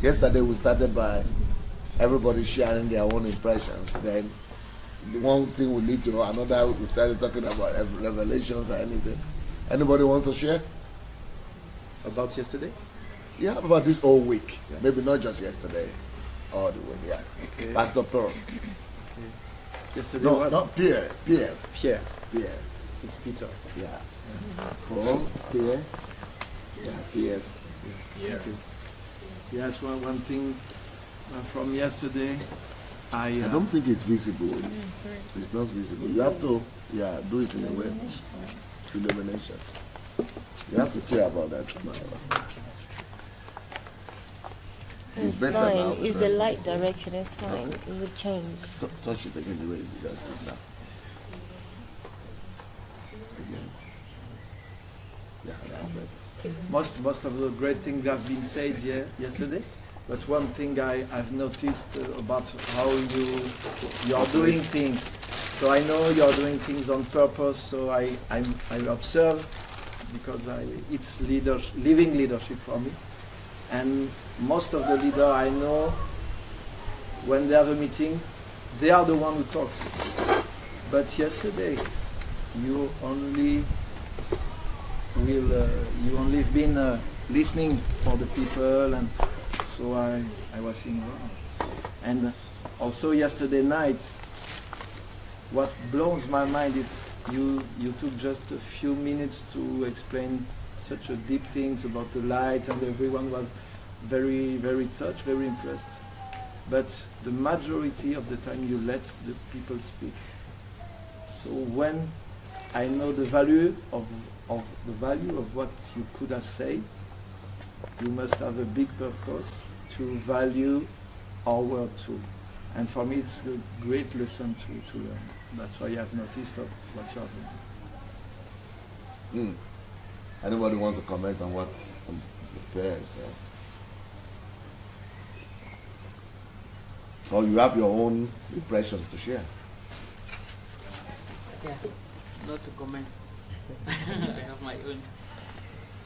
Yesterday we started by everybody sharing their own impressions. Then the one thing will lead to another. We started talking about revelations or anything. Anybody wants to share? About yesterday? Yeah, about this whole week. Yeah. Maybe not just yesterday, all the way. Yeah. Okay. Pastor Pearl. Okay. Yesterday. No, what? not Pierre. Pierre. Pierre. Pierre. It's Peter. Yeah. Paul. Pierre. Yeah. Pierre. Yeah. Yes. One thing from yesterday. I don't think it's visible. It's not visible. You have to, do it in a way. Illumination. You have to care about that. It's better fine. Now. It's the light direction. It's fine. Okay. It will change. Touch it again the way you just did now. Again. Yeah, that's better. Most of the great things have been said yesterday. But one thing I've noticed about how you are doing things. So I know you are doing things on purpose. So I observe because it's living leadership for me. And most of the leaders I know, when they have a meeting, they are the one who talks. But yesterday, you only been listening for the people, and so I was saying, wow. And also yesterday night, what blows my mind is you took just a few minutes to explain such a deep things about the light, and everyone was very, very touched, very impressed. But the majority of the time you let the people speak. So when I know the value of what you could have said, you must have a big purpose to value our word too. And for me it's a great lesson to learn. That's why I have noticed of what you are doing. Anybody wants to comment on what the pairs? Or you have your own impressions to share? Yeah, not to comment. I have my own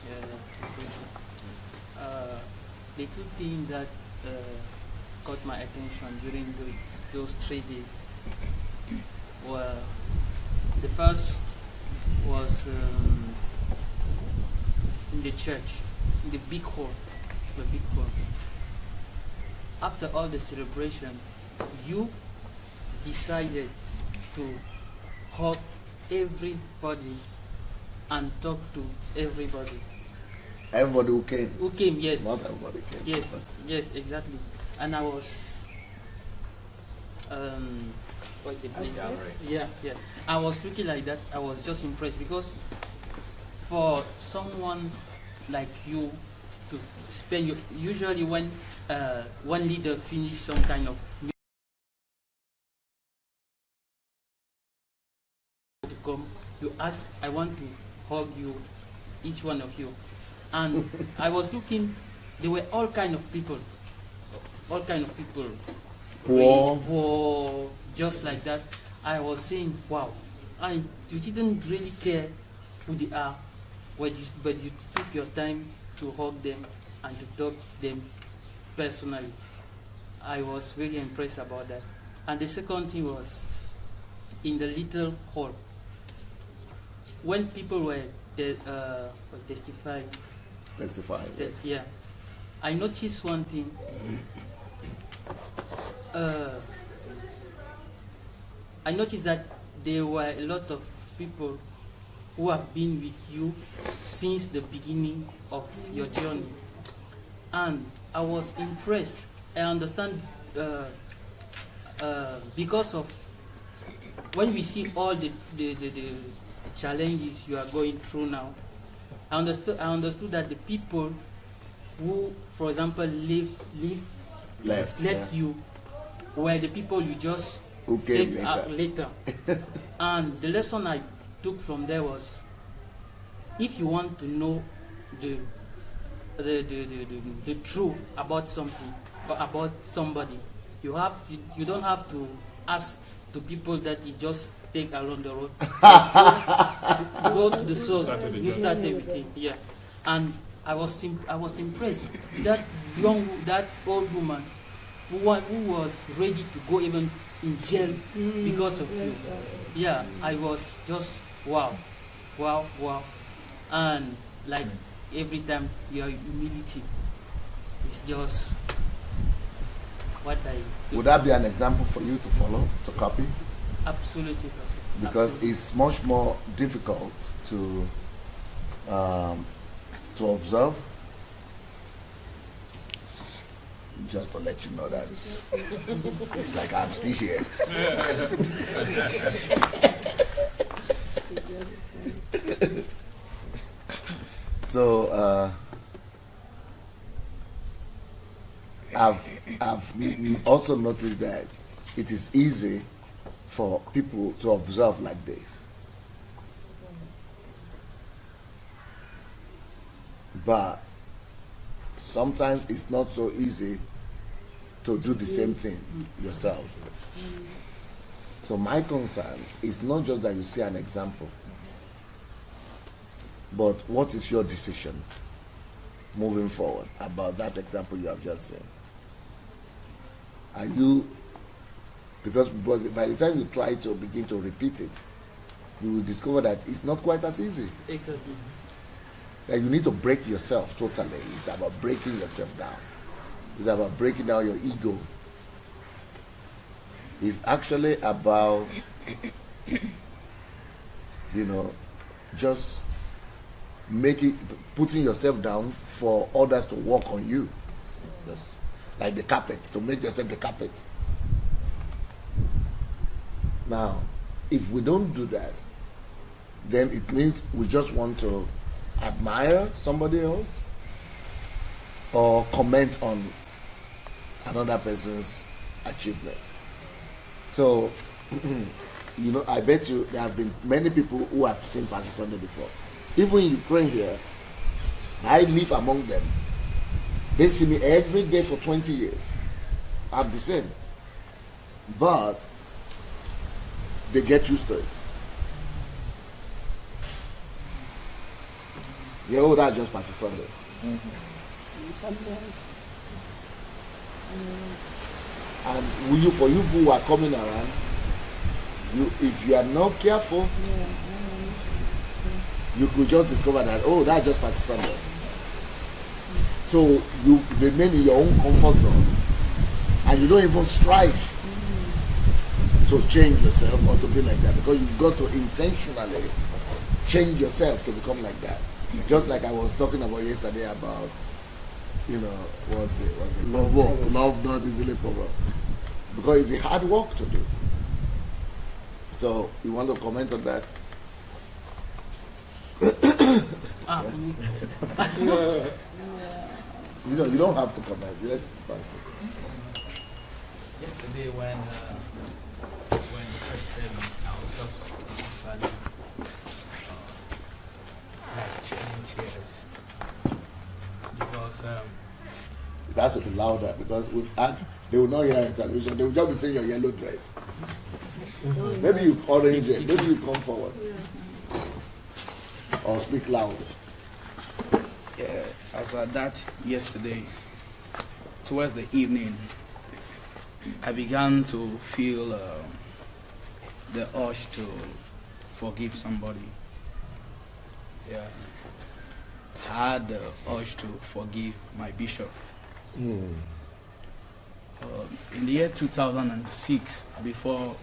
impression. The two things that caught my attention during those 3 days were, the first was in the church, in the big hall. After all the celebration, you decided to hug everybody and talk to everybody. Everybody who came? Who came, yes. Not everybody came. Yes, yes, exactly. And I was, what the place? Yeah. I was looking like that. I was just impressed because for someone like you to spend, usually when one leader finish some kind of to come, you ask, I want to hug you, each one of you. And I was looking, there were all kind of people. Poor, just like that. I was saying, wow, you didn't really care who they are, but you took your time to hug them and to talk to them personally. I was very impressed about that. And the second thing was in the little hall. When people were testifying. Yes. Yeah. I noticed one thing. I noticed that there were a lot of people who have been with you since the beginning of your journey. And I was impressed. I understand because of when we see all the challenges you are going through now, I understood that the people who, for example, left you were the people you just who came later. And the lesson I took from there was, if you want to know the truth about something or about somebody, you don't have to ask the people that you just take along the road. Go to the source. You start everything. Yeah. And I was impressed. That old woman who was ready to go even in jail because of you. Yeah, I was just wow. And like every time your humility is just what I do. Would that be an example for you to follow, to copy? Absolutely, Pastor. Because Absolutely. it's much more difficult to observe. Just to let you know that it's like I'm still here. So I've also noticed that it is easy for people to observe like this, but sometimes it's not so easy to do the same thing yourself. So my concern is not just that you see an example, but what is your decision moving forward about that example you have just seen? Are you, because by the time you try to begin to repeat it, you will discover that it's not quite as easy. Exactly. That you need to break yourself totally. It's about breaking yourself down. It's about breaking down your ego. It's actually about, just putting yourself down for others to walk on you. Just like the carpet, to make yourself the carpet. Now, if we don't do that, then it means we just want to admire somebody else or comment on another person's achievement. So, I bet you there have been many people who have seen Pastor Sunday before. Even in Ukraine here, I live among them. They see me every day for 20 years. I'm the same. But they get used to it. Yeah, oh, that's just Pastor Sunday. And for you who are coming around, if you are not careful, you could just discover that, oh, that's just Pastor Sunday. So you remain in your own comfort zone, and you don't even strive to change yourself or to be like that, because you've got to intentionally change yourself to become like that. Just like I was talking about yesterday about, what's it? Love not easily provoked. Because it's a hard work to do. So, you want to comment on that? You don't have to comment. You let it pass. Yesterday when the first service, I was just actually shedding tears because It has to be louder, because they will not hear on television. They will just be saying your yellow dress. Maybe you orange it. Maybe you come forward or speak loud. Yeah, as at that yesterday, towards the evening, I began to feel the urge to forgive somebody. Yeah, I had the urge to forgive my bishop. In the year 2006, before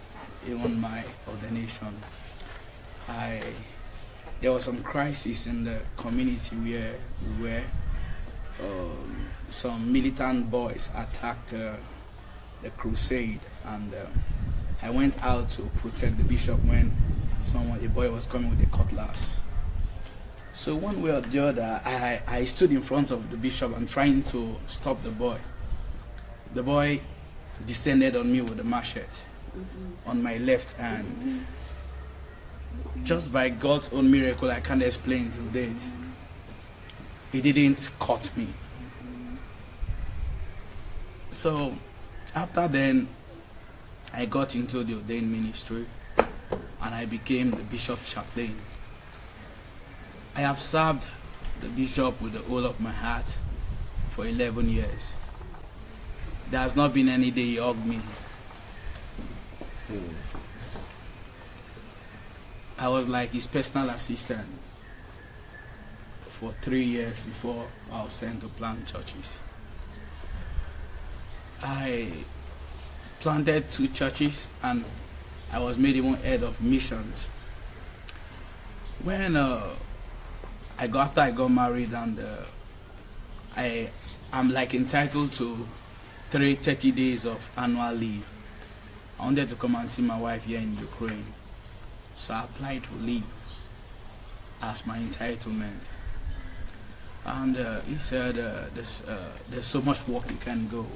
even my ordination, there was some crisis in the community where we were. Some militant boys attacked the crusade, and I went out to protect the bishop when a boy was coming with a cutlass. So one way or the other, I stood in front of the bishop and trying to stop the boy. The boy descended on me with a machete on my left hand. Just by God's own miracle, I can't explain to date, he didn't cut me. So after then, I got into the ordained ministry and I became the bishop chaplain. I have served the bishop with the whole of my heart for 11 years. There has not been any day he hugged me. I was like his personal assistant for 3 years before I was sent to plant churches. I planted 2 churches and I was made even head of missions. When after I got married, and I'm like entitled to 30 days of annual leave. I wanted to come and see my wife here in Ukraine, so I applied for leave as my entitlement. And he said, there's so much work you can go.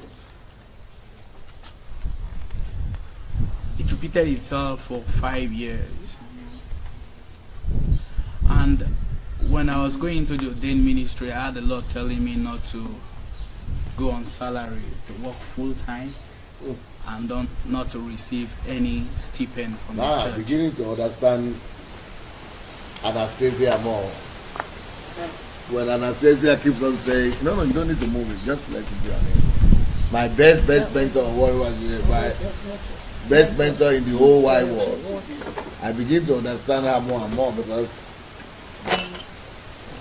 It repeated itself for 5 years. And when I was going into the ordained ministry, I had the Lord telling me not to go on salary, to work full time, and not to receive any stipend from the church. I'm beginning to understand Anastasia more. When Anastasia keeps on saying, no, you don't need to move it, just let it be on it. My best mentor, what was my best mentor in the whole wide world. I begin to understand her more and more, because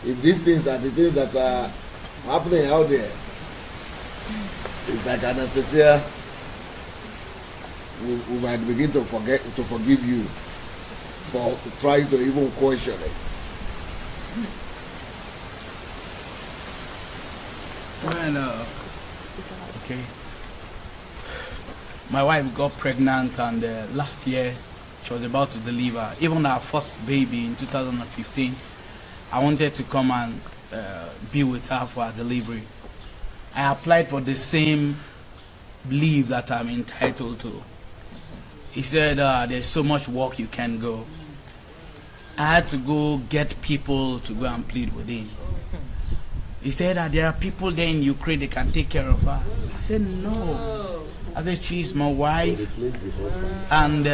if these things are the things that are happening out there, it's like Anastasia, we might begin to forgive you for trying to even question it. Okay. My wife got pregnant, and last year she was about to deliver. Even our first baby in 2015, I wanted to come and be with her for her delivery. I applied for the same leave that I'm entitled to. He said, there's so much work you can go. I had to go get people to go and plead with him. He said that there are people there in Ukraine, they can take care of her. I said, no. I said, she's my wife, and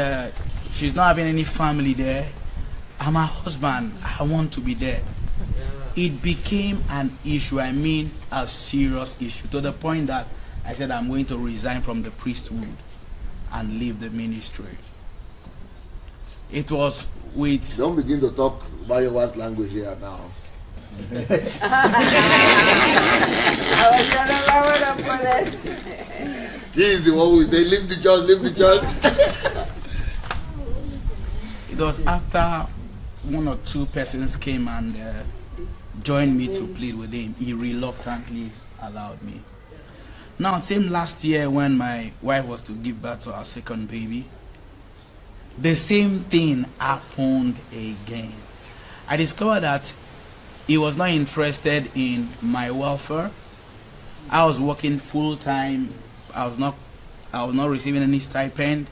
she's not having any family there. I'm her husband. I want to be there. It became an issue, a serious issue, to the point that I said, I'm going to resign from the priesthood and leave the ministry. It was with... Don't begin to talk Bayowa's language here now. I was not allowed for this. She is the one who say, leave the church, leave the church. It was after 1 or 2 persons came and joined me to plead with him. He reluctantly allowed me. Now, same last year when my wife was to give birth to our second baby, the same thing happened again. I discovered that he was not interested in my welfare. I was working full time. I was not receiving any stipend,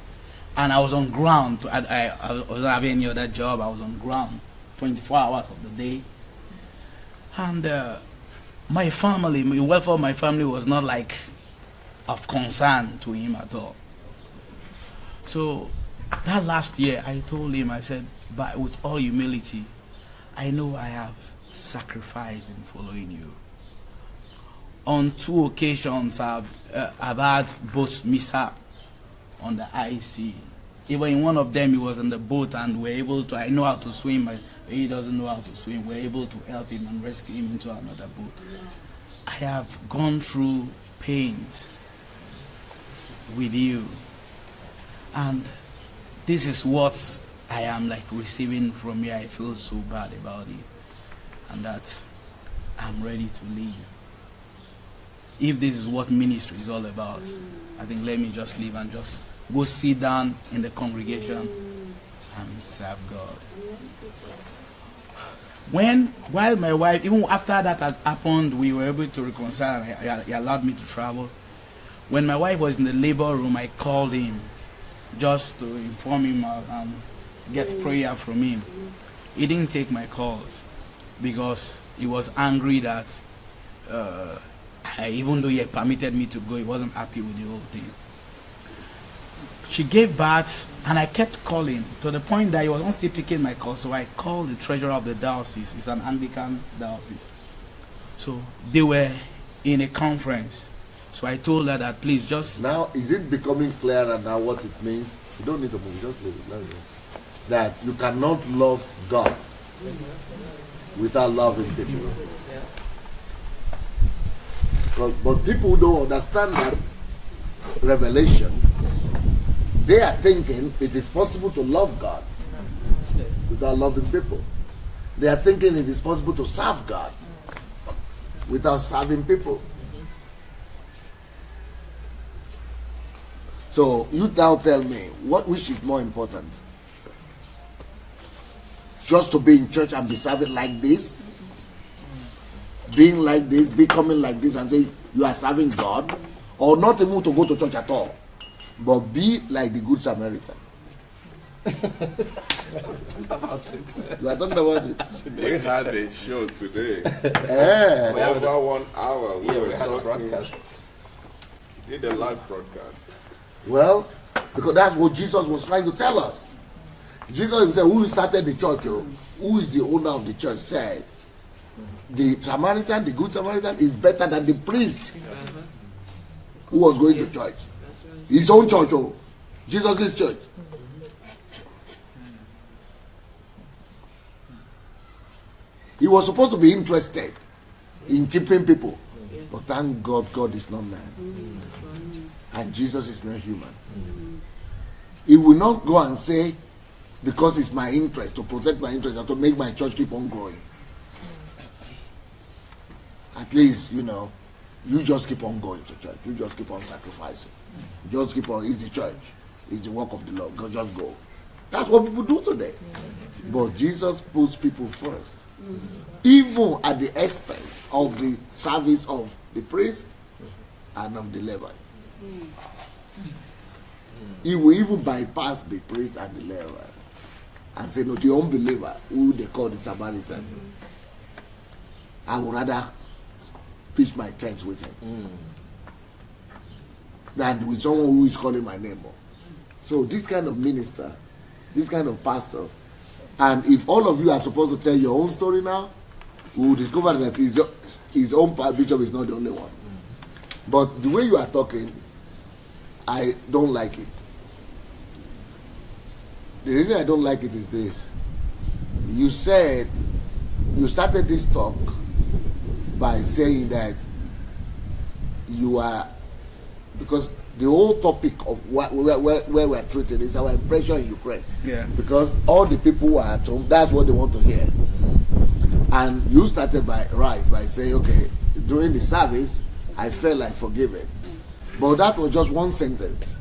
and I was on ground. I wasn't having any other job. I was on ground 24 hours of the day. And my family, the welfare of my family was not like of concern to him at all. So that last year, I told him, I said, but with all humility, I know I have sacrificed in following you. On 2 occasions, I've had boats mishap on the IC. Even in one of them, he was in the boat, and we're able to, I know how to swim, but he doesn't know how to swim. We're able to help him and rescue him into another boat. I have gone through pains with you, and this is what I am like receiving from you. I feel so bad about it, and that I'm ready to leave. If this is what ministry is all about, I think let me just leave and just go sit down in the congregation and serve God. While my wife, even after that had happened, we were able to reconcile, and he allowed me to travel. When my wife was in the labor room, I called him just to inform him and get prayer from him. He didn't take my calls because he was angry that even though he had permitted me to go, he wasn't happy with the whole thing. She gave birth, and I kept calling to the point that he was not still picking my call. So I called the treasurer of the diocese. It's an Anglican diocese. So they were in a conference. So I told her that please just... Now, is it becoming clearer now what it means? You don't need to move, just leave it. Let it go. That you cannot love God without loving people. But people who don't understand that revelation, they are thinking it is possible to love God without loving people. They are thinking it is possible to serve God without serving people. So you now tell me, which is more important? Just to be in church and be serving like this? Being like this, becoming like this and say you are serving God? Or not even to go to church at all, but be like the Good Samaritan? About it. You are talking about it. We had a show today. For over 1 hour. We had a broadcast. Did a live broadcast. Well, because that's what Jesus was trying to tell us. Jesus himself, who started the church, who is the owner of the church, said the Samaritan, the Good Samaritan, is better than the priest who was going to church. His own church, Jesus' church. He was supposed to be interested in keeping people. But thank God, God is not man. And Jesus is not human. He will not go and say, because it's my interest, to protect my interest, or to make my church keep on growing. At least, you just keep on going to church. You just keep on sacrificing. Just keep on, it's the church. It's the work of the Lord. God, just go. That's what people do today. But Jesus puts people first. Even at the expense of the service of the priest and of the Levite. He will even bypass the priest and the Levite and say, no, the unbeliever, who they call the Samaritan, I would rather pitch my tent with him than with someone who is calling my name. So this kind of minister, this kind of pastor, and if all of you are supposed to tell your own story now, we will discover that his own bishop is not the only one. But the way you are talking, I don't like it. The reason I don't like it is this. You said, you started this talk by saying that you are, because the whole topic of where we're treating is our impression in Ukraine. Yeah. Because all the people who are at home, that's what they want to hear. And you started by saying, okay, during the service, I felt like forgiving. But that was just one sentence.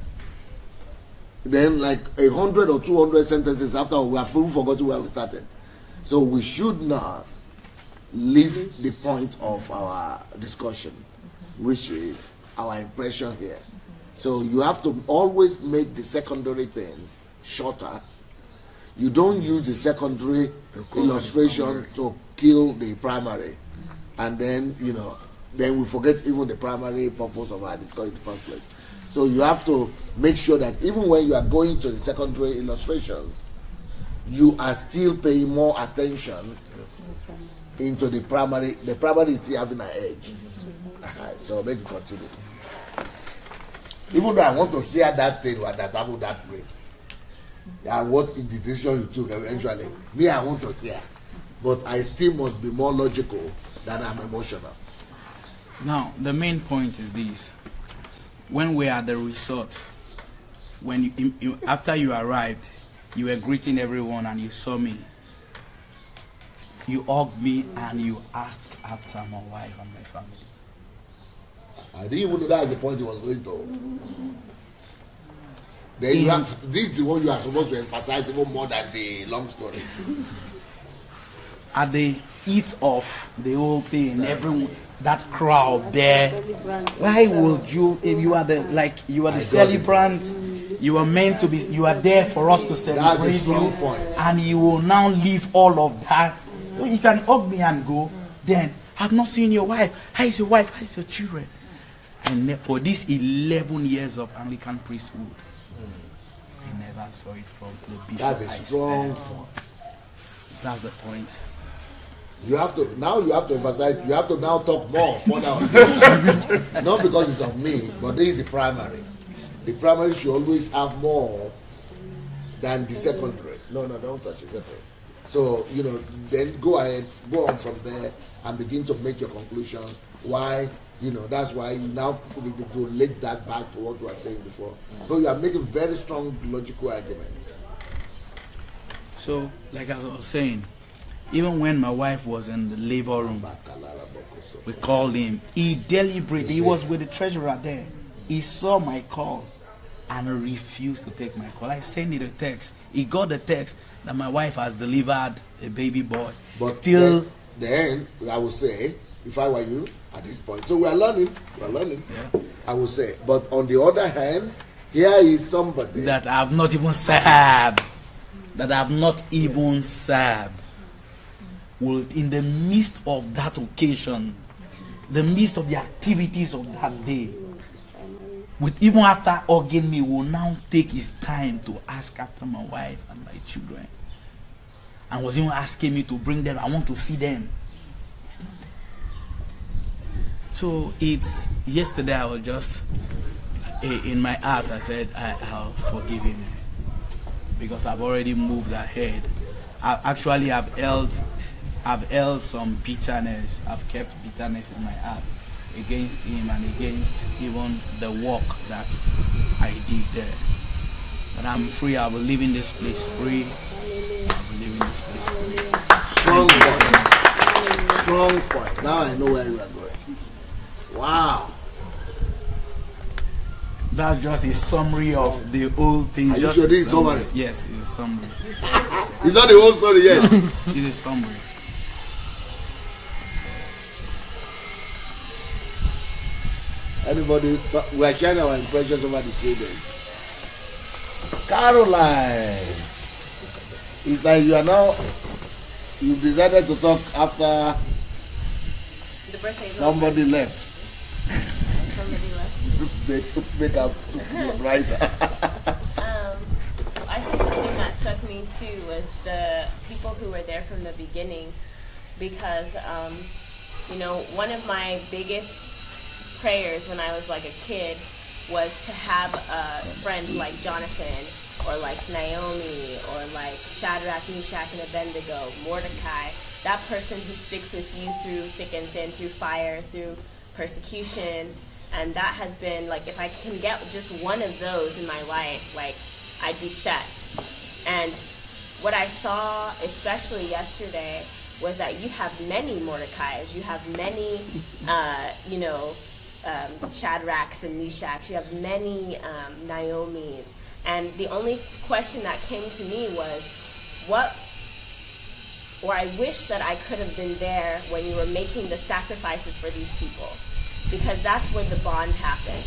Then like 100 or 200 sentences after, we have fully forgotten where we started. So we should not leave the point of our discussion, which is our impression here. So you have to always make the secondary thing shorter. You don't use the secondary illustration to kill the primary. And then, then we forget even the primary purpose of our discussion in the first place. So you have to make sure that even when you are going to the secondary illustrations, you are still paying more attention into the primary. The primary is still having an edge. So make it continue. Even though I want to hear that thing that about that phrase, and what the decision you took eventually, me I want to hear, but I still must be more logical than I'm emotional. Now the main point is this: when we are at the resort, when you after you arrived, you were greeting everyone and you saw me. You hugged me and you asked after my wife and my family. I didn't even know that was the point he was going to. Then this is the one you are supposed to emphasize even more than the long story. At the heat of the whole thing, everyone, that crowd there. Why would you, if you are the celebrant, you are meant to be, you are there for us to celebrate That's a strong you, point. and you will now leave all of that. You can hug me and go. Then I've not seen your wife. How is your wife? How is your children? And for these 11 years of Anglican priesthood, I never saw it from the bishop. That's a strong point. That's the point. You have to emphasize. You have to now talk more further on this. Not because it's of me, but this is the primary. The primary should always have more than the secondary. No, don't touch it. So then go ahead, go on from there, and begin to make your conclusions. Why? That's why you now relate that back to what you were saying before. So you are making very strong logical arguments. So, like as I was saying, even when my wife was in the labor room, we called him. He deliberately, he was with the treasurer there. He saw my call and refused to take my call. I sent him a text. He got the text that my wife has delivered a baby boy. But then I would say, if I were you at this point, so we are learning. Yeah. I would say, but on the other hand, here is somebody that I have not even served. Will, in the midst of that occasion, the midst of the activities of that day, even after hugging me, will now take his time to ask after my wife and my children, and was even asking me to bring them. I want to see them. It's not there. So yesterday I was just in my heart. I said I'll forgive him because I've already moved ahead. I've held some bitterness. I've kept bitterness in my heart against him and against even the work that I did there. But I'm free. I will live in this place free. Strong point. Strong point. Now I know where you are going. Wow. That's just a summary of the whole thing. Are you sure this is summary? Yes, it's a summary. It's not the whole story yet. It's a summary. Anybody? We are sharing our impressions over the 3 days. Caroline, it's like you've decided to talk after The birthday somebody left. Somebody left. They put makeup brighter. I think the thing that struck me too was the people who were there from the beginning, because one of my biggest prayers when I was like a kid was to have friends like Jonathan or like Naomi or like Shadrach, Meshach, and Abednego, Mordecai, that person who sticks with you through thick and thin, through fire, through persecution. And that has been like, if I can get just one of those in my life, like I'd be set. And what I saw, especially yesterday, was that you have many Mordecais, you have many, Shadrachs and Meshachs, you have many Naomis. And the only question that came to me was, I wish that I could have been there when you were making the sacrifices for these people. Because that's when the bond happened,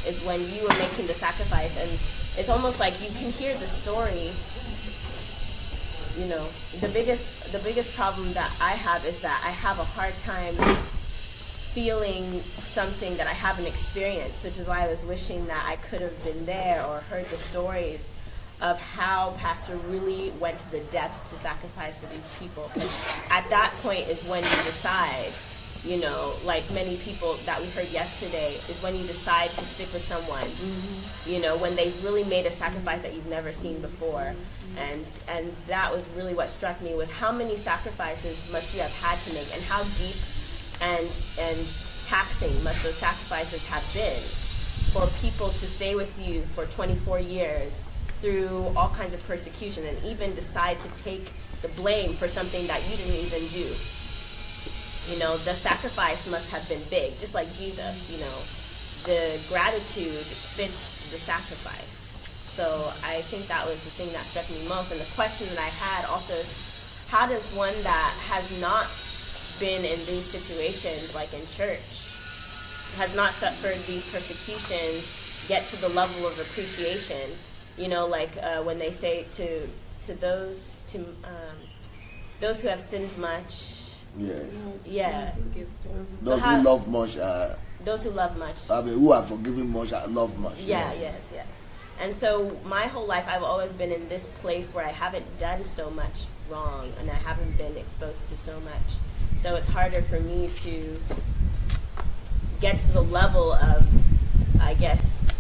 is when you were making the sacrifice. And it's almost like you can hear the story. The biggest problem that I have is that I have a hard time feeling something that I haven't experienced, which is why I was wishing that I could have been there or heard the stories of how Pastor really went to the depths to sacrifice for these people. Because at that point is when you decide, like many people that we heard yesterday, is when you decide to stick with someone, when they've really made a sacrifice that you've never seen before. And that was really what struck me, was how many sacrifices must you have had to make, and how deep and taxing must those sacrifices have been for people to stay with you for 24 years through all kinds of persecution, and even decide to take the blame for something that you didn't even do. The sacrifice must have been big, just like Jesus. The gratitude fits the sacrifice. So I think that was the thing that struck me most. And the question that I had also is, how does one that has not been in these situations, like in church, has not suffered these persecutions, get to the level of appreciation? When they say to those who have sinned much. Yes. Yeah. Those who love much. Those who love much. Who are forgiven much, love much. Yeah, yes. And so my whole life I've always been in this place where I haven't done so much wrong and I haven't been exposed to so much. So it's harder for me to get to the level of, I guess,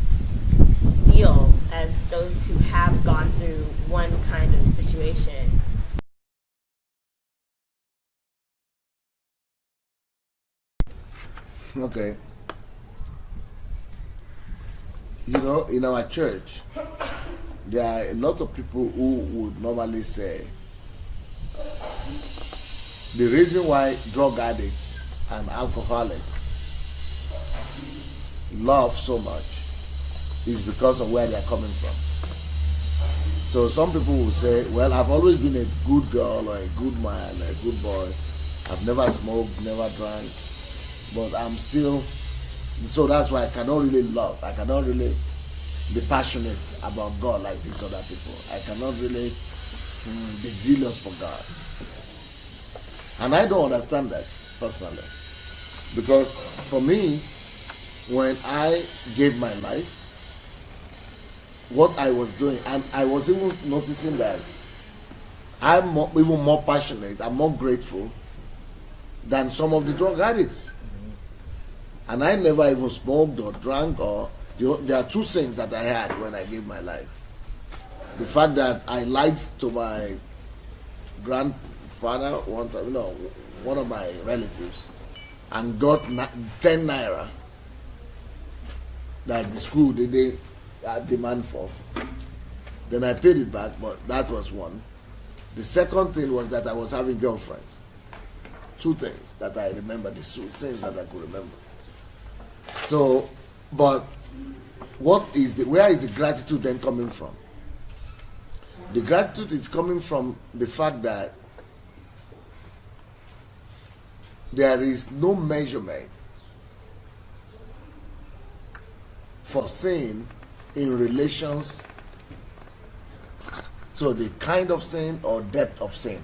feel as those who have gone through one kind of situation. Okay. You know, in our church, there are a lot of people who would normally say the reason why drug addicts and alcoholics love so much is because of where they are coming from. So some people will say, well, I've always been a good girl or a good man, a good boy. I've never smoked, never drank, but I'm still, so that's why I cannot really love. I cannot really be passionate about God like these other people. I cannot really be zealous for God. And I don't understand that personally. Because for me, when I gave my life, what I was doing, and I was even noticing that I'm even more passionate, I'm more grateful than some of the drug addicts. And I never even smoked or drank, or there are two sins that I had when I gave my life. The fact that I lied to my grandfather, one of my relatives, and got 10 naira that the school they demand for. Then I paid it back, but that was one. The second thing was that I was having girlfriends. Two things that I remember, the two things that I could remember. So, but where is the gratitude then coming from? The gratitude is coming from the fact that there is no measurement for sin in relations to the kind of sin or depth of sin.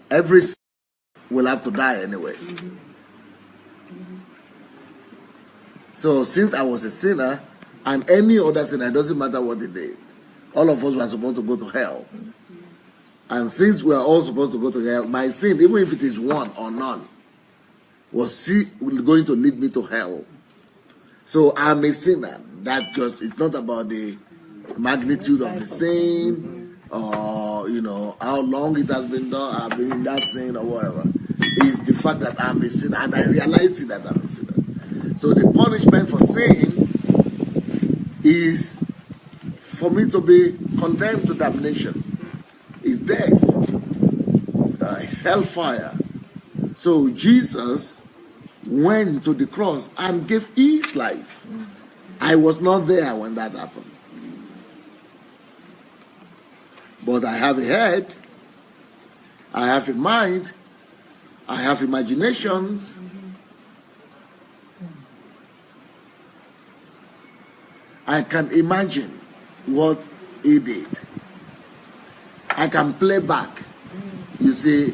Every sin will have to die anyway. So since I was a sinner, and any other sinner, it doesn't matter what they did, all of us were supposed to go to hell. And since we are all supposed to go to hell, my sin, even if it is one or none, was going to lead me to hell. So I'm a sinner. That just, it's not about the magnitude of the sin or, how long it has been done, I've been in that sin or whatever. It's the fact that I'm a sinner, and I realize that I'm a sinner. So the punishment for sin is for me to be condemned to damnation. It's death. It's hellfire. So Jesus went to the cross and gave his life. I was not there when that happened. But I have a head, I have a mind, I have imaginations. I can imagine what he did. I can play back. You see,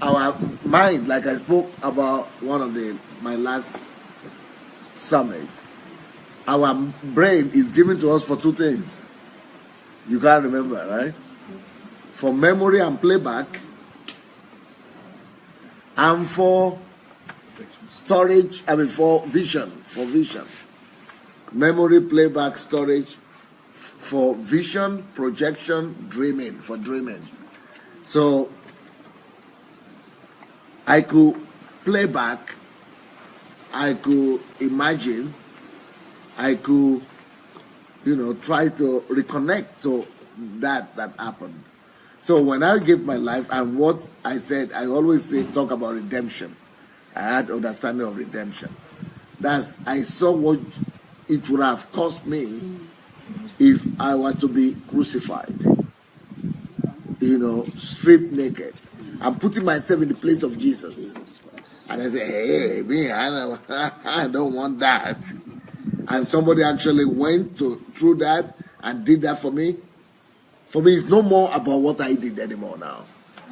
our mind, like I spoke about one of my last summit, our brain is given to us for two things. You can't remember, right? For memory and playback, and for storage, for vision. Memory, playback, storage, for vision, projection, dreaming, for dreaming. So I could play back, I could imagine, I could, try to reconnect to that happened. So when I gave my life, and what I said, I always talk about redemption. I had understanding of redemption. I saw what it would have cost me if I were to be crucified, stripped naked. I'm putting myself in the place of Jesus. And I say, hey, me, I don't want that. And somebody actually went through that and did that for me. For me, it's no more about what I did anymore now.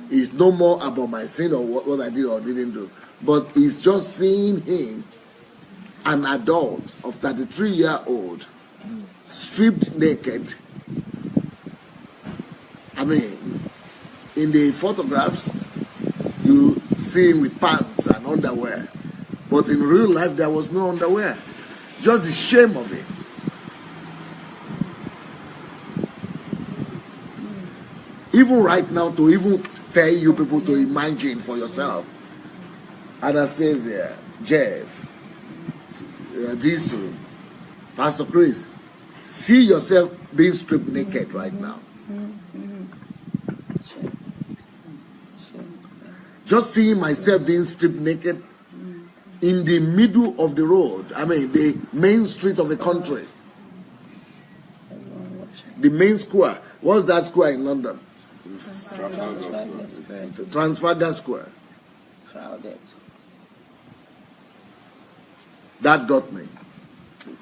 It's no more about my sin or what I did or didn't do. But it's just seeing him, an adult of 33-year-old, stripped naked. In the photographs, you see him with pants and underwear. But in real life, there was no underwear. Just the shame of it. Even right now, to even tell you people to imagine for yourself. Anastasia, Jeff, Disu, Pastor Chris, see yourself being stripped naked right now. Just seeing myself being stripped naked in the middle of the road, I mean the main street of the country. The main square. What's that square in London? Trafalgar Square. Crowded. That got me.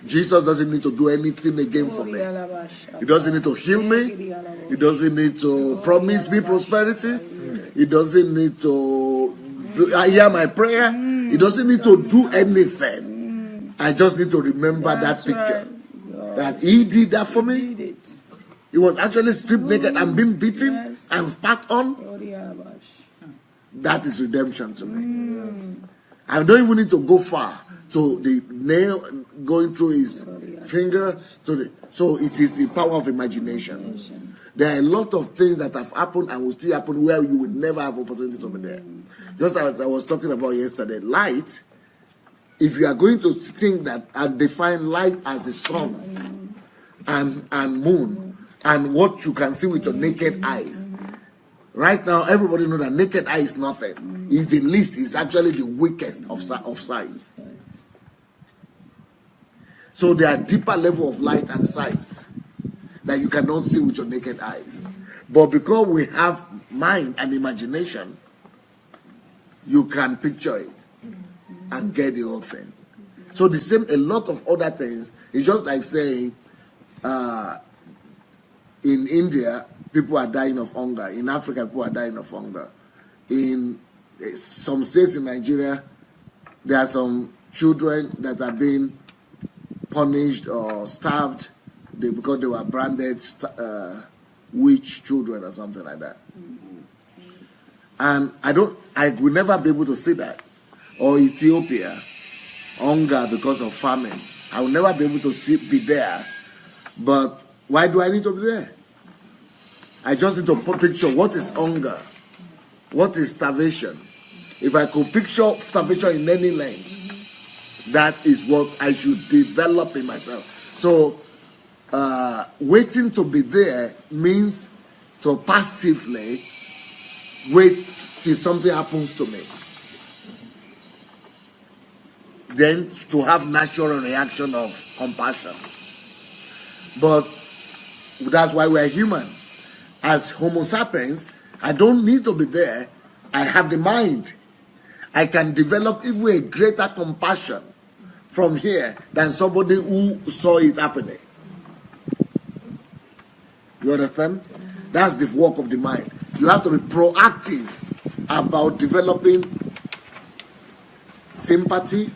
Jesus doesn't need to do anything again for me. He doesn't need to heal me. He doesn't need to promise me prosperity. He doesn't need to hear my prayer. He doesn't need to do anything. I just need to remember that picture. That he did that for me. He was actually stripped naked and being beaten and spat on. That is redemption to me. I don't even need to go far to the nail going through his finger. So it is the power of imagination. There are a lot of things that have happened and will still happen where you would never have opportunity to be there. Just as I was talking about yesterday, light, if you are going to think that and define light as the sun and moon, and what you can see with your naked eyes. Right now, everybody knows that naked eye is nothing. It's the least, it's actually the weakest of sight. So there are deeper level of light and sight that you cannot see with your naked eyes. But because we have mind and imagination, you can picture it and get the whole thing. So the same, a lot of other things, it's just like saying, in India, people are dying of hunger. In Africa, people are dying of hunger. In some states in Nigeria, there are some children that are being punished or starved because they were branded witch children or something like that. And I will never be able to see that. Or Ethiopia, hunger because of famine. I will never be able to be there. But why do I need to be there? I just need to picture what is hunger, what is starvation. If I could picture starvation in any length, that is what I should develop in myself. So, waiting to be there means to passively wait till something happens to me. Then to have natural reaction of compassion. But that's why we're human. As Homo sapiens, I don't need to be there. I have the mind. I can develop even a greater compassion from here than somebody who saw it happening. You understand? That's the work of the mind. You have to be proactive about developing sympathy,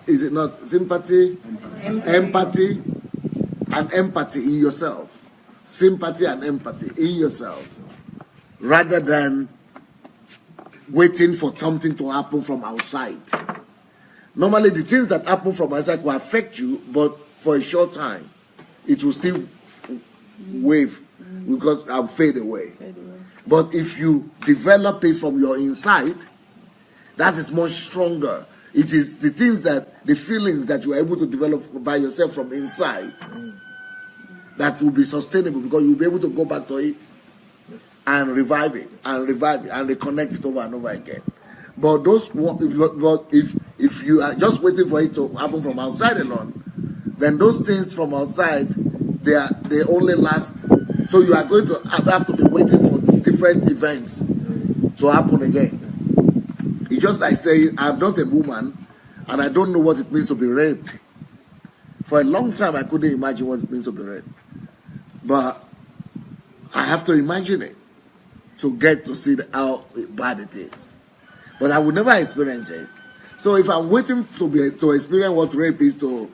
is it not sympathy? Empathy and empathy in yourself. Sympathy and empathy in yourself. Rather than waiting for something to happen from outside. Normally the things that happen from outside will affect you, but for a short time. It will still wave because I'll fade away. But if you develop it from your inside, that is much stronger. It is the things that, the feelings that you are able to develop by yourself from inside that will be sustainable because you'll be able to go back to it and revive it and reconnect it over and over again. But if you are just waiting for it to happen from outside alone, then those things from outside, they only last. So you are going to have to be waiting for different events to happen again. It's just like saying, I'm not a woman and I don't know what it means to be raped. For a long time, I couldn't imagine what it means to be raped. But I have to imagine it to get to see how bad it is. But I would never experience it. So if I'm waiting to experience what rape is, to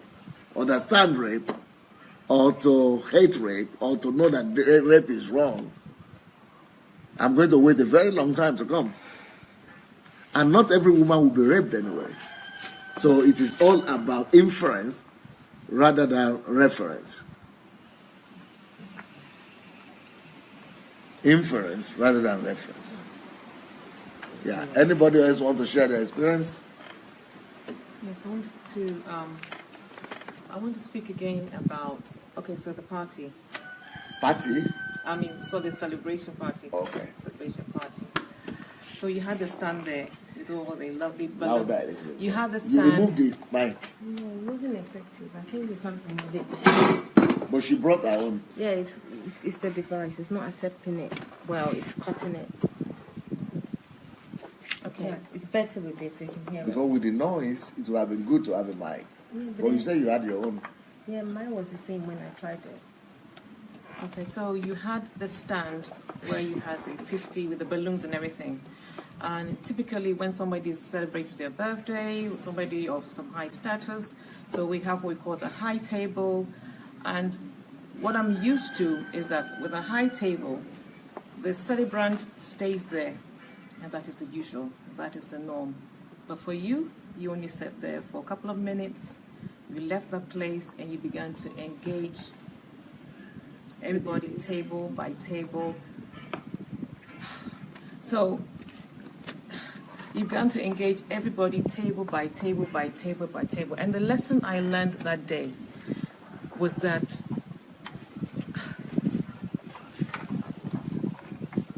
understand rape, or to hate rape, or to know that rape is wrong, I'm going to wait a very long time to come. And not every woman will be raped anyway. So it is all about inference rather than reference. Inference rather than reference. Yeah. Anybody else want to share their experience? Yes, I want to speak again about, okay, so the party. Party? The celebration party. Okay. Celebration party. So you had the stand there with all the lovely Louder, balloons. You had the You stand. removed the mic. No, it wasn't effective. I think there's something with it. But she brought her own. Yeah, it's the device. It's not accepting it. Well, it's cutting it. Okay, yeah, it's better with this. You can hear because with the noise, it would have been good to have a mic. Yeah, but you said you had your own. Yeah, mine was the same when I tried it. Okay, so you had the stand where you had the 50 with the balloons and everything. And typically when somebody is celebrating their birthday, or somebody of some high status, so we have what we call the high table. And what I'm used to is that with a high table, the celebrant stays there. And that is the usual, that is the norm. But for you, you only sat there for a couple of minutes, you left that place and you began to engage everybody table by table. So you began to engage everybody table by table by table by table. And the lesson I learned that day was that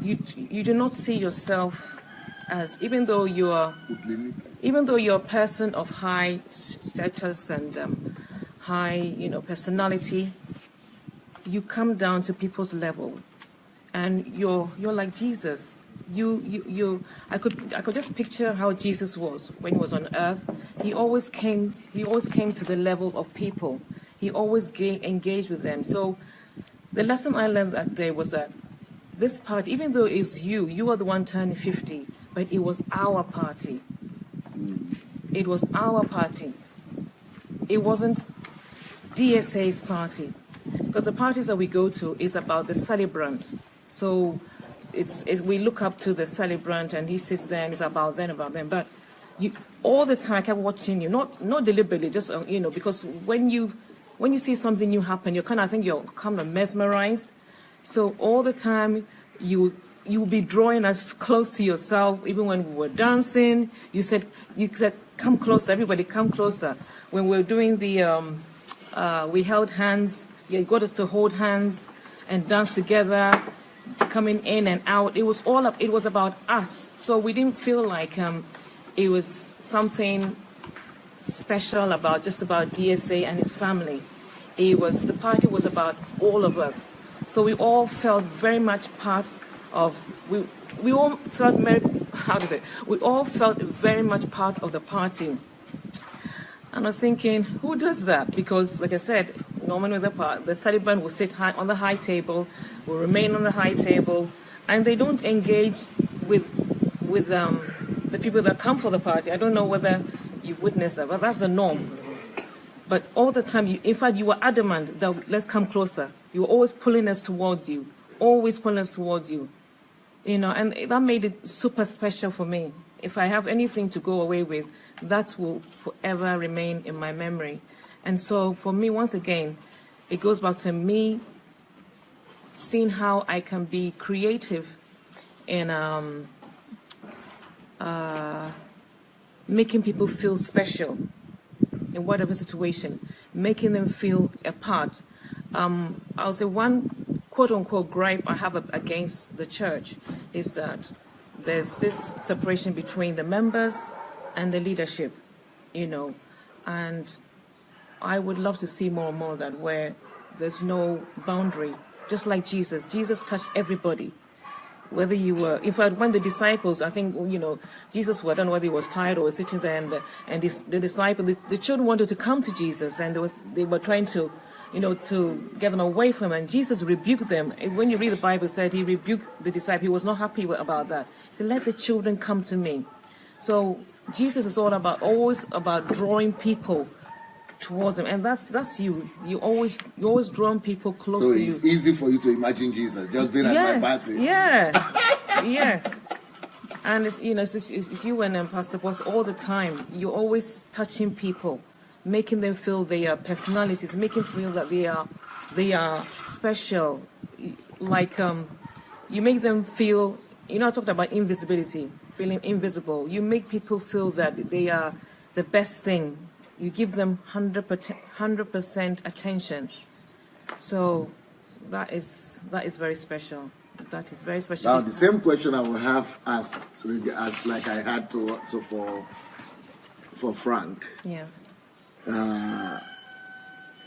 you do not see yourself as, even though you're a person of high status and high, personality, you come down to people's level, and you're like Jesus. I could just picture how Jesus was when he was on earth. He always came to the level of people. He always engaged with them. So the lesson I learned that day was that this party, even though it's you are the one turning 50, but it was our party. It was our party. It wasn't DSA's party. Because the parties that we go to is about the celebrant. So we look up to the celebrant and he sits there and it's about them. But all the time I kept watching you, not deliberately, just, because when you see something new happen, you're kind of mesmerized. So all the time you'll be drawing us close to yourself. Even when we were dancing, you said, come closer, everybody come closer. When we were doing we held hands. You got us to hold hands and dance together, coming in and out. It was about us. So we didn't feel like it was something special about DSA and his family. The party was about all of us. So we all felt very much part of, we all felt very much part of the party. And I was thinking, who does that? Because, like I said, normally the celebrant will sit on the high table, will remain on the high table, and they don't engage with the people that come for the party. I don't know whether you've witnessed that, but that's the norm. But all the time, in fact, you were adamant that let's come closer. You were always pulling us towards you, and that made it super special for me. If I have anything to go away with, that will forever remain in my memory. And so for me, once again, it goes back to me seeing how I can be creative in making people feel special in whatever situation, making them feel a part. I'll say one quote-unquote gripe I have against the church is that there's this separation between the members and the leadership, and I would love to see more and more of that, where there's no boundary, just like Jesus. Jesus touched everybody, whether you were, in fact, when the disciples, I think, Jesus, I don't know whether he was tired or was sitting there, and the disciples, the children wanted to come to Jesus, and they were trying to, to get them away from him, and Jesus rebuked them. And when you read the Bible, it said he rebuked the disciples. He was not happy about that. He said, let the children come to me. So Jesus is always about drawing people towards him, and that's you. You always drawing people close to you. So it's easy for you to imagine Jesus just being at my party. Yeah. Yeah. And it's, you know, it's you and Pastor Boss all the time. You're always touching people, making them feel their personalities, making them feel that they are special. Like you make them feel. You know, I talked about invisibility, feeling invisible. You make people feel that they are the best thing. You give them 100% attention. So that is very special. That is very special. Now, the same question I will have as like I had for Frank. Yes.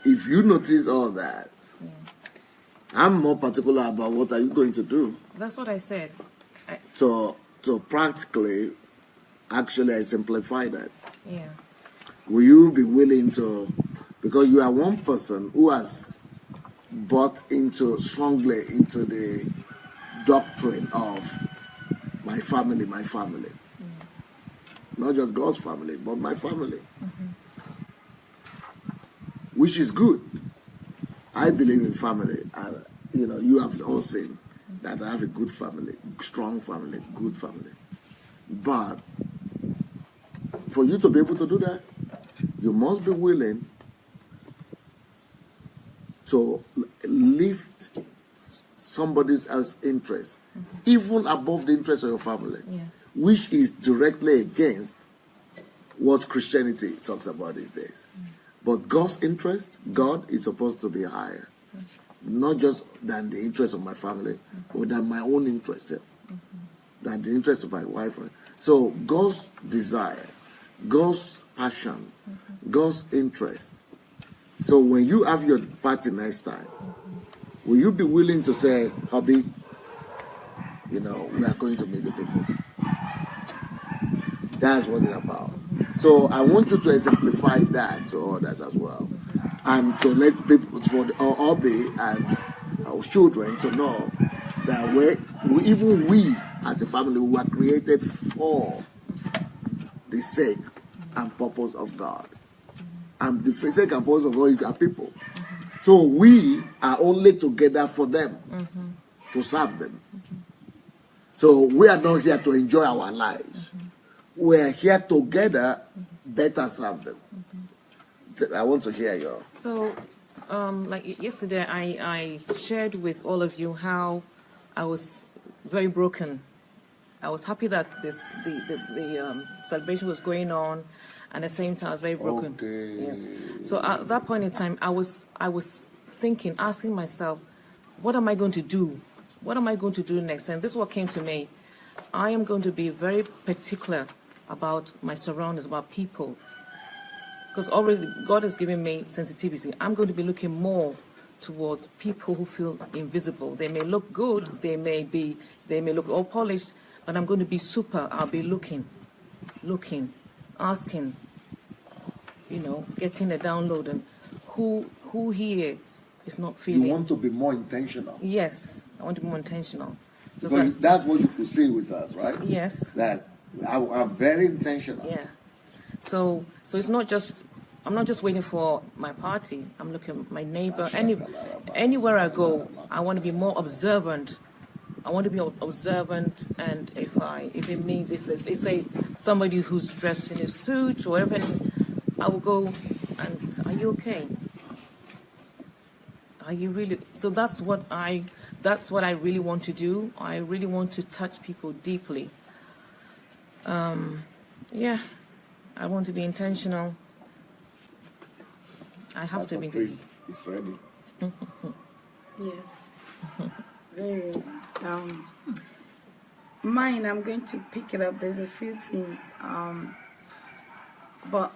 If you notice all that, Yeah. I'm more particular about what are you going to do That's what I said. to practically, actually, I simplify that. Yeah. Will you be willing to, because you are one person who has bought strongly into the doctrine of my family, not just God's family, but my family, which is good. I believe in family. You know, you have all seen that I have a good family, strong family, good family. But for you to be able to do that, you must be willing to lift somebody else's interest, even above the interest of your family, Yes. which is directly against what Christianity talks about these days. But God's interest, God is supposed to be higher, not just than the interest of my family, but than my own interest, than the interest of my wife. So God's desire, God's passion, God's interest. So when you have your party next time, will you be willing to say, hubby, you know, we are going to meet the people? That's what it's about. So I want you to exemplify that to others as well. And to let people, for the hubby and our children to know that even we as a family were created for the sake and purpose of God. And the sake and purpose of God are people. So we are only together for them, to serve them. So we are not here to enjoy our lives. We are here together, better serve them. I want to hear your... So, like yesterday, I shared with all of you how I was very broken. I was happy that the celebration was going on, and at the same time I was very broken. Okay. Yes. So at that point in time, I was thinking, asking myself, what am I going to do? What am I going to do next? And this is what came to me. I am going to be very particular about my surroundings, about people, because already God has given me sensitivity. I'm going to be looking more towards people who feel invisible. They may look good, they may look all polished, but I'm going to be super. I'll be looking, asking, you know, getting a download, and who here is not feeling. You want to be more intentional. Yes, I want to be more intentional. So Because that's what you could see with us, right? Yes. That I'm very intentional. Yeah. So it's not just, I'm not just waiting for my party. I'm looking at my neighbor. Anywhere I go, I want to be more observant. I want to be observant, and if it means, if there's, let's say, somebody who's dressed in a suit or whatever, I will go and say, are you okay? Are you really? So that's what I really want to do. I really want to touch people deeply. Yeah, I want to be intentional. I have to be. It's ready. Yeah. Very. Mine, I'm going to pick it up. There's a few things. But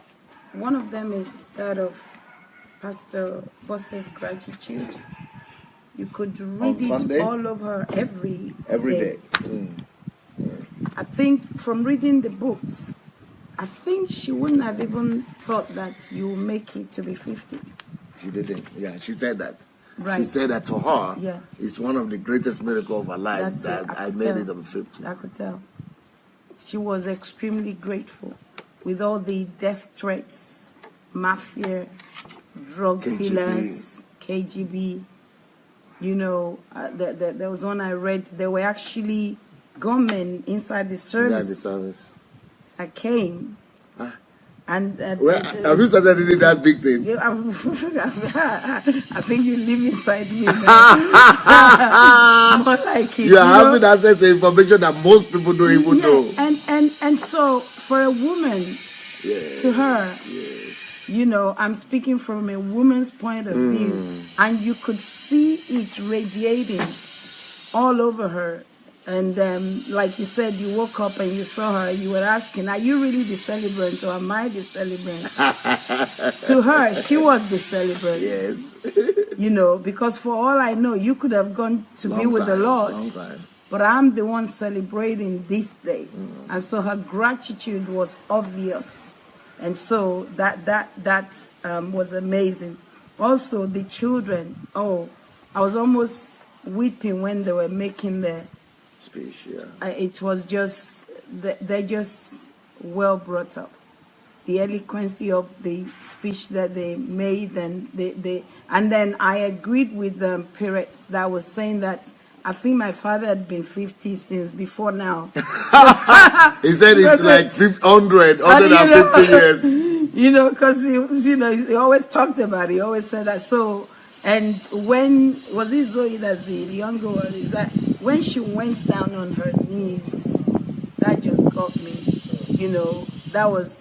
one of them is that of Pastor Boss's gratitude. You could read it Sunday? all over every Day. I think from reading the books, I think she wouldn't have even thought that you make it to be 50. She didn't. Yeah, she said that. Right. She said that to her, Yeah. it's one of the greatest miracles of her life. That's that it. I made it to 50. I could tell. She was extremely grateful with all the death threats, mafia, drug KGB. dealers, KGB. You know, there was one I read. They were actually gunmen inside the service. Yeah, the service. I came. And well, have you started reading that big thing? I think you live inside me now. More like it. You are having access to information that most people don't even know. And so for a woman, to her, you know, I'm speaking from a woman's point of view, and you could see it radiating all over her. And like you said, you woke up and you saw her, you were asking, are you really the celebrant or am I the celebrant? To her, she was the celebrant. Yes. You know, because for all I know, you could have gone to be with the Lord. Long time. But I'm the one celebrating this day. And so her gratitude was obvious. And so that was amazing. Also, the children, I was almost weeping when they were making the speech. Yeah. It was just, they're just well brought up. The eloquency of the speech that they made, and and then I agreed with the parents that was saying that I think my father had been 50 since before now. He said it's like 150 years. You know, because he always talked about it. He always said that. So, and when was it Zoe, that's the younger one, is that when she went down on her knees, that just got me. You know, that was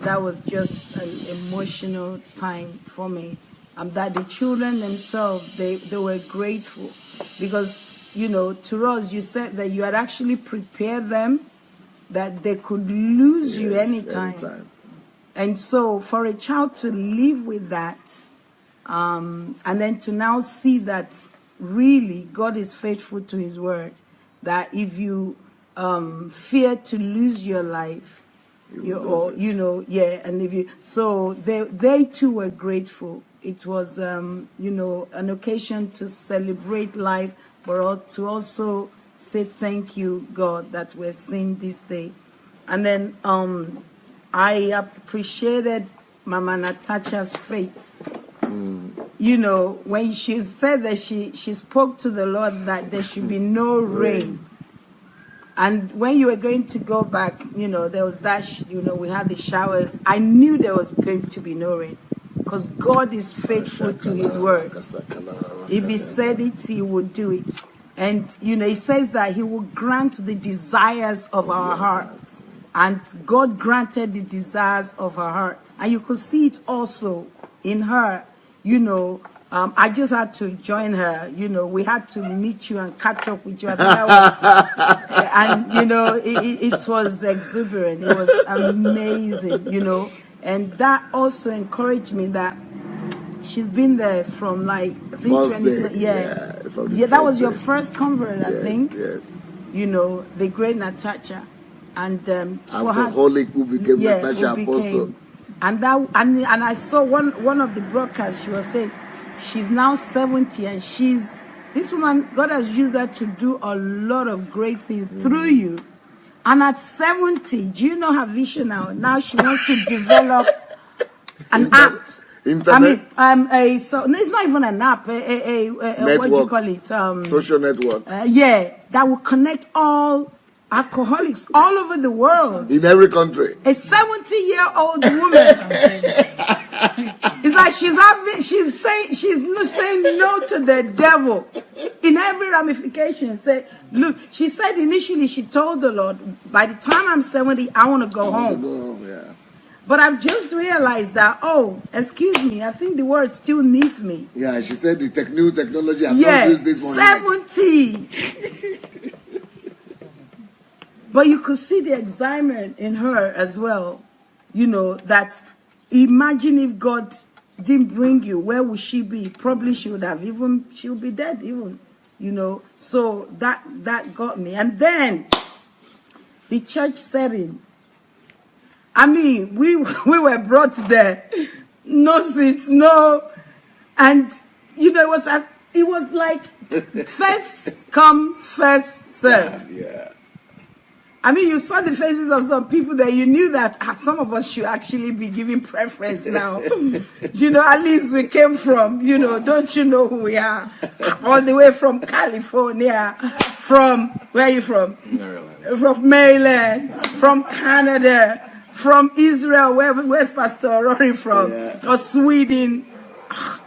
just an emotional time for me. That the children themselves, they were grateful because, you know, to us, you said that you had actually prepared them that they could lose you anytime. And so for a child to live with that, and then to now see that really God is faithful to his word, that if you fear to lose your life, and if you, so they too were grateful. It was, an occasion to celebrate life, but to also say thank you, God, that we're seeing this day. And then I appreciated Mama Natasha's faith. You know, when she said that she spoke to the Lord that there should be no rain. And when you were going to go back, you know, there was that, we had the showers. I knew there was going to be no rain because God is faithful to his word. If he said it, he would do it. And, you know, he says that he will grant the desires of our hearts. And God granted the desires of her heart. And you could see it also in her, you know. I just had to join her, you know. We had to meet you and catch up with you. And, you know, it was exuberant. It was amazing, you know. And that also encouraged me that she's been there from like, I think, 20, that was your first convert, I think. Yes. You know, the great Natasha. And alcoholic who became Natasha Apostle. And I saw one of the broadcasts, she was saying she's now 70 and this woman, God has used her to do a lot of great things through you. And at 70, do you know her vision now? Now she wants to develop an app. Internet? So no, it's not even an app, what do you call it? Social network. That will connect all alcoholics all over the world. In every country. A 70-year-old woman. It's like she's saying no to the devil in every ramification. Say, look, she said initially she told the Lord, by the time I'm 70, I want to go home. But I've just realized that, excuse me, I think the word still needs me. Yeah, she said the new technology has not used this one. 70. But you could see the excitement in her as well. You know, that imagine if God didn't bring you, where would she be? Probably she would be dead even, you know. So that got me. And then the church setting. I mean, we were brought there. No seats, no. And, you know, it was like first come, first serve. Yeah. I mean, you saw the faces of some people that you knew that some of us should actually be giving preference now. You know, at least we came from, you know, don't you know who we are? All the way from California, from, where are you from? Maryland. From Maryland, from Canada, from Israel, where's Pastor Rory from? Yeah. Or Sweden,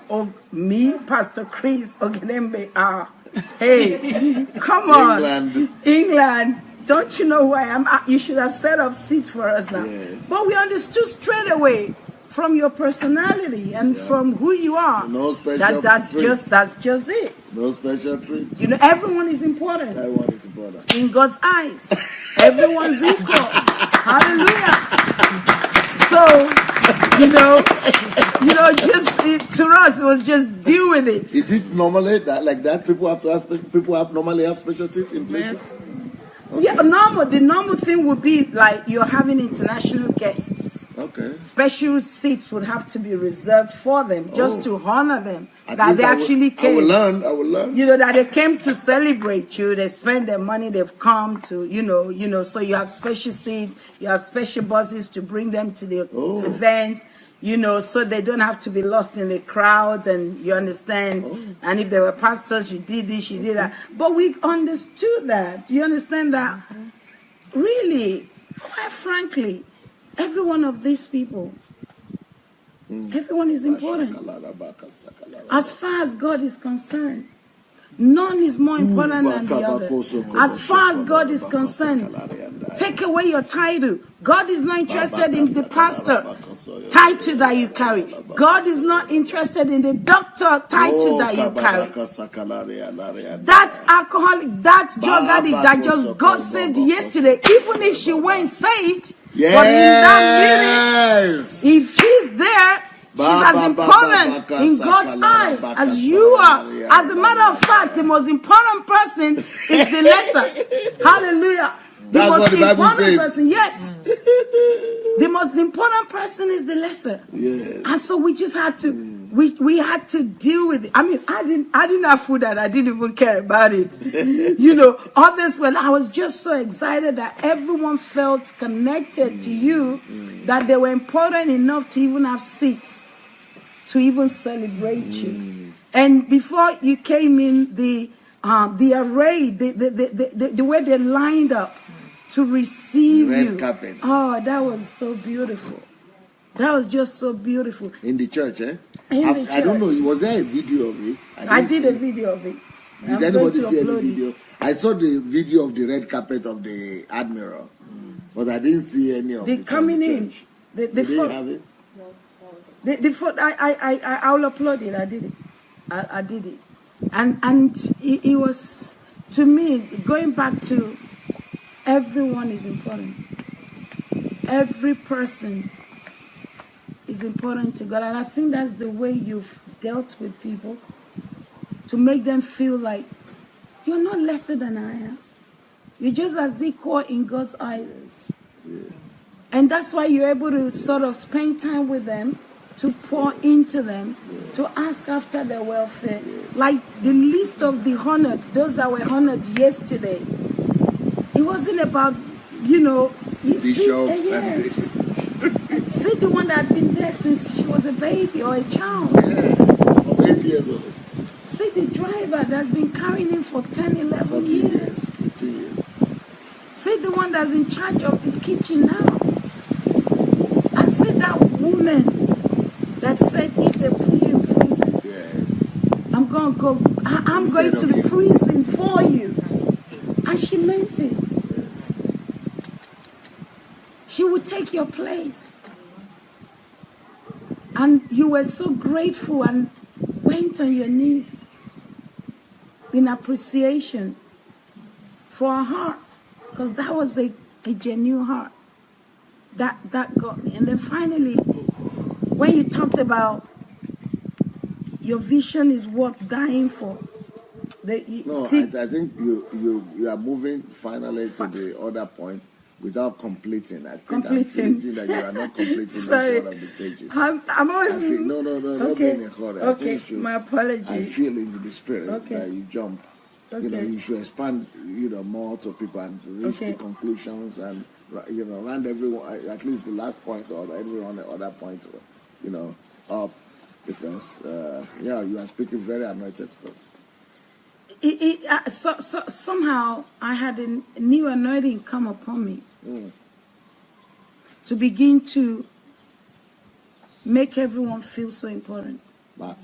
or me, Pastor Chris, Ogenembe, hey, come on. England. Don't you know who I am? You should have set up seats for us now. Yes. But we understood straight away from your personality and from who you are. No special that's just it. No special treat. You know, everyone is important. Everyone is important. In God's eyes. Everyone's equal. Hallelujah. So, just to us, it was just deal with it. Is it normally that like that? People have to ask. People normally have special seats in places. Yes. Okay. Yeah, the normal thing would be like you're having international guests. Okay. Special seats would have to be reserved for them, just to honor them. That they actually came. I will learn. You know, that they came to celebrate you. They spend their money. They've come to, so you have special seats. You have special buses to bring them to the events. You know, so they don't have to be lost in the crowd, and you understand. And if there were pastors, you did this, you did that. But we understood that. You understand that? Really, quite frankly, every one of these people, everyone is important. As far as God is concerned, none is more important than the other. As far as God is concerned, take away your title. God is not interested in the pastor title that you carry. God is not interested in the doctor title that you carry. That alcoholic, that drug addict that just got saved yesterday, even if she weren't saved, but in that minute, if she's there, she's as important in God's eye as you are. As a matter of fact, the most important person is the lesser. Hallelujah. That's what the Bible says. Person, yes. The most important person is the lesser. Yes. And so we just had to, we had to deal with it. I mean, I didn't have food and I didn't even care about it. Others were, I was just so excited that everyone felt connected to you, that they were important enough to even have seats, to even celebrate you. And before you came in, the array, the way they lined up to receive you. Red carpet. Oh, that was so beautiful. That was just so beautiful. In the church, eh? I don't know. Was there a video of it? I did a video of it. Did anybody see any video? I saw the video of the red carpet of the Admiral, but I didn't see any of it. Coming in. Did they have it? I'll upload it. I did it. I did it. And it was, to me, going back to everyone is important. Every person is important to God. And I think that's the way you've dealt with people, to make them feel like you're not lesser than I am. You're just as equal in God's eyes. Yes. Yes. And that's why you're able to sort of spend time with them, to pour into them, to ask after their welfare. Like the list of the honored, those that were honored yesterday, it wasn't about, bishops see the one that had been there since she was a baby or a child. Yeah, from 8 years old. See the driver that's been carrying him for 10, 11 years. 15 years. See the one that's in charge of the kitchen now. I see that woman that said, if they put you in prison, I'm going to the prison for you. And she meant it. Yes. She would take your place. And you were so grateful and went on your knees in appreciation for her heart. Because that was a genuine heart. That got me. And then finally, when you talked about your vision is worth dying for. I think you are moving finally to the other point without completing. I think I'm feeling that you are not completing each one of the stages. I'm always... No, okay. not being a hurry. Okay, my apology. I feel in the spirit that you jump You know, Okay. you should expand, you know, more to people and reach Okay. the conclusions and, you know, round everyone, at least the last point or everyone the other point, you know, up. Because, yeah, you are speaking very anointed stuff. Somehow I had a new anointing come upon me to begin to make everyone feel so important. The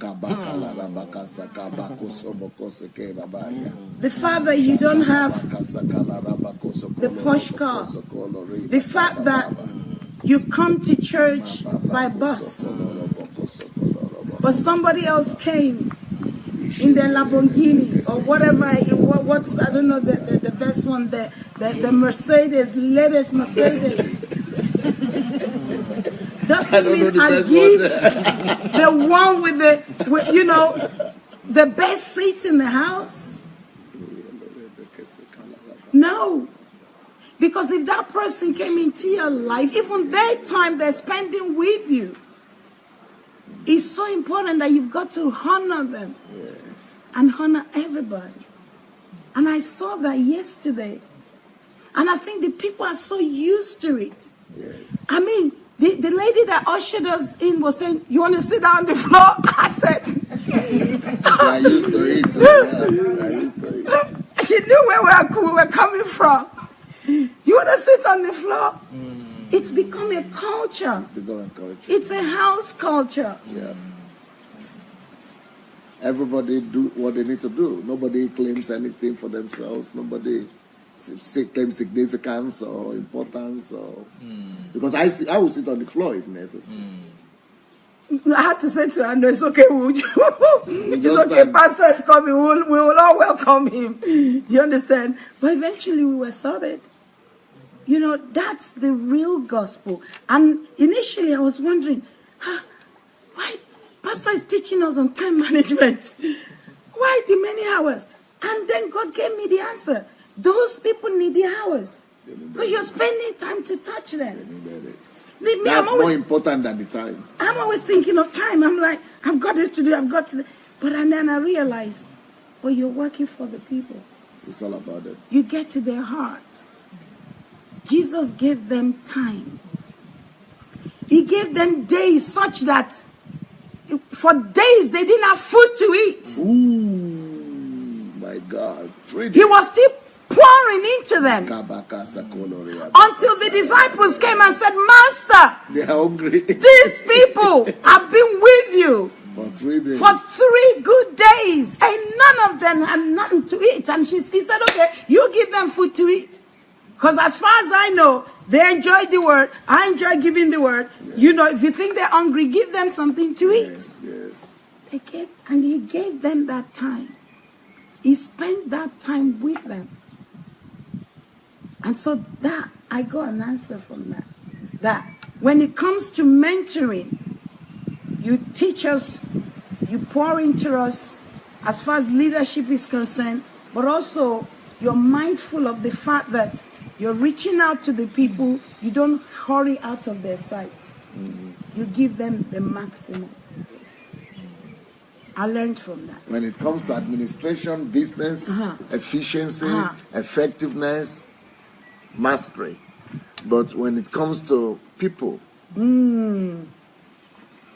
fact that you don't have the posh car, the fact that you come to church by bus, but somebody else came in their Lamborghini or whatever, what's, I don't know, the best one, the Mercedes, the latest Mercedes. Doesn't mean I give the one with the, you know, the best seats in the house. No. Because if that person came into your life, even their time they're spending with you, it's so important that you've got to honor them and honor everybody. And I saw that yesterday. And I think the people are so used to it. Yes. I mean, the lady that ushered us in was saying, "You want to sit down on the floor?" I said, I used to it. Yeah, I used to it. She knew where we were coming from. You want to sit on the floor? It's become a culture. It's become a culture. It's a house culture. Yeah. Everybody do what they need to do. Nobody claims anything for themselves. Nobody claims significance or importance or because I will sit on the floor if necessary. I had to say to her, "No, it's okay. It's okay. stand. Pastor is coming. We will all welcome him." Do you understand? But eventually we were sorted. You know, that's the real gospel. And initially I was wondering, why Pastor is teaching us on time management? Why the many hours? And then God gave me the answer. Those people need the hours. Because you're spending time to touch them. That's more important than the time. I'm always thinking of time. I'm like, I've got this to do, I've got to do. But and then I realized, well, you're working for the people. It's all about it. You get to their heart. Jesus gave them time. He gave them days such that for days they didn't have food to eat. Ooh, my God. 3 days. He was still pouring into them until the disciples came and said, "Master, they are hungry. These people have been with you for 3 days. For 3 good days, and none of them had nothing to eat." And he said, "Okay, you give them food to eat. Because as far as I know, they enjoy the word. I enjoy giving the word. Yes. You know, if you think they're hungry, give them something to eat." Yes. And he gave them that time. He spent that time with them. And so that, I got an answer from that. That when it comes to mentoring, you teach us, you pour into us as far as leadership is concerned, but also you're mindful of the fact that you're reaching out to the people. You don't hurry out of their sight. You give them the maximum. I learned from that. When it comes to administration, business, efficiency, effectiveness, mastery. But when it comes to people,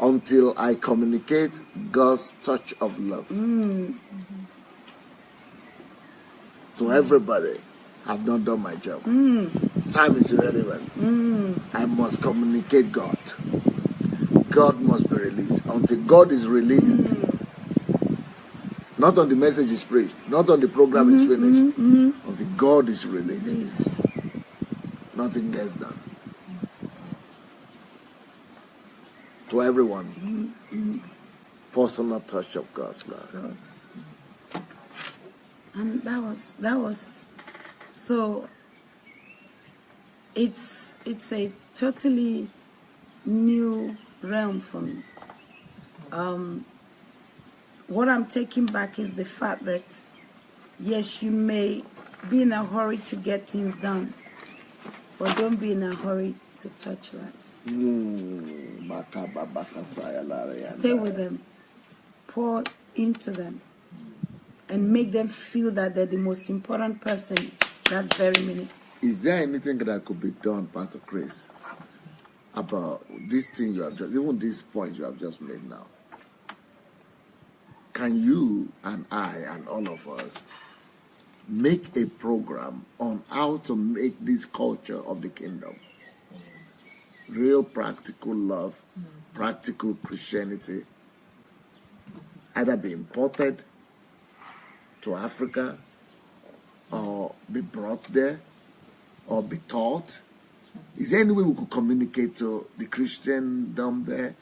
until I communicate God's touch of love to everybody, I've not done my job. Time is irrelevant. I must communicate God. God must be released. Until God is released, not on the message is preached, not on the program is finished, until God is released, nothing gets done. To everyone, personal touch of God's love. And that was so it's a totally new realm for me. What I'm taking back is the fact that yes, you may be in a hurry to get things done, but don't be in a hurry to touch lives. Stay with them, pour into them, and make them feel that they're the most important person that very minute. Is there anything that could be done, Pastor Chris, about this thing you have just, even this point you have just made now? Can you and I and all of us make a program on how to make this culture of the kingdom real practical love, practical Christianity, either be imported to Africa or be brought there or be taught? Is there any way we could communicate to the Christendom there,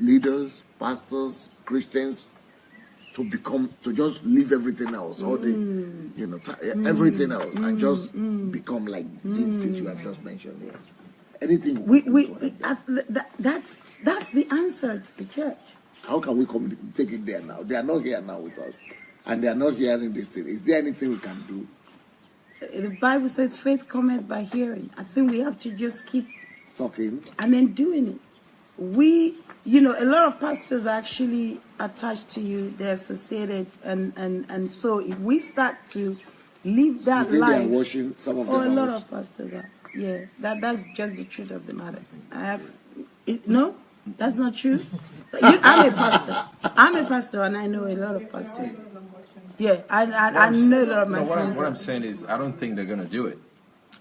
leaders, pastors, Christians, to just leave everything else, all the, everything else, and just become like these things you have just mentioned here? Anything that's the answer to the church. How can we take it there now? They are not here now with us, and they are not hearing this thing. Is there anything we can do? The Bible says faith cometh by hearing. I think we have to just keep talking and then doing it. We, a lot of pastors are actually attached to you. They're associated, and so if we start to live that you think life, they are washing some of them. a lot of pastors are. Yeah, that's just the truth of the matter. No, that's not true. I'm a pastor, and I know a lot of pastors. Yeah, I know a lot of my friends. What I'm saying is, I don't think they're going to do it.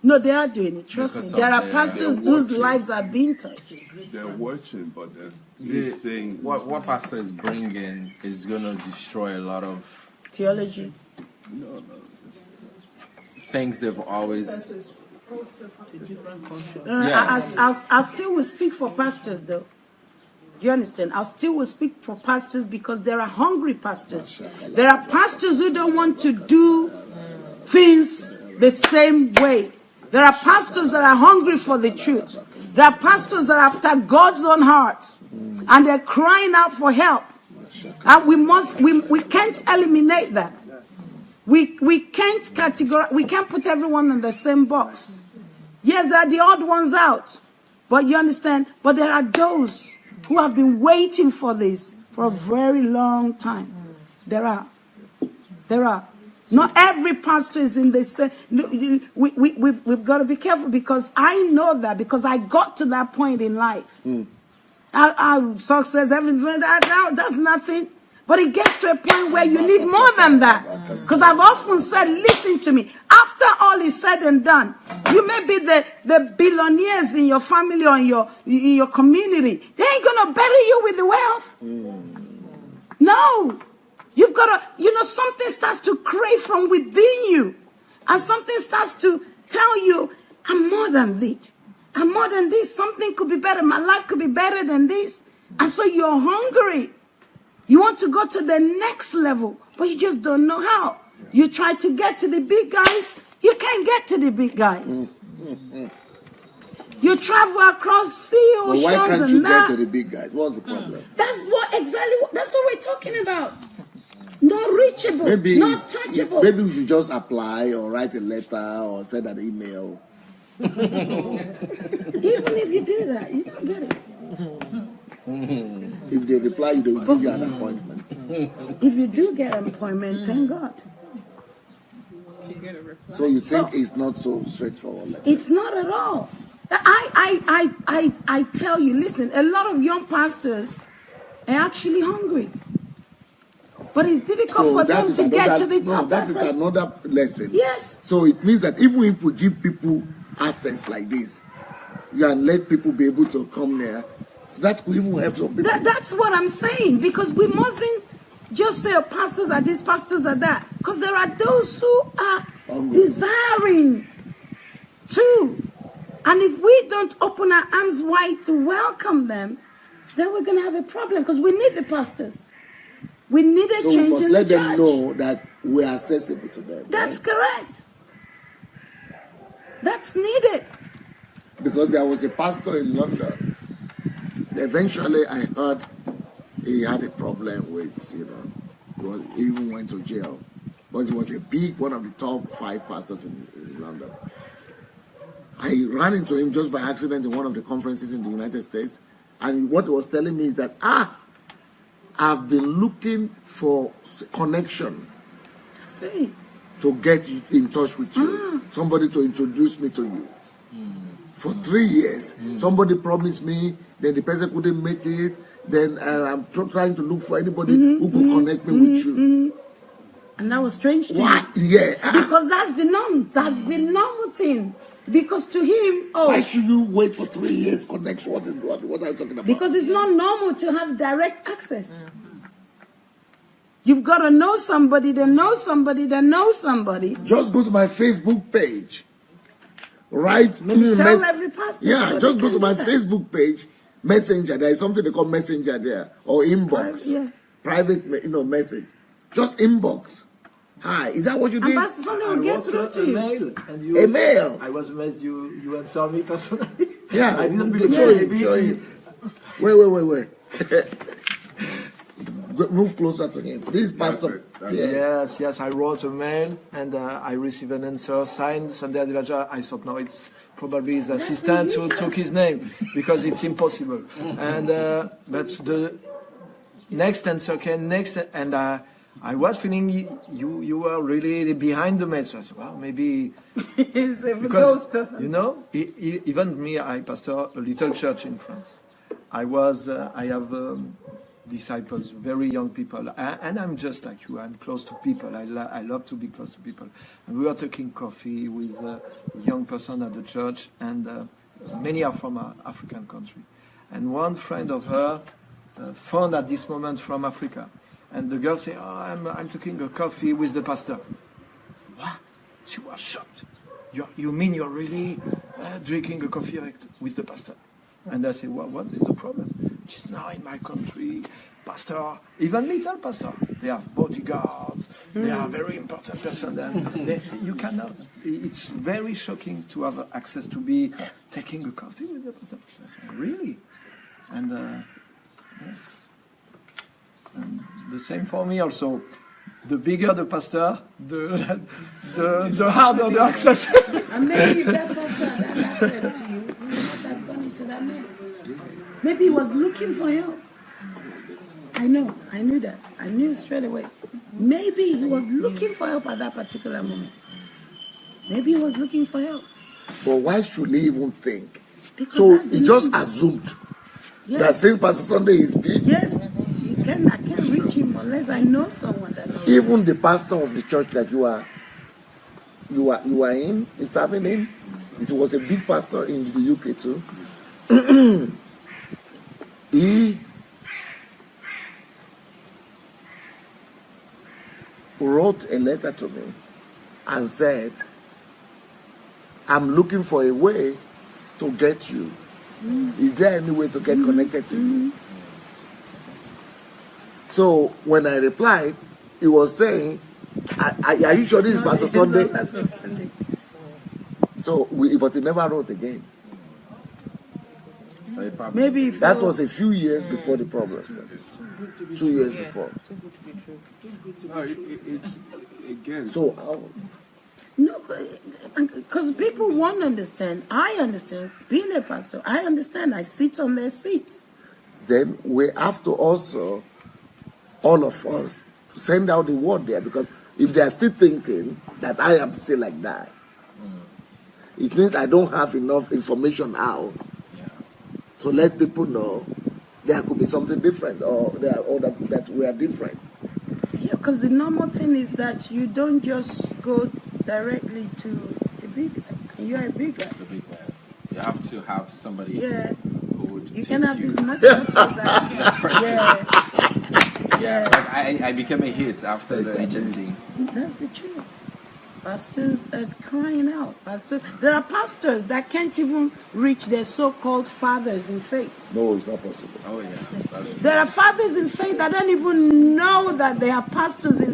No, they are doing it. Trust me. There are pastors whose lives are being touched. They're watching, but they're saying what pastor is bringing is going to destroy a lot of theology. No. Things they've always. I still will speak for pastors, though. Do you understand? I still will speak for pastors because there are hungry pastors. There are pastors who don't want to do things the same way. There are pastors that are hungry for the truth. There are pastors that are after God's own heart, and they're crying out for help. And we can't eliminate that. We can't categorize. We can't put everyone in the same box. Yes, there are the odd ones out, but you understand. But there are those who have been waiting for this for a very long time. There are. Not every pastor is in the same. We've got to be careful, because I know that, because I got to that point in life. Our success, everything, that's nothing. But it gets to a point where you need more than that. Because I've often said, listen to me, after all is said and done, you may be the billionaires in your family or in your community. They ain't going to bury you with the wealth. No. You've got to, something starts to crave from within you. And something starts to tell you, I'm more than this. I'm more than this. Something could be better. My life could be better than this. And so you're hungry. You want to go to the next level, but you just don't know how. You try to get to the big guys. You can't get to the big guys. You travel across sea, oceans, why can't you get to the big guys? What's the problem? That's what we're talking about. Not reachable, not touchable. Maybe we should just apply or write a letter or send an email. Even if you do that, you don't get it. If they reply, they will give you an appointment. If you do get an appointment, thank God. So you think it's not so straightforward? Like it's not at all. I tell you, listen, a lot of young pastors are actually hungry. But it's difficult for them to get to the top. That is another lesson. Yes. So it means that even if we give people access like this, you can let people be able to come there. So that could even help some people. That's what I'm saying. Because we mustn't just say, pastors are this, pastors are that. Because there are those who are desiring to. And if we don't open our arms wide to welcome them, then we're going to have a problem. Because we need the pastors. We need a change in the church. So we must let them know that we're accessible to them. That's correct. That's needed. Because there was a pastor in London. Eventually, I heard he had a problem with, he even went to jail. But he was one of the top 5 pastors in London. I ran into him just by accident in one of the conferences in the United States. And what he was telling me is that, I've been looking for connection see. to get in touch with you, somebody to introduce me to you. For 3 years, somebody promised me, then the person couldn't make it, then I'm trying to look for anybody who could connect me with you. And that was strange to Why? you. Yeah. Because that's the norm. That's the normal thing. Because to him, Why should you wait for 3 years connection? What are you talking about? because it's not normal to have direct access. You've got to know somebody, then know somebody, then know somebody. Just go to my Facebook page. Right? Maybe tell every pastor. Yeah, so just they go can to my do that. Facebook page, Messenger. There is something they call Messenger there, or inbox. Private, message. Just inbox. Hi, is that what you did? And Pastor Sunday will get through to you. Mail, and you. A mail. I was amazed you answer me personally. Yeah, I didn't believe show it. him. Wait. Move closer to him. This pastor. Yes, I wrote a mail and I received an answer signed Sunday Adelaja. I thought, no, it's probably his assistant who took his name because it's impossible. And but the next answer came and I was feeling you were really behind the mail. So I said, well, maybe because even me, I pastor a little church in France. I have disciples, very young people, and I'm just like you. I'm close to people. I love to be close to people. And we were taking coffee with a young person at the church, and many are from an African country. And one friend of her found at this moment from Africa, and the girl said, "Oh, I'm taking a coffee with the pastor." What? She was shocked. You mean you're really drinking a coffee with the pastor? And I said, well, what is the problem? She's now in my country, pastor, even little pastor. They have bodyguards. They are very important person. And you cannot. It's very shocking to have access to be taking a coffee with the pastor. I said, really? And yes. And the same for me also. The bigger the pastor, the harder the access. And maybe if that pastor had access to you, you must have gone into that mess. Maybe he was looking for help. I knew that. I knew straight away. Maybe he was looking for help at that particular moment. Maybe he was looking for help. But why should he even think? Because so that's the he just name. assumed Yes. that saying Pastor Sunday is big. Yes. I can't reach him unless I know someone that knows. Even the pastor of the church that you are in, is serving in. It was a big pastor in the UK too. He wrote a letter to me and said, I'm looking for a way to get you. Is there any way to get connected to you? So when I replied, he was saying, are you sure this is Pastor Sunday? Pastor Sunday. So, but he never wrote again. Maybe that was a few years before the problem. 2 years before. No, it's again. So, no, because people won't understand. I understand. Being a pastor, I understand. I sit on their seats. Then we have to also, all of us, send out the word there, because if they are still thinking that I am still like that, it means I don't have enough information out to let people know there could be something different, or that we are different. Yeah, because the normal thing is that you don't just go directly to a big guy. You're a big guy. You have to have somebody who would You take can have you. as much access as you. Yeah. But I became a hit after the agency. That's the truth. Pastors are crying out. There are pastors that can't even reach their so-called fathers in faith. No, it's not possible. Oh yeah. There are fathers in faith that don't even know that they are pastors in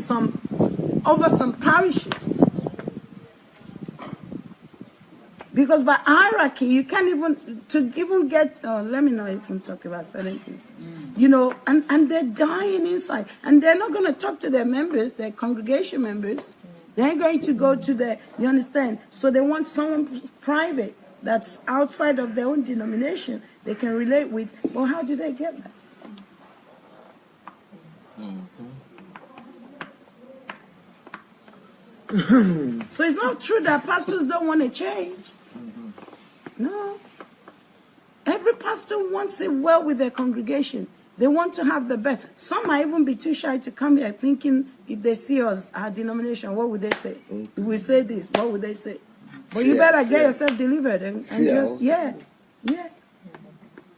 over some parishes. Because by hierarchy, you can't even get, let me not even talk about certain things. And they're dying inside. And they're not going to talk to their members, their congregation members. They're going to go to you understand? So they want someone private that's outside of their own denomination they can relate with. Well, how do they get that? So it's not true that pastors don't want to change. No. Every pastor wants it well with their congregation. They want to have the best. Some might even be too shy to come here thinking if they see us, our denomination, what would they say? If we say this, what would they say? But you better get yourself delivered and just, yeah.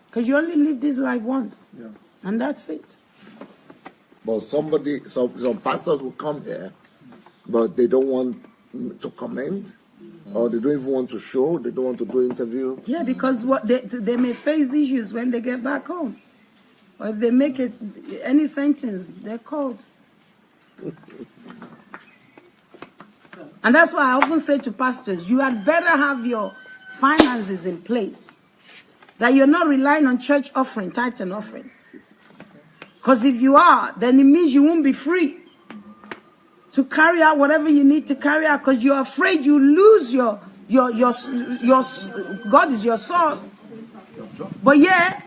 Because you only live this life once. Yes. And that's it. But some pastors will come here, but they don't want to comment, or they don't even want to show, they don't want to do interview. Yeah, because they may face issues when they get back home. Or if they make it any sentence, they're called. And that's why I often say to pastors, you had better have your finances in place. That you're not relying on church offering, tithe and offering. Because if you are, then it means you won't be free to carry out whatever you need to carry out, because you're afraid you lose your God is your source. But yeah,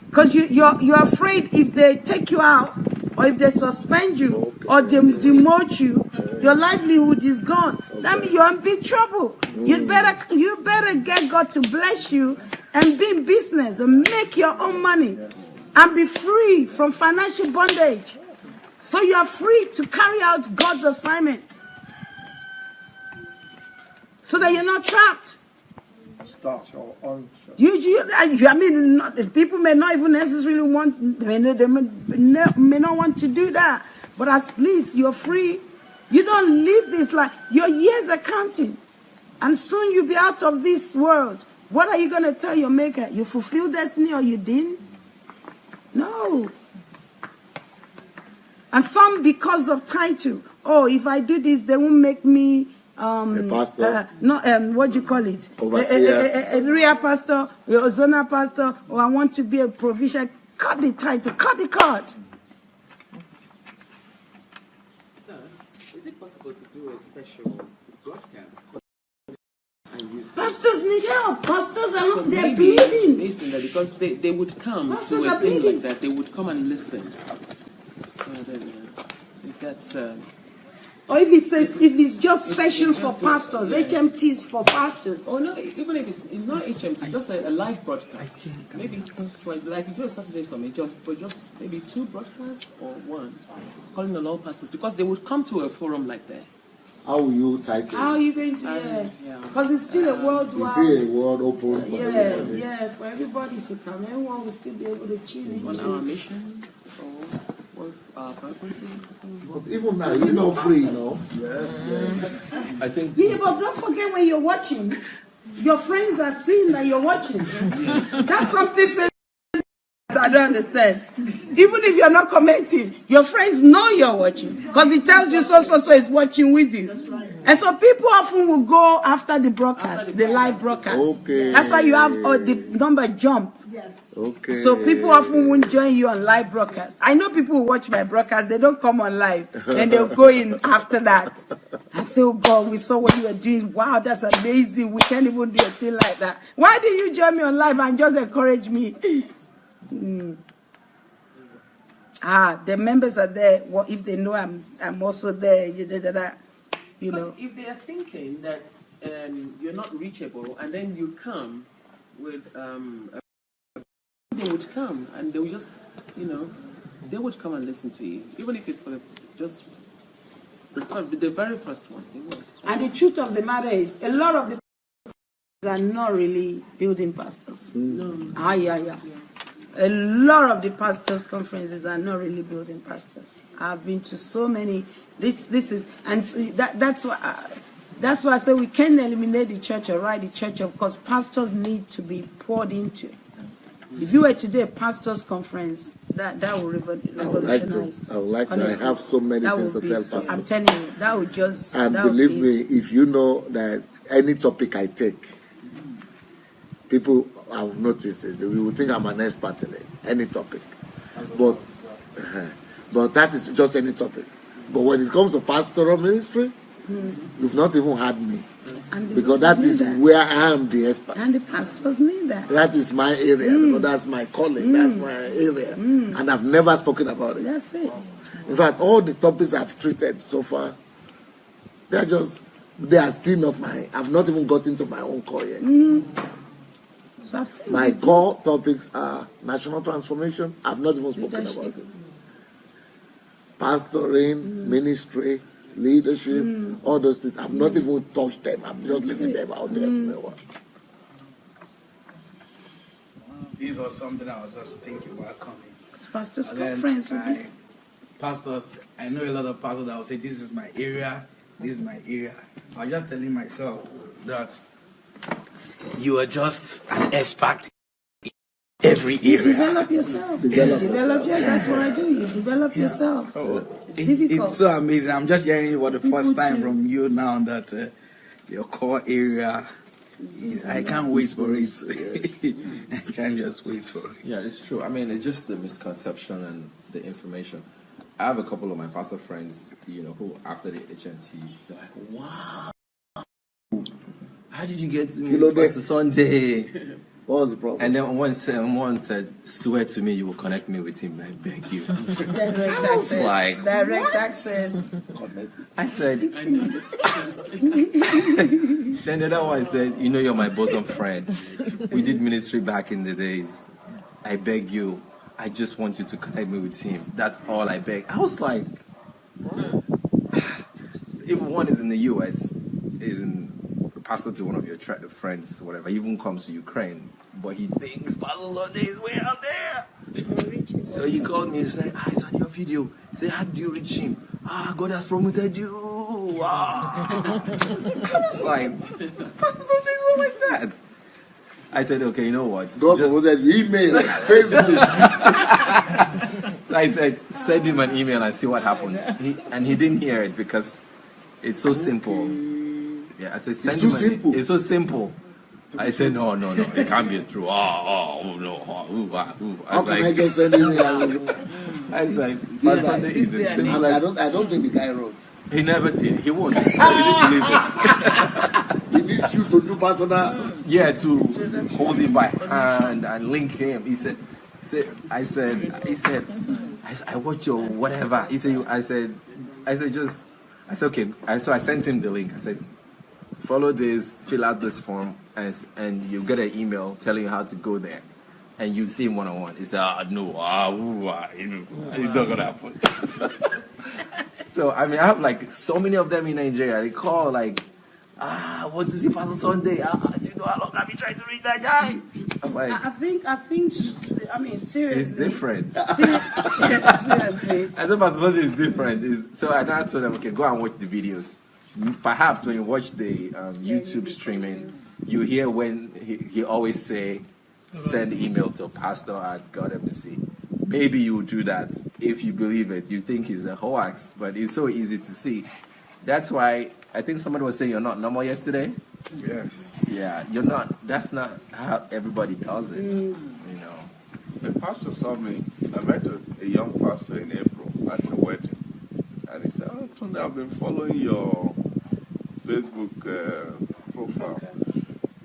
because you're afraid if they take you out, or if they suspend you, or they demote you, your livelihood is gone. That means you're in big trouble. You better get God to bless you and be in business and make your own money and be free from financial bondage. So you are free to carry out God's assignment. So that you're not trapped. Start your own church. I mean, people may not even necessarily want, they may not want to do that. But at least you're free. You don't live this life. Your years are counting. And soon you'll be out of this world. What are you going to tell your maker? You fulfilled destiny or you didn't? No. And some, because of title, oh, if I do this, they won't make me a pastor. What do you call it? Overseer. A real pastor, a zona pastor, or I want to be a provincial. Cut the title, cut the card. Sir, is it possible to do a special broadcast? Pastors need help. Pastors are So they're maybe bleeding. based on that, because they would come Pastors to a are thing bleeding. like that, they would come and listen. So then, if that's Or if it's just sessions for pastors, HMTs for pastors. oh no, even if it's not HMT, just a live broadcast. Maybe like you do a Saturday summit, just maybe 2 broadcasts or 1, calling on all pastors, because they would come to a forum like that. How will you title? How are you going to, because it's still a worldwide. It's still a world open for everybody. For everybody to come. Everyone will still be able to tune in. On our mission, or what our purposes. But even now, it's not free, you know. Yes. I think. Yeah, but don't forget when you're watching, your friends are seeing that you're watching. That's something I don't understand. Even if you're not commenting, your friends know you're watching, because it tells you so is watching with you. And so people often will go after the broadcast, the live broadcast. Okay. That's why you have the number jump. Okay. So people often won't join you on live broadcast. I know people who watch my broadcast, they don't come on live, and they'll go in after that. I say, oh God, we saw what you were doing. Wow, that's amazing. We can't even do a thing like that. Why did you join me on live and just encourage me? The members are there. What if they know I'm also there? You know. If they are thinking that you're not reachable, and then you come with they would come and they would just, they would come and listen to you, even if it's for the very first one. They would. And the truth of the matter is, a lot of the pastors are not really building pastors. No. A lot of the pastors' conferences are not really building pastors. I've been to so many. This is, and that's why I say we can't eliminate the church or write the church of, because pastors need to be poured into. If you were to do a pastors' conference, that would revolutionize. I would like to. I have so many things to tell pastors. I'm telling you, that would just. And believe me, if you know that any topic I take, people have noticed it. We will think I'm an expert in it, any topic. But that is just any topic. But when it comes to pastoral ministry, you've not even had me. Because that is where I am the expert. And the pastors need that. That is my area, because that's my calling, that's my area. And I've never spoken about it. That's it. In fact, all the topics I've treated so far, They are still not I've not even got into my own core yet. So I feel My core topics are national transformation. I've not even spoken Leadership. about it. Pastoring, ministry, leadership, all those things. I've not even touched them. I'm just leaving them out there. These are something I was just thinking about coming. It's pastors' And then conference. Pastors, I know a lot of pastors that will say, this is my area, this is my area. I'm just telling myself that you are just an expert in every You area. develop yourself. Develop. Yeah, that's what I do. You develop yourself. It's difficult. It's so amazing. I'm just hearing it for the People first time too. from you now that your core area is, I can't wait for it. I can't just wait for it. Yeah, it's true. I mean, it's just the misconception and the information. I have a couple of my pastor friends, who after the HMT, they're like, wow, how did you get to me Pastor Sunday? What was the problem? And then one said, swear to me you will connect me with him, I beg you. Direct access. Like, Direct access. I said, then the other one said, you're my bosom friend. We did ministry back in the days. I beg you, I just want you to connect me with him. That's all I beg. I was like, if one is in the US, is in pastor to one of your friends, whatever, he even comes to Ukraine, but he thinks Pastor Sunday is way out there. So he called me and said, I saw your video. He said, how do you reach him? God has promoted you. I was like, Pastor Sunday is not like that. I said, okay, you know what? God promoted you. Email, Facebook. So I said, send him an email and see what happens. And he didn't hear it because it's so simple. Yeah, I said, send him simple. It's so simple. I said, no, it can't be true. No. How can I just send him email? I was like, but Sunday is the simple. I don't think the guy wrote. He never did. He won't. He didn't believe it. He needs you to do personal. Yeah, to hold him by hand and link him. He said, I watch your whatever. He said, I said, okay. So I sent him the link. I said, follow this, fill out this form, and you get an email telling you how to go there. And you see him one-on-one. He said, it's not going to happen. So, I mean, I have like so many of them in Nigeria. They call like, I want to see Pastor Sunday. Do you know how long I've been trying to reach that guy? I was like, I think, seriously. it's different. Seriously. I said Pastor Sunday is different. So I now told them, okay, go and watch the videos. Perhaps when you watch the YouTube streaming, you hear when he always say, send email to pastor at God Embassy. Maybe you do that if you believe it. You think he's a hoax, but it's so easy to see. That's why I think somebody was saying you're not normal yesterday. Yes. Yeah, you're not. That's not how everybody does it. The pastor saw me. I met a young pastor in April at a wedding, and he said, "Oh, Tunde, I've been following your Facebook profile.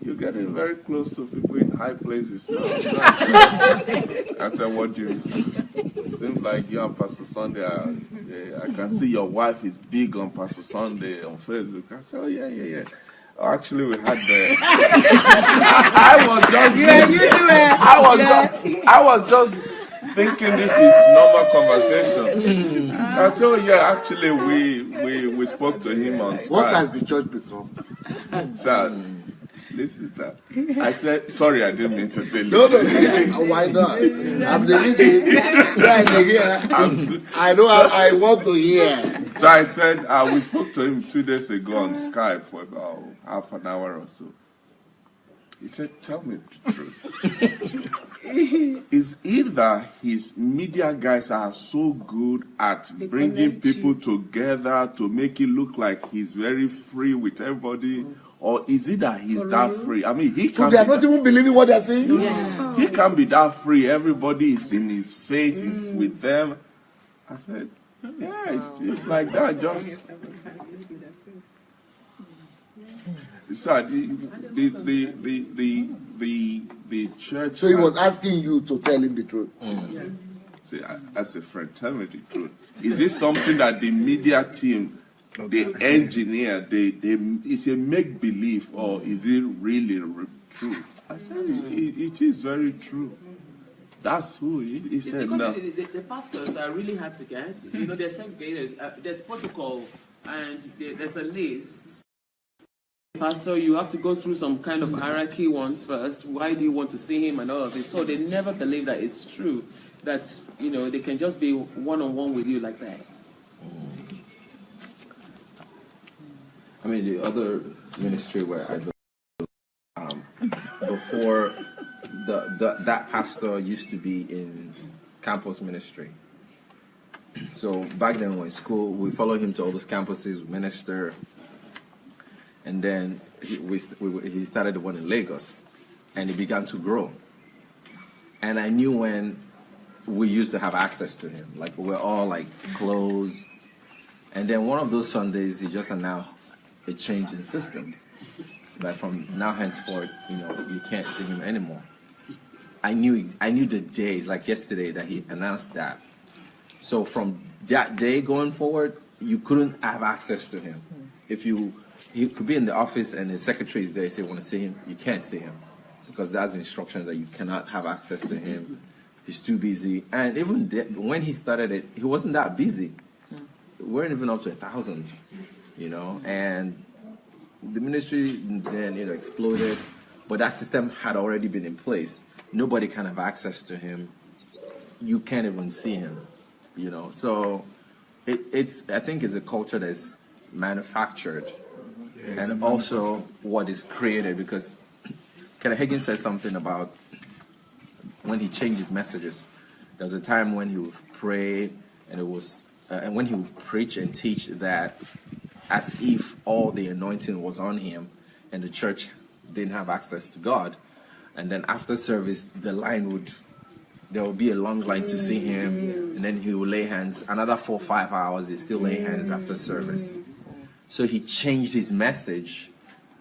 You're getting very close to people in high places now." I said, "What do you mean?" It seems like you and Pastor Sunday I can see your wife is big on Pastor Sunday on Facebook. I said, "Oh, yeah. Actually, we had the." I was just thinking this is normal conversation. I said, "Oh yeah, actually we spoke to him on Skype." What has the church become? Sir, listen, sir. I said, sorry, I didn't mean to say No, listen. why not? I'm the listening. I know I want to hear. So I said, we spoke to him 2 days ago on Skype for about half an hour or so. He said, tell me the truth. Is either his media guys are so good at bringing people together to make it look like he's very free with everybody, or is it that he's that free? I mean, he So can't. they are not even believing what they are saying? Yes. He can't be that free. Everybody is in his face, is with them. I said, yeah, it's like that. Just so the church. So he was asking you to tell him the truth. Say, as a friend, tell me the truth. Is this something that the media team the engineer, it's a make-believe, or is it really true? I said, it is very true. That's who he said. No. The pastors are really hard to get. You know, they're segregated. There's protocol, and there's a list. Pastor, you have to go through some kind of hierarchy once first. Why do you want to see him and all of this? So they never believe that it's true. That, you know, they can just be one-on-one with you like that. I mean, the other ministry where I before that pastor used to be in campus ministry. So back then, when we were in school, we followed him to all those campuses, minister, and then he started the one in Lagos, and it began to grow. And I knew when we used to have access to him, like we were all like close. And then one of those Sundays, he just announced a change in system, that from now henceforth, you know, you can't see him anymore. I knew the days, like yesterday, that he announced that. So from that day going forward, you couldn't have access to him. If he could be in the office and his secretary is there, say, want to see him, you can't see him, because that's instructions that you cannot have access to him. He's too busy. And even when he started it, he wasn't that busy. We weren't even up to 1,000, you know, and the ministry then, you know, exploded, but that system had already been in place. Nobody can have access to him. You can't even see him, you know. So I think it's a culture that's manufactured, and also what is created, because Kenneth Hagin said something about when he changed his messages. There was a time when he would pray, and it was and when he would preach and teach that as if all the anointing was on him and the church didn't have access to God. And then after service, there would be a long line to see him, and then he would lay hands. Another 4 or 5 hours, he still lay hands after service. So he changed his message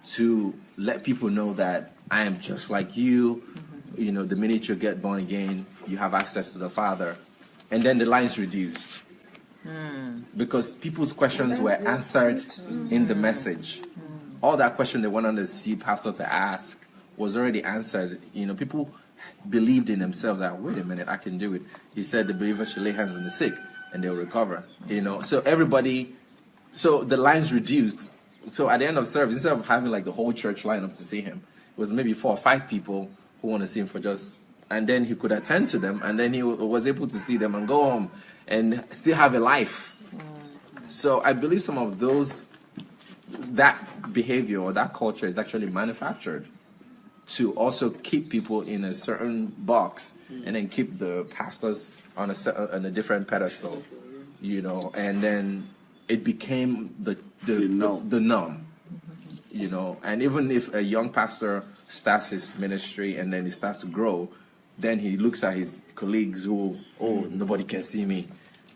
to let people know that I am just like you. You know, the minute you get born again, you have access to the Father. And then the lines reduced. Because people's questions were answered in the message. All that question they wanted to see pastor to ask was already answered. You know, people believed in themselves that, wait a minute, I can do it. He said the believer should lay hands on the sick and they'll recover. You know, so the lines reduced. So at the end of service, instead of having like the whole church line up to see him, it was maybe 4 or 5 people who want to see him for just, and then he could attend to them, and then he was able to see them and go home and still have a life. So I believe some of that behavior or that culture is actually manufactured to also keep people in a certain box, and then keep the pastors on a different pedestal, you know, and then it became the norm, you know. And even if a young pastor starts his ministry and then he starts to grow, then he looks at his colleagues who, nobody can see me.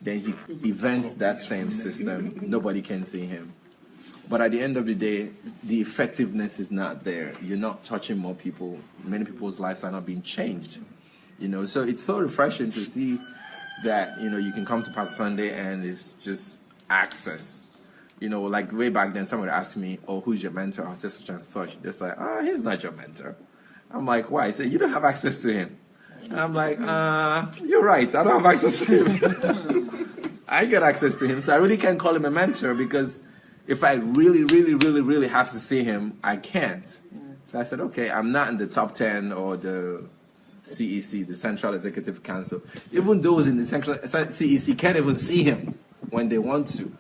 Then he invents that same system. Nobody can see him. But at the end of the day, the effectiveness is not there. You're not touching more people. Many people's lives are not being changed. You know, so it's so refreshing to see that, you know, you can come to Pastor Sunday and it's just access. You know, like way back then, somebody asked me, who's your mentor? I said such and such. They're like, he's not your mentor. I'm like, why? I said, you don't have access to him. And I'm like, you're right. I don't have access to him. I get access to him, so I really can't call him a mentor, because if I really, really, really, really have to see him, I can't. So I said, okay, I'm not in the top 10 or the CEC, the Central Executive Council. Even those in the Central CEC can't even see him when they want to.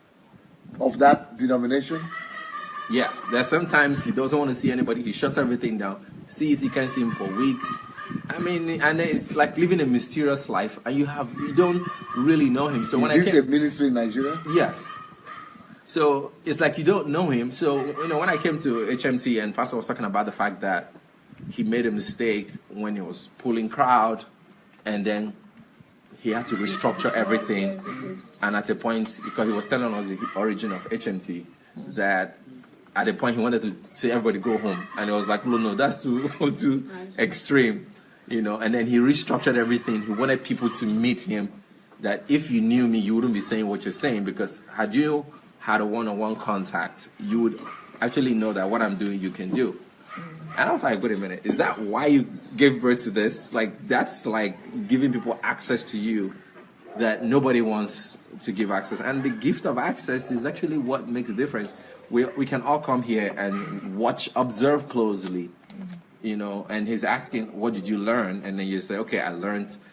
Of that denomination? Yes, there's sometimes he doesn't want to see anybody. He shuts everything down. CEC can't see him for weeks. I mean, and it's like living a mysterious life, and you don't really know him. So Is this a ministry in Nigeria? Yes. So it's like you don't know him. So, you know, when I came to HMT and Pastor was talking about the fact that he made a mistake when he was pulling crowd, and then he had to restructure everything. And at a point, because he was telling us the origin of HMT, that at a point he wanted to say everybody go home, and it was like, no, that's too extreme, you know. And then he restructured everything. He wanted people to meet him, that if you knew me, you wouldn't be saying what you're saying, because had you had a one-on-one contact, you would actually know that what I'm doing you can do. And I was like, wait a minute, is that why you gave birth to this? Like, that's like giving people access to you that nobody wants to give access. And the gift of access is actually what makes a difference. We can all come here and observe closely, you know, and he's asking, what did you learn? And then you say, okay,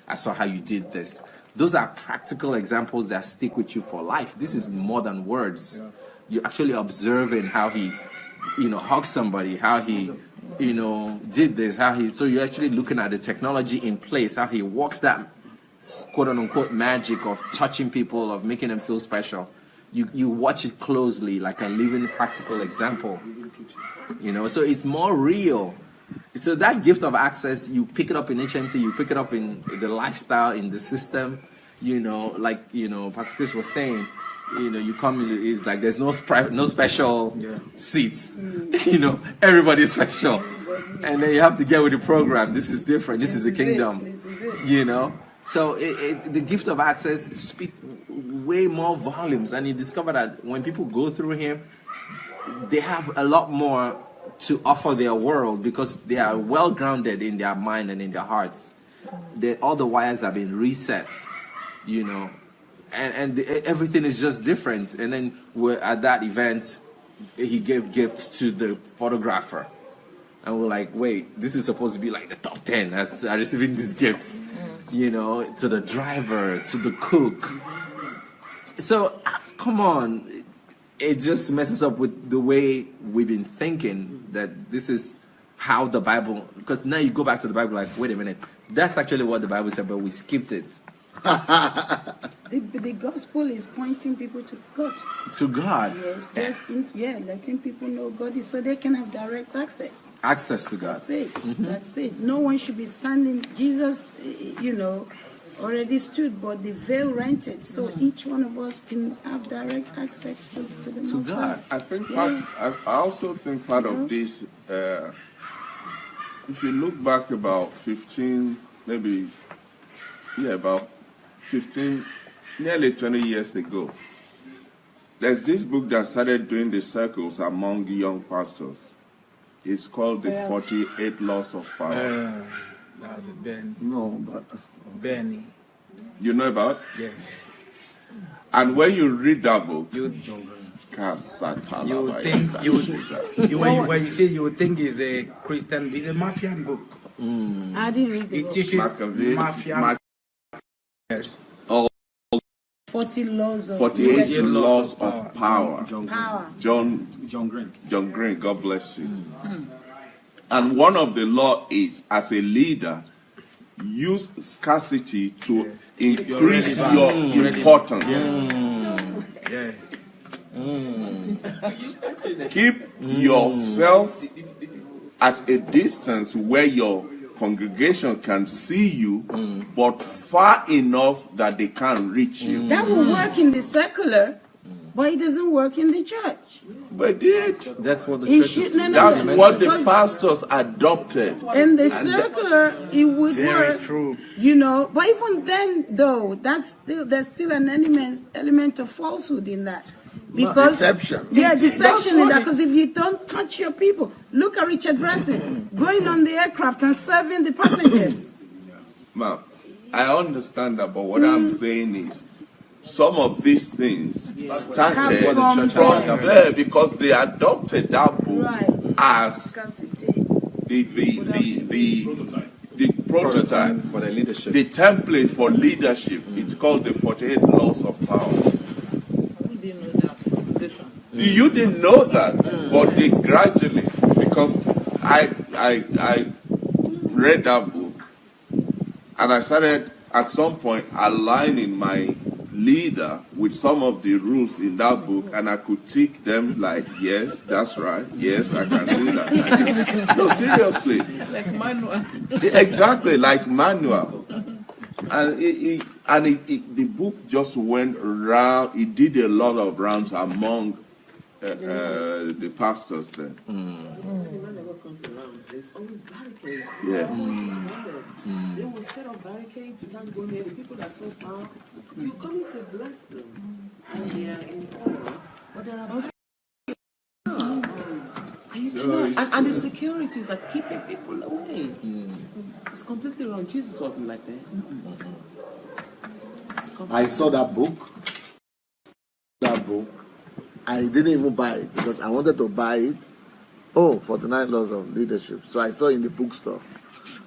I saw how you did this. Those are practical examples that stick with you for life. This is more than words. Yes. You're actually observing how he, you know, hugged somebody, how he, you know, did this, so you're actually looking at the technology in place, how he works that quote unquote magic of touching people, of making them feel special. You watch it closely, like a living practical example, you know, so it's more real. So that gift of access, you pick it up in HMT, you pick it up in the lifestyle, in the system, you know, like, you know, Pastor Chris was saying, you know, you come in, it's like there's no special seats, you know, everybody's special. And then you have to get with the program. This is different. This is the kingdom, you know. So the gift of access speaks way more volumes. And you discover that when people go through him, they have a lot more to offer their world because they are well grounded in their mind and in their hearts. All the wires have been reset, you know. And everything is just different. And then we're at that event, he gave gifts to the photographer. And we're like, wait, this is supposed to be like the top 10 as are receiving these gifts, you know, to the driver, to the cook. So, come on. It just messes up with the way we've been thinking that this is how the Bible, because now you go back to the Bible like, wait a minute, that's actually what the Bible said, but we skipped it. The gospel is pointing people to God. To God. Yes, letting people know God is so they can have direct access. Access to God. That's it. That's it. No one should be standing. Jesus, you know, already stood, but the veil rented, so each one of us can have direct access to the Most High. I think I also think part of this, if you look back about 15, maybe, about 15, nearly 20 years ago, there's this book that started doing the circles among young pastors. It's called The 48 Laws of Power. That was a Ben. No, but Benny. You know about? Yes. And when you read that book, you think when you say you would think it's a Christian, it's a Mafian book. I didn't read the It book. teaches Mafian. Yes. 48 laws of power. John Green. John Green, God bless you. And one of the law is, as a leader, use scarcity to increase your importance. Yes. Keep yourself at a distance where your congregation can see you, but far enough that they can't reach you. That will work in the secular, but it doesn't work in the church. But it. That's what the church is. That's what the pastors adopted. In the secular, it would work. True. You know, but even then, though, there's still an element of falsehood in that. Because deception. Yeah, deception in that. Because if you don't touch your people, look at Richard Branson going on the aircraft and serving the passengers. Ma'am, I understand that, but what I'm saying is, some of these things started from there because they adopted that book as the prototype for the leadership, the template for leadership. It's called the 48 Laws of Power. You didn't know that, but they gradually, because I read that book, and I started at some point aligning my leader with some of the rules in that book, and I could tick them like, yes, that's right, yes, I can see that. No, seriously. Like manual. Exactly, like manual. And the book just went around, it did a lot of rounds among the pastors then. There's always barricades. Yeah. They will set up barricades, you can't go near the people that are so far. You're coming to bless them. And they are in order. But And the securities are keeping people away. It's completely wrong. Jesus wasn't like that. I saw that book. I didn't even buy it because I wanted to buy it. 49 Laws of Leadership. So I saw it in the bookstore.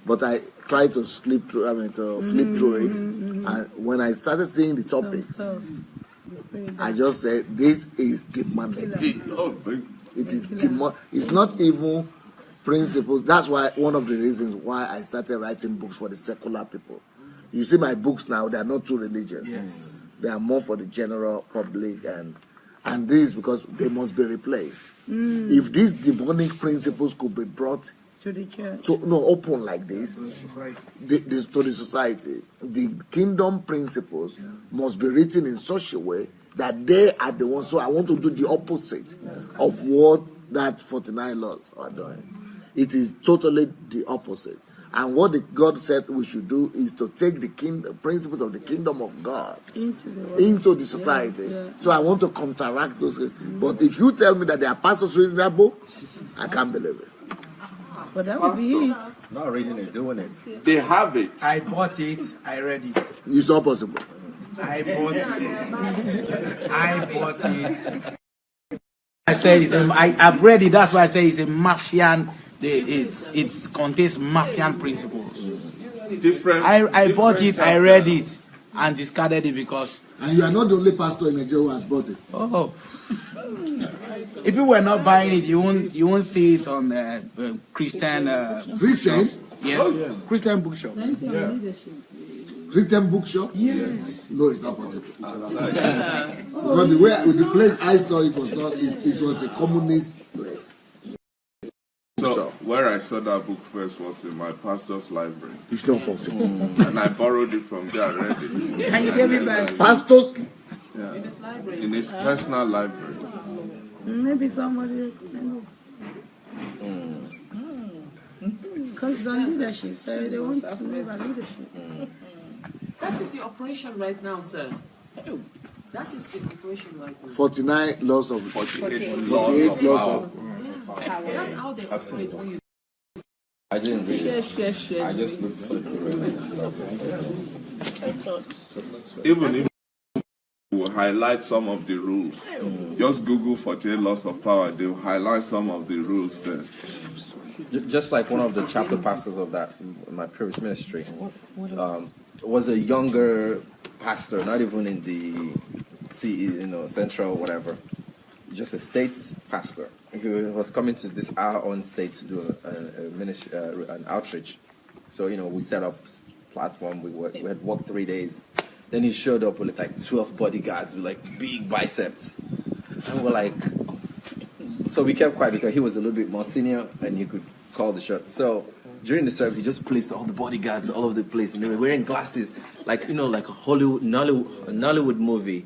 But I tried to flip through it. And when I started seeing the topics, I just said, this is demonic. It is demonic. It's not even principles. That's why one of the reasons why I started writing books for the secular people. You see my books now, they are not too religious. Yes. They are more for the general public, and this is because they must be replaced. If these demonic principles could be brought to the church, open like this, to the society, the kingdom principles must be written in such a way that they are the ones. So I want to do the opposite of what that 49 laws are doing. It is totally the opposite. And what God said we should do is to take the principles of the kingdom of God into the society. So I want to counteract those. But if you tell me that there are pastors reading that book, I can't believe it. But that would be it. Not reading it, doing it. They have it. I bought it. I read it. It's not possible. I bought it. I said I've read it. That's why I say it's a mafian. It contains mafian principles. I bought it. I read it and discarded it because. And you are not the only pastor in Nigeria who has bought it. Oh. If you were not buying it, you won't see it on Christian. Christian? Yes. Christian bookshops. Christian bookshop? Yes. No, it's not possible. Because the place I saw it was not. It was a communist place. So where I saw that book first was in my pastor's library. It's not possible. And I borrowed it from there. I read it. Can you give me back? Pastor's? Yeah. In his personal library. Maybe somebody. Because it's on leadership, so they want to know about leadership. That is the operation right now, sir. That is the operation right now. 49 laws of 48 laws of. That's how they operate when you. I didn't read it. Share. I just looked for it. Even if we will highlight some of the rules, just Google 48 laws of power. They will highlight some of the rules there. Just like one of the chapter pastors of that, my previous ministry, was a younger pastor, not even in the central whatever, just a state pastor. He was coming to our own state to do an outreach. So we set up platform. We had worked 3 days. Then he showed up with like 12 bodyguards with like big biceps, and we're like. So we kept quiet because he was a little bit more senior and he could call the shots. So during the service, he just placed all the bodyguards all over the place, and they were wearing glasses, like like a Nollywood movie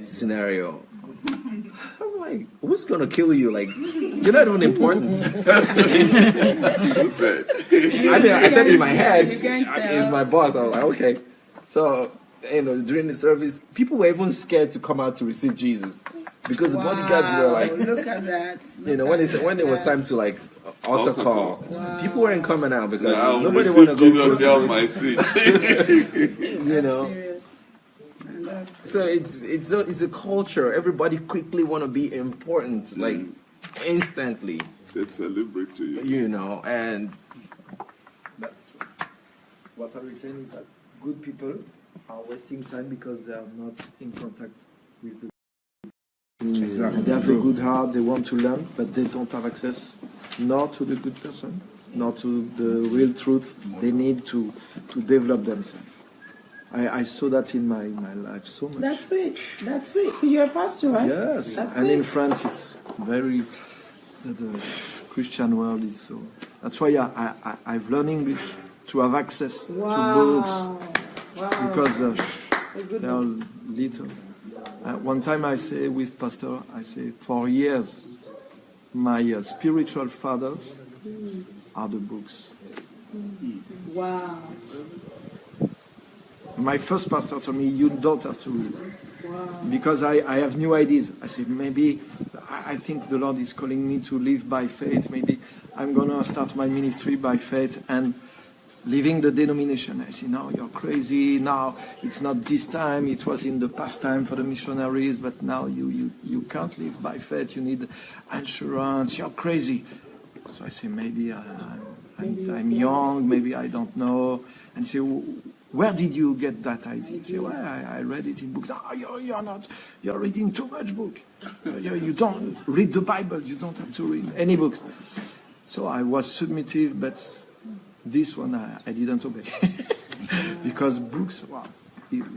scenario. I'm like, who's gonna kill you? Like, you're not even important. I said in my head, he's my boss. I was like, okay. So during the service, people were even scared to come out to receive Jesus. Because the bodyguards were like, look at that. When it was time to like altar call, people weren't coming out because nobody wanted to go Jesus on my seat. Serious. So it's a culture. Everybody quickly want to be important, like instantly. It's a celebrity. And that's true. What I retain is that good people are wasting time because they are not in contact with the. Exactly. They have a good heart, they want to learn, but they don't have access nor to the good person, nor to the real truth they need to develop themselves. I saw that in my life so much. That's it. Because you're a pastor, right? Yes. That's and it. in France, it's very, the Christian world is so. That's why I've learned English to have access to books. Wow. Because they are little. One time I say with pastor, I say, for years, my spiritual fathers are the books. Wow. My first pastor told me, you don't have to read. Wow. Because I have new ideas. I said, maybe I think the Lord is calling me to live by faith. Maybe I'm going to start my ministry by faith and leaving the denomination. I say, no, you're crazy. Now it's not this time. It was in the past time for the missionaries, but now you can't live by faith. You need insurance. You're crazy. So I say, maybe I'm young. Maybe I don't know. And say, where did you get that idea? I say, well, I read it in books. No, you're not. You're reading too much book. You don't read the Bible. You don't have to read any books. So I was submissive, but this one I didn't obey. Because books, wow,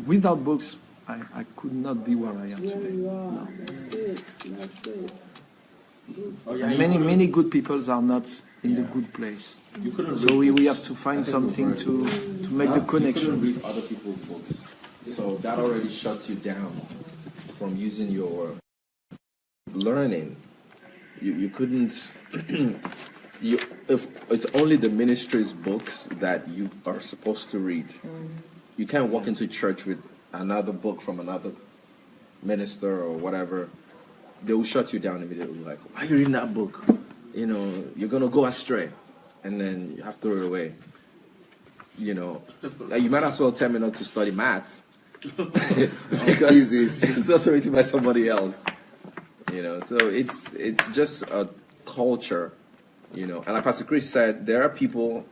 without books, I could not be where I am today. No. That's it. That's it. Many good people are not in the good place. So we have to find something to make the connection. You couldn't read other people's books. So that already shuts you down from using your learning. You couldn't... if it's only the ministry's books that you are supposed to read. You can't walk into church with another book from another minister or whatever. They will shut you down immediately. Like, why are you reading that book? You know, you're gonna go astray, and then you have to throw it away. You know, you might as well tell me not to study math because it's also written by somebody else. You know, so it's just a culture. You know, and like Pastor Chris said, there are people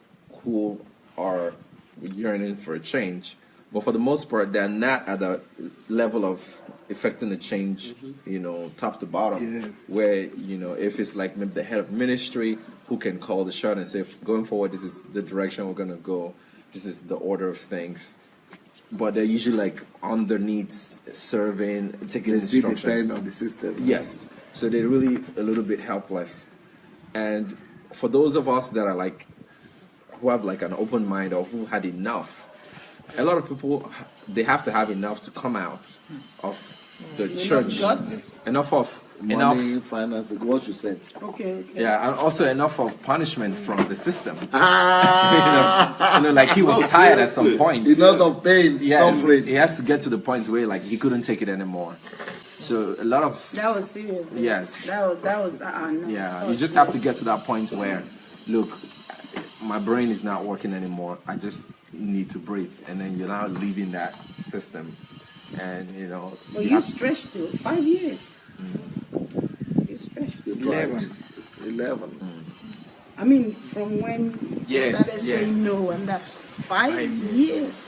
who are yearning for a change, but for the most part, they're not at the level of effecting a change, you know, top to bottom, where, you know, if it's like maybe the head of ministry who can call the shot and say, going forward, this is the direction we're going to go, this is the order of things. But they're usually like underneath serving, taking instructions. They depend on the system. Yes. So they're really a little bit helpless. And for those of us that are like, who have like an open mind or who had enough, a lot of people, they have to have enough to come out of the church. Enough of money, finance, what you said. Okay. Yeah, and also enough of punishment from the system. you know, like he was tired at some point. Enough of pain, suffering. He has to get to the point where like he couldn't take it anymore. So a lot of that was serious. Yes. That was no. Yeah, you just have to get to that point where, look, my brain is not working anymore. I just need to breathe, and then you're now leaving that system, and you know. But you stretched through 5 years. You stretched 11. I mean, from when you started saying no, and that's 5 years.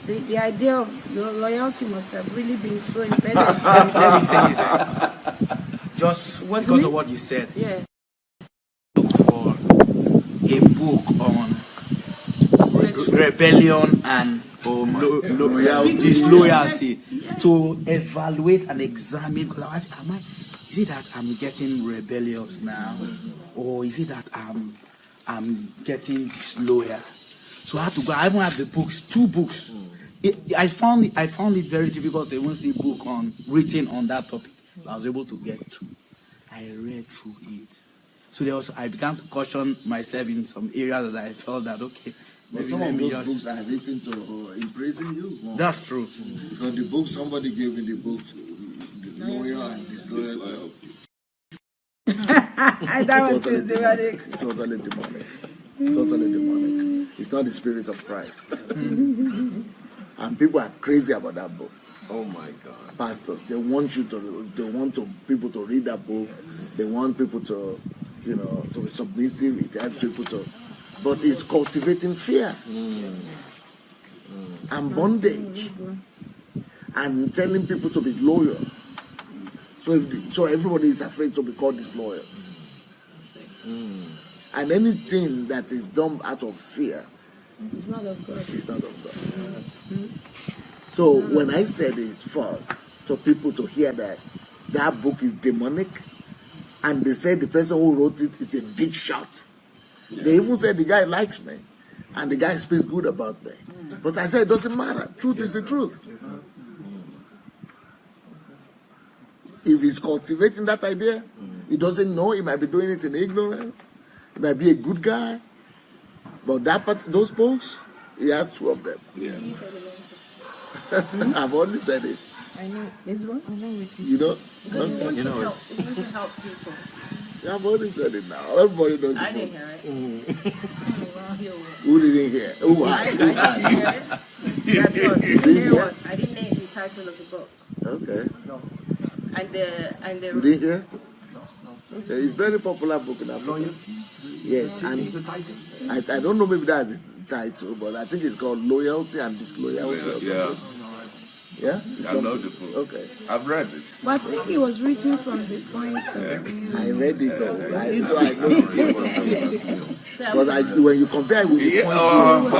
The idea of the loyalty must have really been so embedded. Let me say this. Just because of what you said. Yeah. Look for a book on rebellion and disloyalty to evaluate and examine. Because I was, is it that I'm getting rebellious now, or is it that I'm getting disloyal? So I had to go. I even have the books, 2 books. I found it very difficult to even see a book written on that topic. But I was able to get 2. I read through it. So I began to caution myself in some areas that I felt that okay. But some of those books are written to imprison you. More. That's true. Because the book somebody gave me the book, the lawyer and disloyal. Totally demonic. Totally demonic. Totally demonic. It's not the spirit of Christ. And people are crazy about that book. Oh my God. Pastors, they want people to read that book. They want people to, you know, to be submissive. It helps people to, but it's cultivating fear and bondage and telling people to be loyal. So everybody is afraid to be called disloyal. And anything that is done out of fear, it's not of God. It's not of God. So when I said it first, to people to hear that book is demonic, and they said the person who wrote it is a big shot. They even said the guy likes me, and the guy speaks good about me. But I said it doesn't matter. Truth is the truth. If he's cultivating that idea, he doesn't know. He might be doing it in ignorance. He might be a good guy. But those books, he has 2 of them. Yeah. I've only said it. I know. This one? I know it is. You know? Because we want You to know help. We want to help people. Yeah, I've already said it now. Everybody knows I it. didn't hear it. Well, here we Who didn't hear? Who I has? didn't hear it. That's what. You Didn't hear hear? what? I didn't hear the title of the book. Okay. And the You didn't hear? Okay, it's very popular book in Africa. Yes, and I don't know, maybe that's the title, but I think it's called Loyalty and Disloyalty or something. Yeah, Yeah? I know the book. Okay. I've read it. But I think it was written from the point of view. I read it all. So I know the book. But when you compare it with the point of view,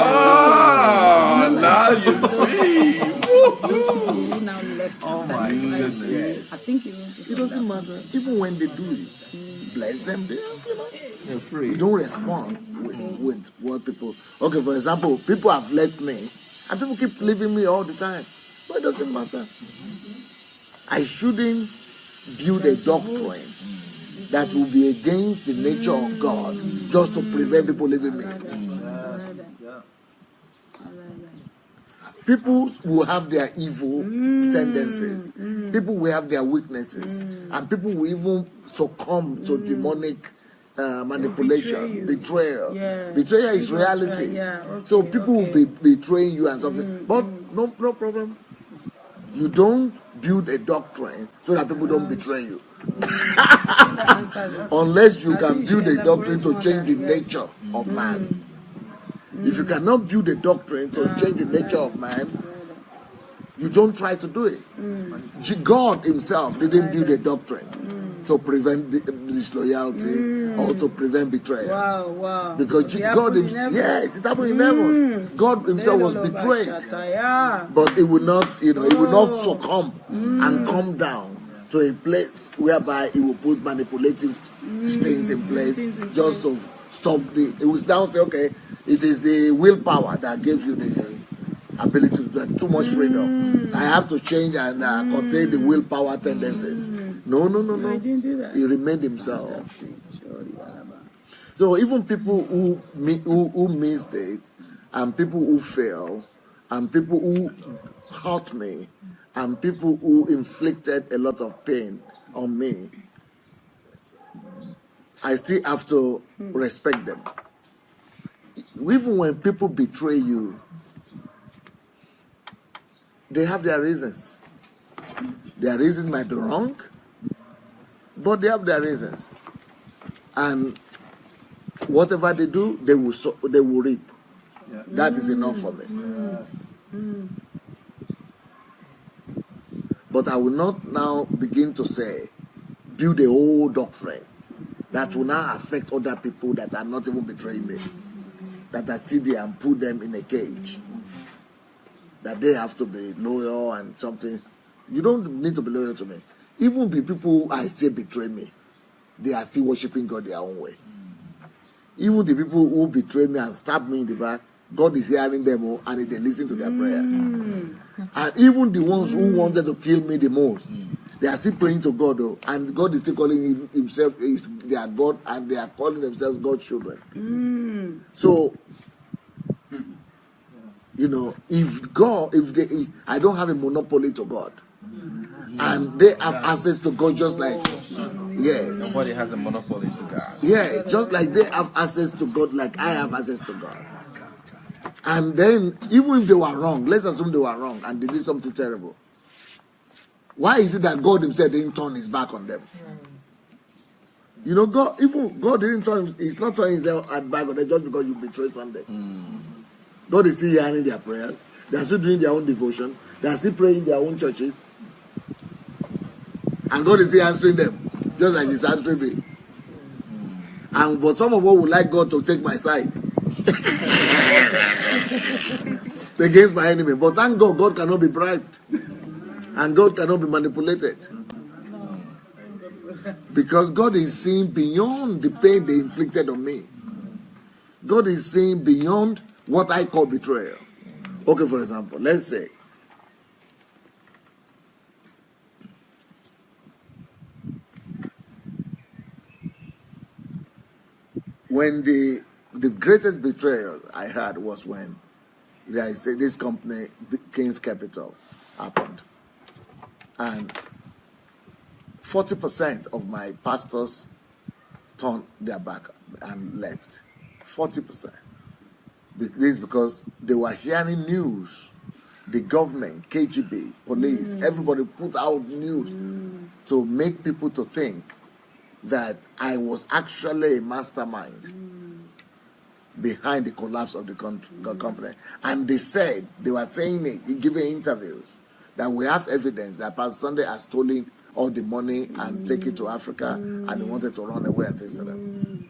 Now you see. who now left Oh after my the goodness. crisis. I think it was. it doesn't matter. Even when they do it, bless them. They're free. We don't respond with what people. Okay, for example, people have left me, and people keep leaving me all the time. But it doesn't matter. I shouldn't build a doctrine that will be against the nature of God just to prevent people leaving me. People will have their evil tendencies. People will have their weaknesses. And people will even succumb to demonic manipulation, betrayal. Betrayal is reality. So people will be betraying you and something. But no problem. You don't build a doctrine so that people don't betray you. Unless you can build a doctrine to change the nature of man. If you cannot build a doctrine to change the nature of man, you don't try to do it. God himself didn't build a doctrine to prevent disloyalty or to prevent betrayal. Wow. Because God himself, yes, it happened in heaven. God himself was betrayed. But it will not, he will not succumb and come down to a place whereby he will put manipulative things in place just to stop it will now say, okay, it is the willpower that gives you the ability to do too much freedom. I have to change and contain the willpower tendencies. No. I didn't do that. He remained himself. So even people who missed it, and people who fail, and people who hurt me, and people who inflicted a lot of pain on me, I still have to respect them. Even when people betray you, they have their reasons. Their reasons might be wrong, but they have their reasons. And whatever they do, they will reap. Yeah. That is enough for me. But I will not now begin to say, build a whole doctrine that will now affect other people that are not even betraying me, that are still there, and put them in a cage. That they have to be loyal and something. You don't need to be loyal to me. Even the people who I say betray me, they are still worshiping God their own way. Even the people who betray me and stab me in the back, God is hearing them all, and they listen to their prayer. And even the ones who wanted to kill me the most, they are still praying to God, though, and God is still calling himself their God, and they are calling themselves God's children. So, I don't have a monopoly to God, and they have access to God just like, yes. Nobody has a monopoly to God. Yeah, just like they have access to God, like I have access to God. And then, even if they were wrong, let's assume they were wrong and they did something terrible. Why is it that God himself didn't turn his back on them? God didn't turn, he's not turning his back on them just because you betray something. God is still hearing their prayers. They are still doing their own devotion. They are still praying in their own churches. And God is still answering them, just like he's answering me. But some of us would like God to take my side against my enemy. But thank God, God cannot be bribed. And God cannot be manipulated. Because God is seeing beyond the pain they inflicted on me. God is seeing beyond what I call betrayal. Okay, for example, let's say when the greatest betrayal I had was when I say this company, King's Capital, happened. And 40% of my pastors turned their back and left. 40%. This is because they were hearing news. The government, KGB, police, everybody put out news to make people to think that I was actually a mastermind behind the collapse of the company. And they were saying it, giving interviews, that we have evidence that Pastor Sunday has stolen all the money and take it to Africa, and he wanted to run away and things like that.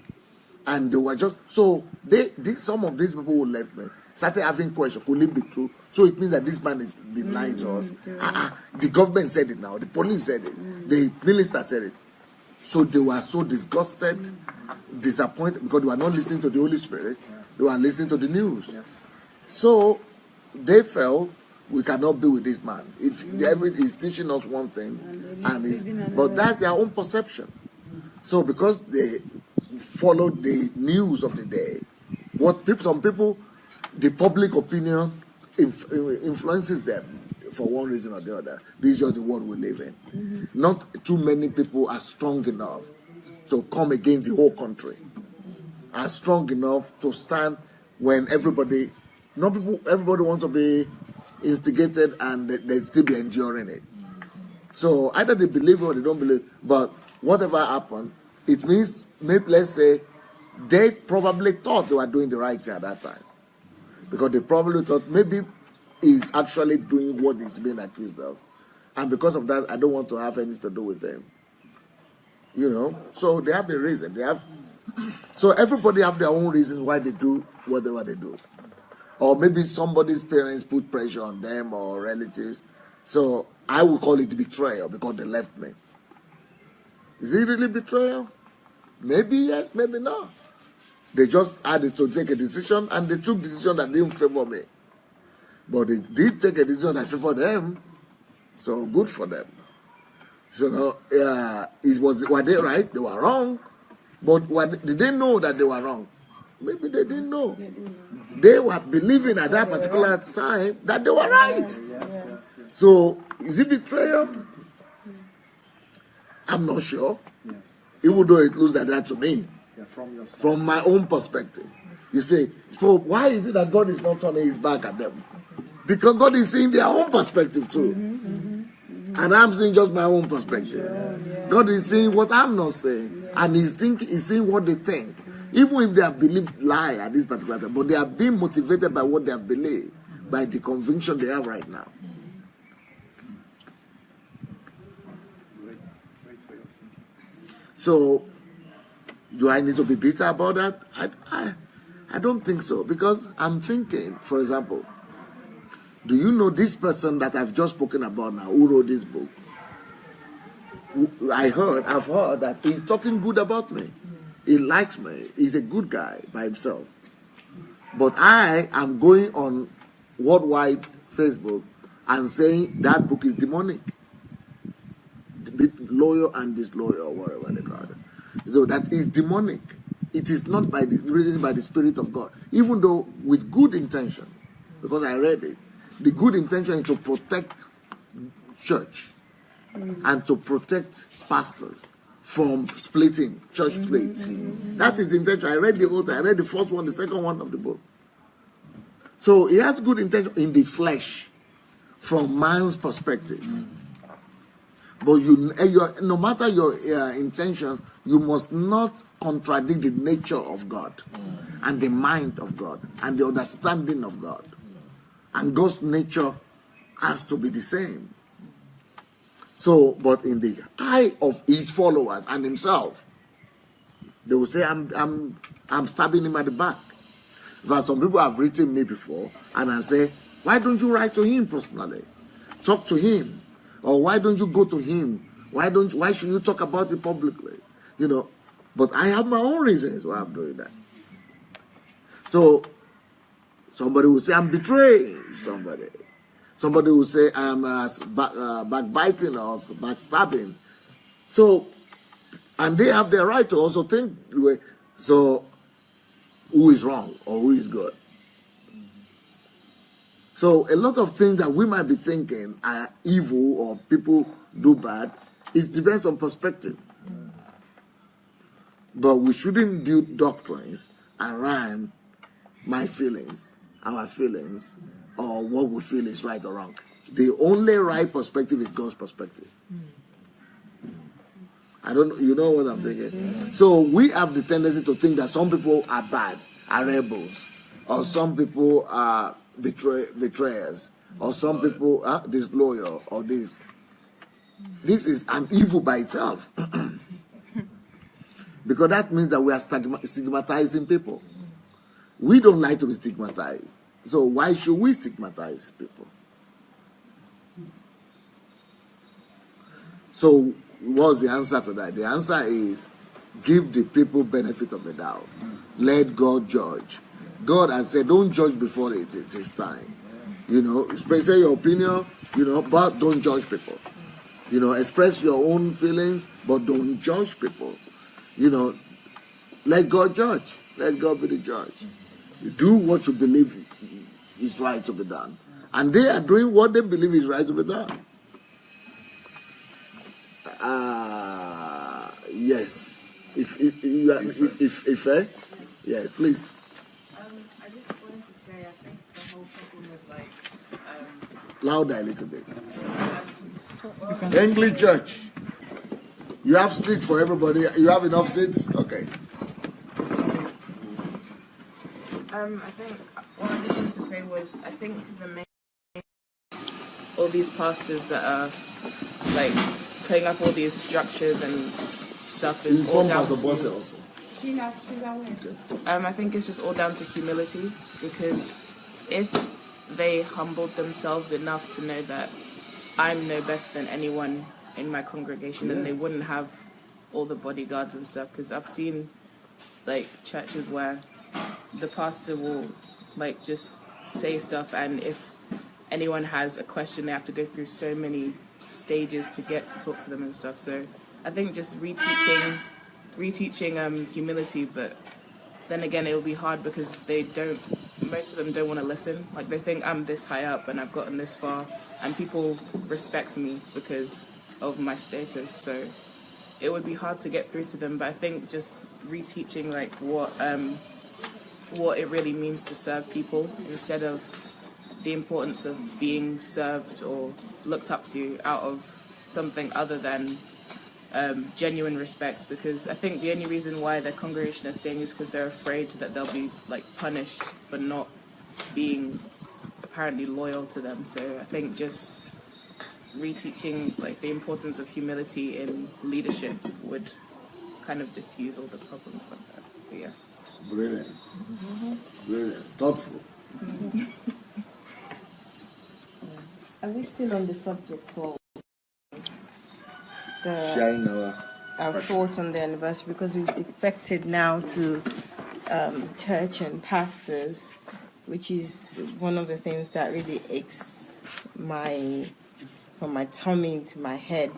And they were just, so some of these people who left me started having questions, could it be true? So it means that this man is been lying to us. The government said it now, the police said it, the minister said it. So they were so disgusted, disappointed, because they were not listening to the Holy Spirit, they were listening to the news. So they felt, we cannot be with this man. If he's teaching us one thing, but that's their own perception. So because they followed the news of the day, some people, the public opinion influences them for one reason or the other. This is just the world we live in. Not too many people are strong enough to come against the whole country, are strong enough to stand when everybody wants to be instigated and they still be enduring it. So either they believe or they don't believe, but whatever happened, it means, maybe let's say, they probably thought they were doing the right thing at that time. Because they probably thought maybe he's actually doing what he's being accused of. And because of that, I don't want to have anything to do with them. You know? So they have a reason. So everybody have their own reasons why they do whatever they do. Or maybe somebody's parents put pressure on them or relatives. So I would call it betrayal because they left me. Is it really betrayal? Maybe yes, maybe not. They just had to take a decision, and they took the decision that didn't favor me. But they did take a decision that favored them, so good for them. So were they right? They were wrong. But did they know that they were wrong? Maybe they didn't know. They were believing at that particular time that they were right. So is it betrayal? I'm not sure. Even though it looks like that to me. From my own perspective. You say, so why is it that God is not turning his back at them? Because God is seeing their own perspective too. And I'm seeing just my own perspective. God is seeing what I'm not saying. And he's seeing what they think. Even if they have believed lie at this particular time, but they are being motivated by what they have believed, by the conviction they have right now. So, do I need to be bitter about that? I don't think so. Because I'm thinking, for example, do you know this person that I've just spoken about now, who wrote this book? I've heard that he's talking good about me. He likes me. He's a good guy by himself. But I am going on worldwide Facebook and saying that book is demonic. Lawyer and disloyal, or whatever they call it. So that is demonic. It is not written by the Spirit of God. Even though with good intention, because I read it, the good intention is to protect church and to protect pastors from splitting, church split. That is the intention. I read the whole thing. I read the first one, the second one of the book. So he has good intention in the flesh, from man's perspective. But no matter your intention, you must not contradict the nature of God and the mind of God and the understanding of God. And God's nature has to be the same. So, but in the eye of his followers and himself, they will say, I'm stabbing him at the back. But some people have written me before, and I say, why don't you write to him personally? Talk to him. Or why don't you go to him? Why should you talk about it publicly? You know, but I have my own reasons why I'm doing that. So somebody will say I'm betraying somebody. Somebody will say I'm backbiting or backstabbing. So, and they have the right to also think. So, who is wrong or who is good? So a lot of things that we might be thinking are evil or people do bad, it depends on perspective. But we shouldn't build doctrines around my feelings, our feelings, or what we feel is right or wrong. The only right perspective is God's perspective. I don't know, you know what I'm thinking? So we have the tendency to think that some people are bad, are rebels, or some people are betrayers, or some people are disloyal, or this. This is an evil by itself. Because that means that we are stigmatizing people. We don't like to be stigmatized. So why should we stigmatize people? So what's the answer to that? The answer is give the people benefit of the doubt. Let God judge. God has said, don't judge before it is time. You know, say your opinion, you know, but don't judge people. You know, express your own feelings, but don't judge people. You know, let God judge. Let God be the judge. Do what you believe is right to be done. And they are doing what they believe is right to be done. Yes. If yes, please. I just wanted to say, I think the whole problem with Louder a little bit. English church. You have seats for everybody. You have enough seats? Okay. I think what I just wanted to say was, I think the main all these pastors that are like putting up all these structures and stuff is all down to, I think it's just all down to humility, because if they humbled themselves enough to know that I'm no better than anyone in my congregation, then they wouldn't have all the bodyguards and stuff. Because I've seen like churches where the pastor will like just say stuff, and if anyone has a question, they have to go through so many stages to get to talk to them and stuff. So I think just reteaching humility, but then again it will be hard because most of them don't want to listen. Like they think I'm this high up and I've gotten this far, and people respect me because of my status. So it would be hard to get through to them. But I think just reteaching like what it really means to serve people, instead of the importance of being served or looked up to out of something other than genuine respect. Because I think the only reason why their congregation is staying is because they're afraid that they'll be like punished for not being apparently loyal to them. So I think just reteaching like the importance of humility in leadership would kind of diffuse all the problems with that. But yeah. Brilliant. Brilliant. Thoughtful. Are we still on the subject of sharing our thoughts on the anniversary? Because we've defected now to church and pastors, which is one of the things that really aches from my tummy into my head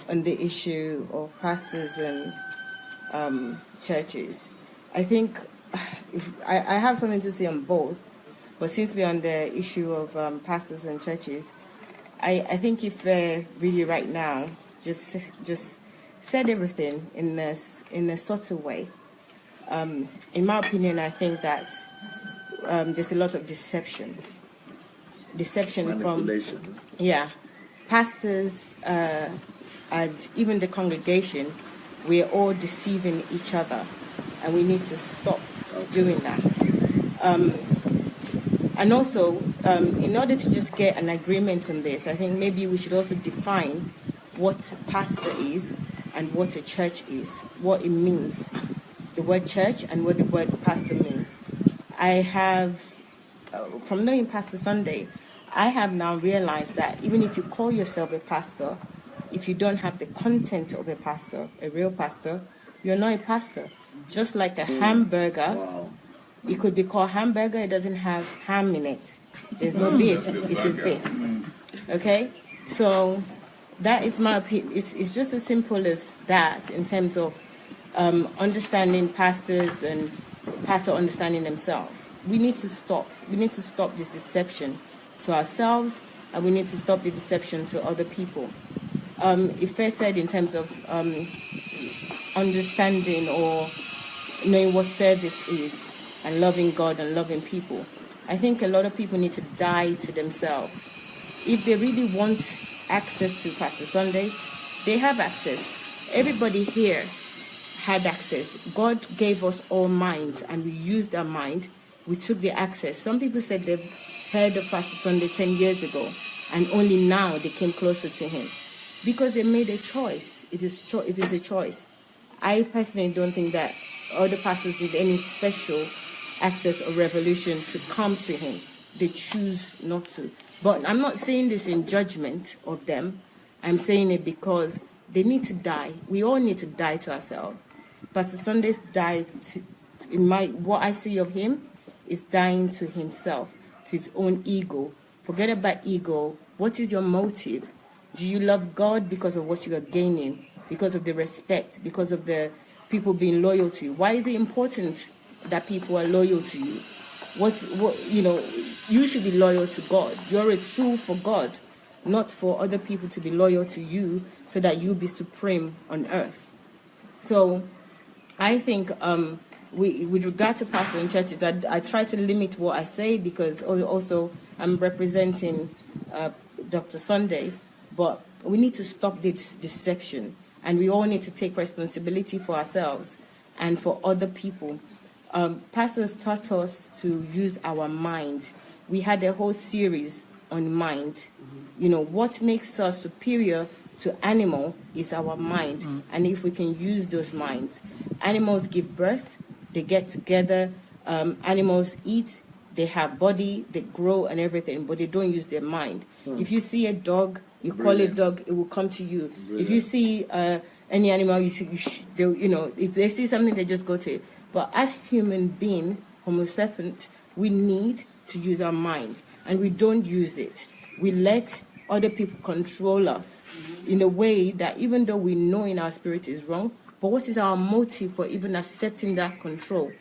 on the issue of pastors and churches. I think I have something to say on both, but since we're on the issue of pastors and churches, I think if really right now just said everything in a subtle way. In my opinion, I think that there's a lot of deception manipulation. From pastors and even the congregation. We're all deceiving each other, and we need to stop doing that. And also, in order to just get an agreement on this, I think maybe we should also define what pastor is and what a church is, what it means, the word church and what the word pastor means. I have, from knowing Pastor Sunday, I have now realized that even if you call yourself a pastor, if you don't have the content of a pastor, a real pastor, you're not a pastor. Just like a hamburger, it could be called hamburger, it doesn't have ham in it. There's no beef, it is beef. Okay? So that is my opinion. It's just as simple as that in terms of understanding pastors and pastor understanding themselves. we need to stop. We need to stop this deception to ourselves, and we need to stop the deception to other people. If first said in terms of understanding or knowing what service is and loving God and loving people, I think a lot of people need to die to themselves. If they really want access to Pastor Sunday, they have access. Everybody here had access. God gave us all minds, and we used our mind. We took the access. Some people said they've heard of Pastor Sunday 10 years ago, and only now they came closer to him because they made a choice. It is a choice. I personally don't think that other pastors did any special access or revelation to come to him. They choose not to. But I'm not saying this in judgment of them. I'm saying it because they need to die. We all need to die to ourselves. Pastor Sunday's died what I see of him is dying to himself, to his own ego. Forget about ego. What is your motive? Do you love God because of what you are gaining, because of the respect, because of the people being loyal to you? Why is it important that people are loyal to you? You should be loyal to God. You're a tool for God, not for other people to be loyal to you so that you be supreme on earth. So I think with regard to pastor in churches, I try to limit what I say because also I'm representing Dr. Sunday, but we need to stop this deception, and we all need to take responsibility for ourselves and for other people. Pastors taught us to use our mind. We had a whole series on mind. What makes us superior to animal is our mind, and if we can use those minds. Animals give birth, they get together, animals eat, they have body, they grow and everything, but they don't use their mind. If you see a dog, you call it dog, it will come to you. If you see any animal, if they see something, they just go to it. But as human being, Homo sapient, we need to use our minds, and we don't use it. We let other people control us in a way that even though we know in our spirit is wrong, but what is our motive for even accepting that control?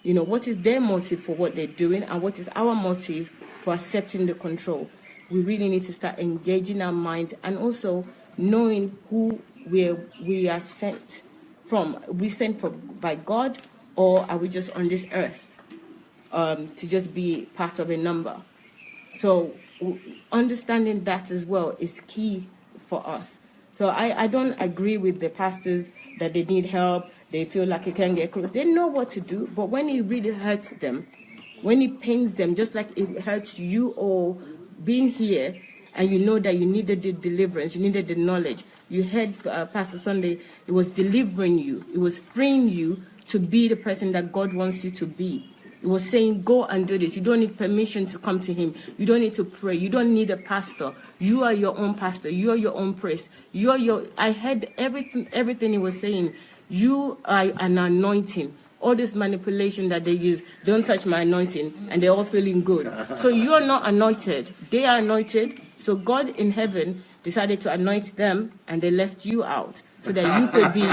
What is their motive for what they're doing, and what is our motive for accepting the control? We really need to start engaging our mind and also knowing who we are sent from. Are we sent by God, or are we just on this earth to just be part of a number? So understanding that as well is key for us. So I don't agree with the pastors that they need help, they feel like it can't get close. They know what to do, but when it really hurts them, when it pains them, just like it hurts you all being here, and you know that you needed the deliverance, you needed the knowledge. You heard Pastor Sunday, it was delivering you, it was freeing you to be the person that God wants you to be. It was saying, go and do this. You don't need permission to come to him. You don't need to pray. You don't need a pastor. You are your own pastor. You are your own priest. I heard everything he was saying. You are an anointing. All this manipulation that they use, don't touch my anointing, and they're all feeling good. So you're not anointed. They are anointed. So God in heaven decided to anoint them, and they left you out so that you could be,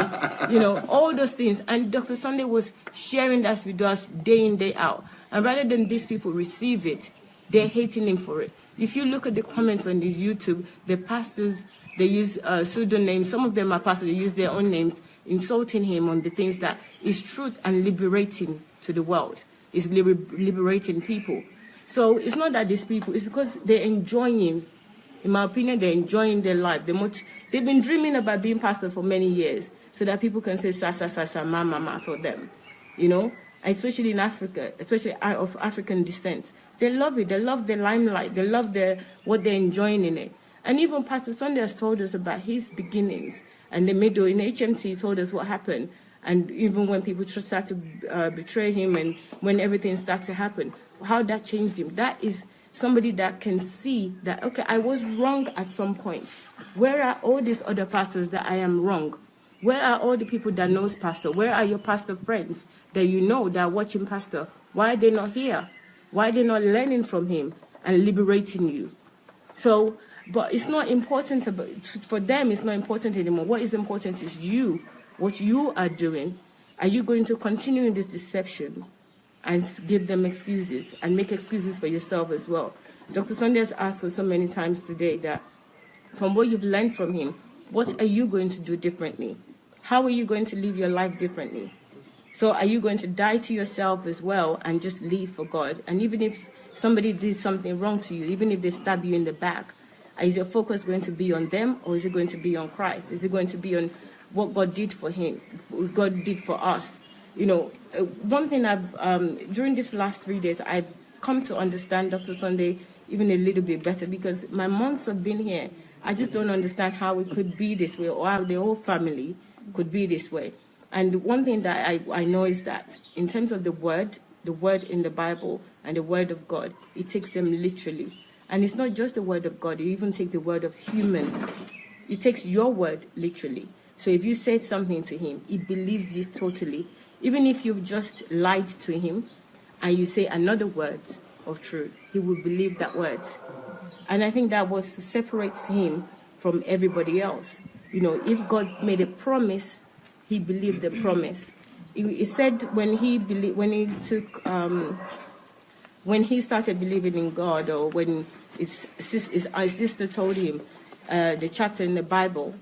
all those things. And Dr. Sunday was sharing that with us day in, day out. And rather than these people receive it, they're hating him for it. If you look at the comments on this YouTube, the pastors, they use pseudonyms. Some of them are pastors, they use their own names, insulting him on the things that is truth and liberating to the world. It's liberating people. So it's not that these people, it's because they're enjoying him. In my opinion, they're enjoying their life. They've been dreaming about being pastor for many years so that people can say sa, sa, sa, sa, ma, ma, ma for them. Especially in Africa, especially of African descent. They love it. They love the limelight. They love what they're enjoying in it. And even Pastor Sunday has told us about his beginnings and the middle. In HMT, he told us what happened. And even when people start to betray him and when everything started to happen, how that changed him. That is somebody that can see that, okay, I was wrong at some point. Where are all these other pastors that I am wrong? Where are all the people that knows pastor? Where are your pastor friends that you know that are watching pastor? Why are they not here? Why are they not learning from him and liberating you? So, but it's not important for them. It's not important anymore. What is important is you, what you are doing. Are you going to continue in this deception? and give them excuses and make excuses for yourself as well. Dr. Sunday has asked us so many times today that from what you've learned from him, what are you going to do differently? How are you going to live your life differently? So are you going to die to yourself as well and just live for God? And even if somebody did something wrong to you, even if they stab you in the back, is your focus going to be on them, or is it going to be on Christ? Is it going to be on what God did for him, what God did for us? You know, one thing during these last 3 days, I've come to understand Dr. Sunday even a little bit better, because my months of being here, I just don't understand how it could be this way, or how the whole family could be this way. And one thing that I know is that in terms of the word in the Bible and the word of God, it takes them literally. And it's not just the word of God, it even takes the word of human. It takes your word literally. So if you say something to him, he believes it totally. Even if you've just lied to him and you say another word of truth, he will believe that word. And I think that was to separate him from everybody else. You know, if God made a promise, he believed the promise. He said when he started believing in God, or when his sister told him the chapter in the Bible.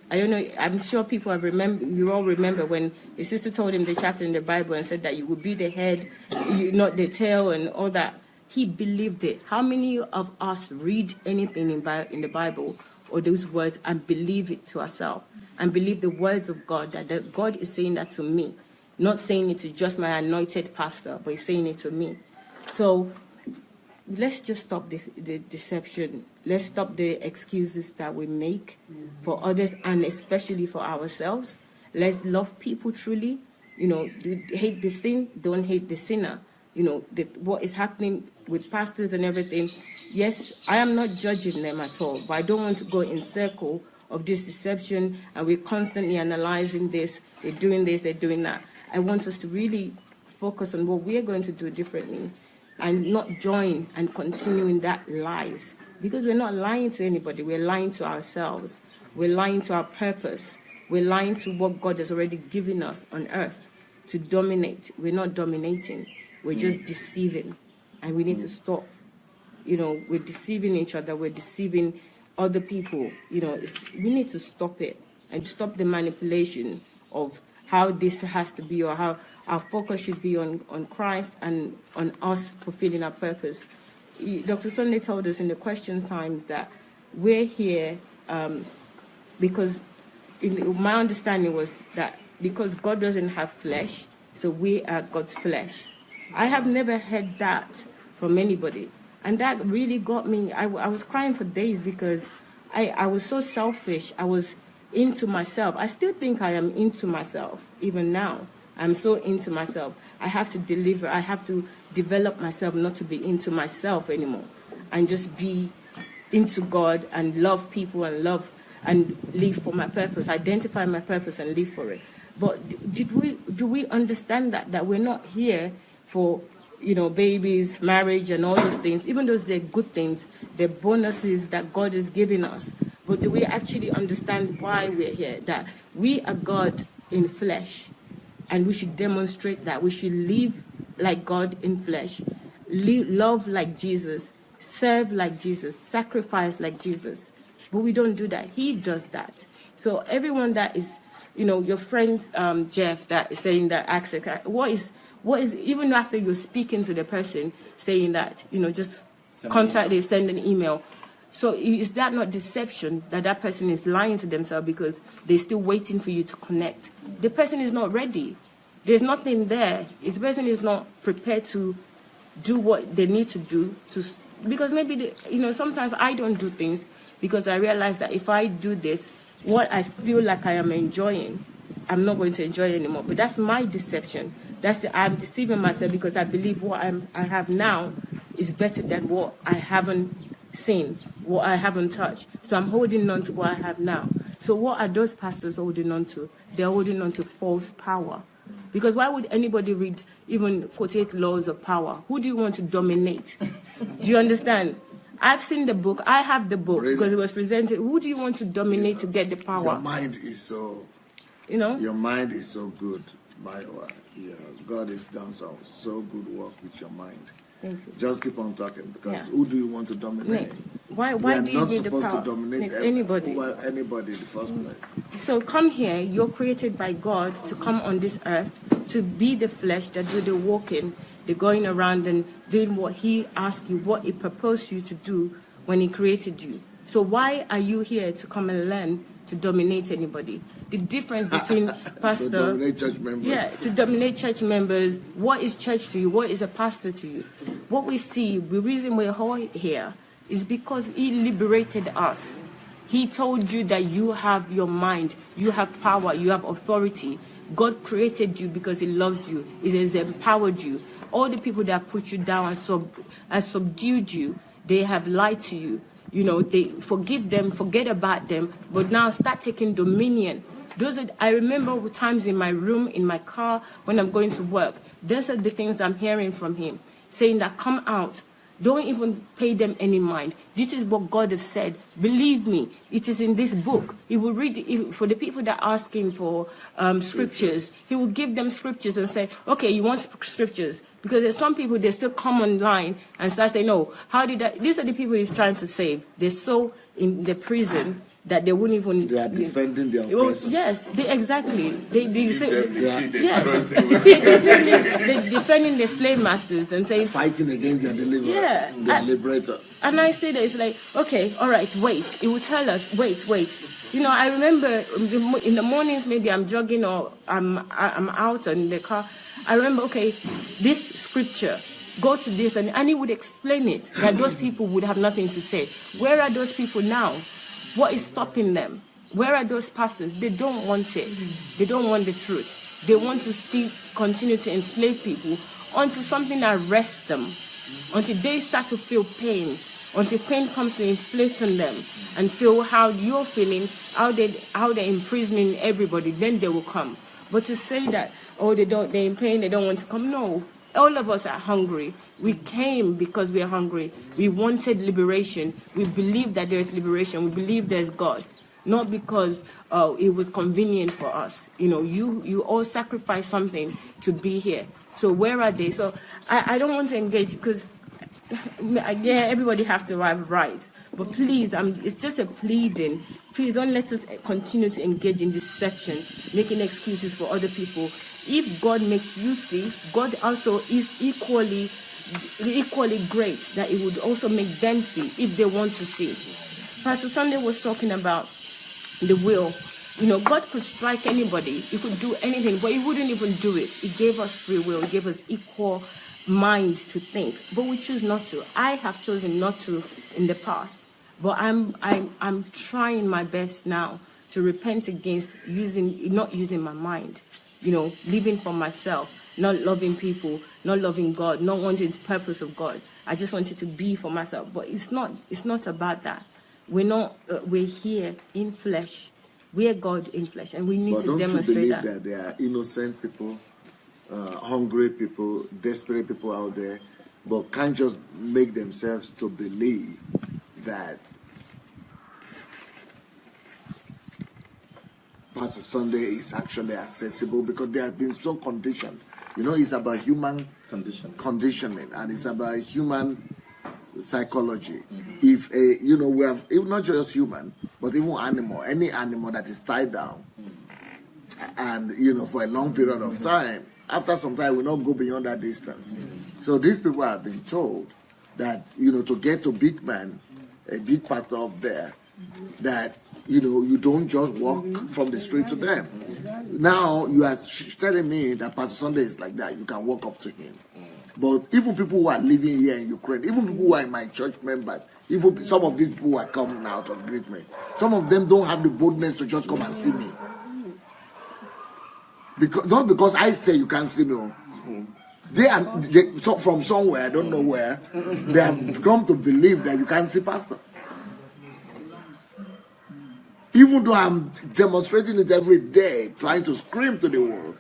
I don't know, I'm sure people you all remember when his sister told him the chapter in the Bible and said that you will be the head, not the tail, and all that. He believed it. How many of us read anything in the Bible or those words and believe it to ourselves and believe the words of God, that God is saying that to me, not saying it to just my anointed pastor, but he's saying it to me. So let's just stop the deception. Let's stop the excuses that we make for others, and especially for ourselves. Let's love people truly. You know, hate the sin, don't hate the sinner. You know, what is happening with pastors and everything. Yes, I am not judging them at all, but I don't want to go in circle of this deception, and we're constantly analyzing this, they're doing this, they're doing that. I want us to really focus on what we're going to do differently and not join and continue in that lies. Because we're not lying to anybody, we're lying to ourselves. We're lying to our purpose. We're lying to what God has already given us on earth to dominate. We're not dominating, we're just deceiving. And we need to stop. You know, we're deceiving each other, we're deceiving other people. You know, we need to stop it and stop the manipulation of how this has to be, or how our focus should be on Christ and on us fulfilling our purpose. Dr. Sunday told us in the question time that we're here because my understanding was that because God doesn't have flesh, so we are God's flesh. I have never heard that from anybody. And that really got me. I was crying for days because I was so selfish. I was into myself. I still think I am into myself, even now. I'm so into myself. I have to deliver. I have to develop myself not to be into myself anymore and just be into God and love people and love and live for my purpose, identify my purpose and live for it. But do we understand that we're not here for, you know, babies, marriage and all those things, even though they're good things, they're bonuses that God is giving us. But do we actually understand why we're here? That we are God in flesh, and we should demonstrate that. We should live like God in flesh, love like Jesus, serve like Jesus, sacrifice like Jesus. But we don't do that. He does that. So everyone that is, you know, your friend Jeff that is saying that, what is, even after you're speaking to the person saying that, you know, just contact, they send an email. So is that not deception, that person is lying to themselves because they're still waiting for you to connect? The person is not ready. There's nothing there. The person is not prepared to do what they need to do. Because maybe, you know, sometimes I don't do things because I realize that if I do this, what I feel like I am enjoying, I'm not going to enjoy anymore. But that's my deception. I'm deceiving myself because I believe what I have now is better than what I haven't seen, what I haven't touched. So I'm holding on to what I have now. So what are those pastors holding on to? They're holding on to false power. Because why would anybody read even 48 laws of power? Who do you want to dominate? Do you understand? I've seen the book. I have the book because it was presented. Who do you want to dominate to get the power? Your mind is so, you know? Your mind is so good. Yeah, God has done some so good work with your mind. Thank you. Just keep on talking, because who do you want to dominate? Why we are do you not need the supposed power? to dominate Anybody? Anybody in the first place. So come here. You're created by God to come on this earth to be the flesh that do the walking, the going around and doing what He asked you, what He proposed you to do when He created you. So why are you here to come and learn to dominate anybody? The difference between pastor, to dominate church members. Yeah, to dominate church members. What is church to you? What is a pastor to you? What we see, the reason we're all here is because He liberated us. He told you that you have your mind, you have power, you have authority. God created you because He loves you. He has empowered you. All the people that put you down and subdued you, they have lied to you. You know, they forgive them, forget about them, but now start taking dominion. I remember times in my room, in my car, when I'm going to work. Those are the things I'm hearing from Him, saying that come out. Don't even pay them any mind. This is what God has said. Believe me, it is in this book. He will read it for the people that are asking for scriptures. He will give them scriptures and say, okay, you want scriptures? Because there's some people, they still come online and start saying, no, how did I? These are the people He's trying to save. They're so in the prison that they wouldn't even... They are defending their oppressors. Yes, exactly. They're defending the slave masters and saying... Fighting against their deliverer, their liberator. And I say that it's like, okay, all right, wait. It will tell us, wait. You know, I remember in the mornings, maybe I'm jogging or I'm out in the car. I remember, okay, this scripture, go to this, and he would explain it, that those people would have nothing to say. Where are those people now? What is stopping them? Where are those pastors? They don't want it. They don't want the truth. They want to still continue to enslave people until something arrests them, until they start to feel pain, until pain comes to inflict on them and feel how you're feeling, how they're imprisoning everybody, then they will come. But to say that, oh, they're in pain, they don't want to come, no. All of us are hungry. We came because we are hungry. We wanted liberation. We believe that there is liberation. We believe there's God. Not because it was convenient for us. You know, you all sacrificed something to be here. So where are they? So I don't want to engage because, yeah, everybody have to have rights. But please, it's just a pleading. Please don't let us continue to engage in deception, making excuses for other people. If God makes you see, God also is equally great that He would also make them see if they want to see. Pastor Sunday was talking about the will. You know, God could strike anybody. He could do anything, but He wouldn't even do it. He gave us free will. He gave us equal mind to think, but we choose not to. I have chosen not to in the past, but I'm trying my best now to repent against not using my mind. You know, living for myself, not loving people, not loving God, not wanting the purpose of God. I just wanted to be for myself. But it's not about that. We're here in flesh. We are God in flesh, and we need to demonstrate that. Don't you believe that there are innocent people, hungry people, desperate people out there, but can't just make themselves to believe that Pastor Sunday is actually accessible, because they have been so conditioned. You know, it's about human conditioning, and it's about human psychology. If we have, if not just human, but even any animal that is tied down, and for a long period of time, after some time, will not go beyond that distance. So these people have been told that to get to big man, a big pastor up there, that you don't just walk from the street to them. Now you are telling me that Pastor Sunday is like that. You can walk up to him. But even people who are living here in Ukraine, even people who are my church members, even some of these people who are coming out of greet me, some of them don't have the boldness to just come and see me. Not because I say you can't see me. They from somewhere, I don't know where, they have come to believe that you can't see pastor. Even though I'm demonstrating it every day, trying to scream to the world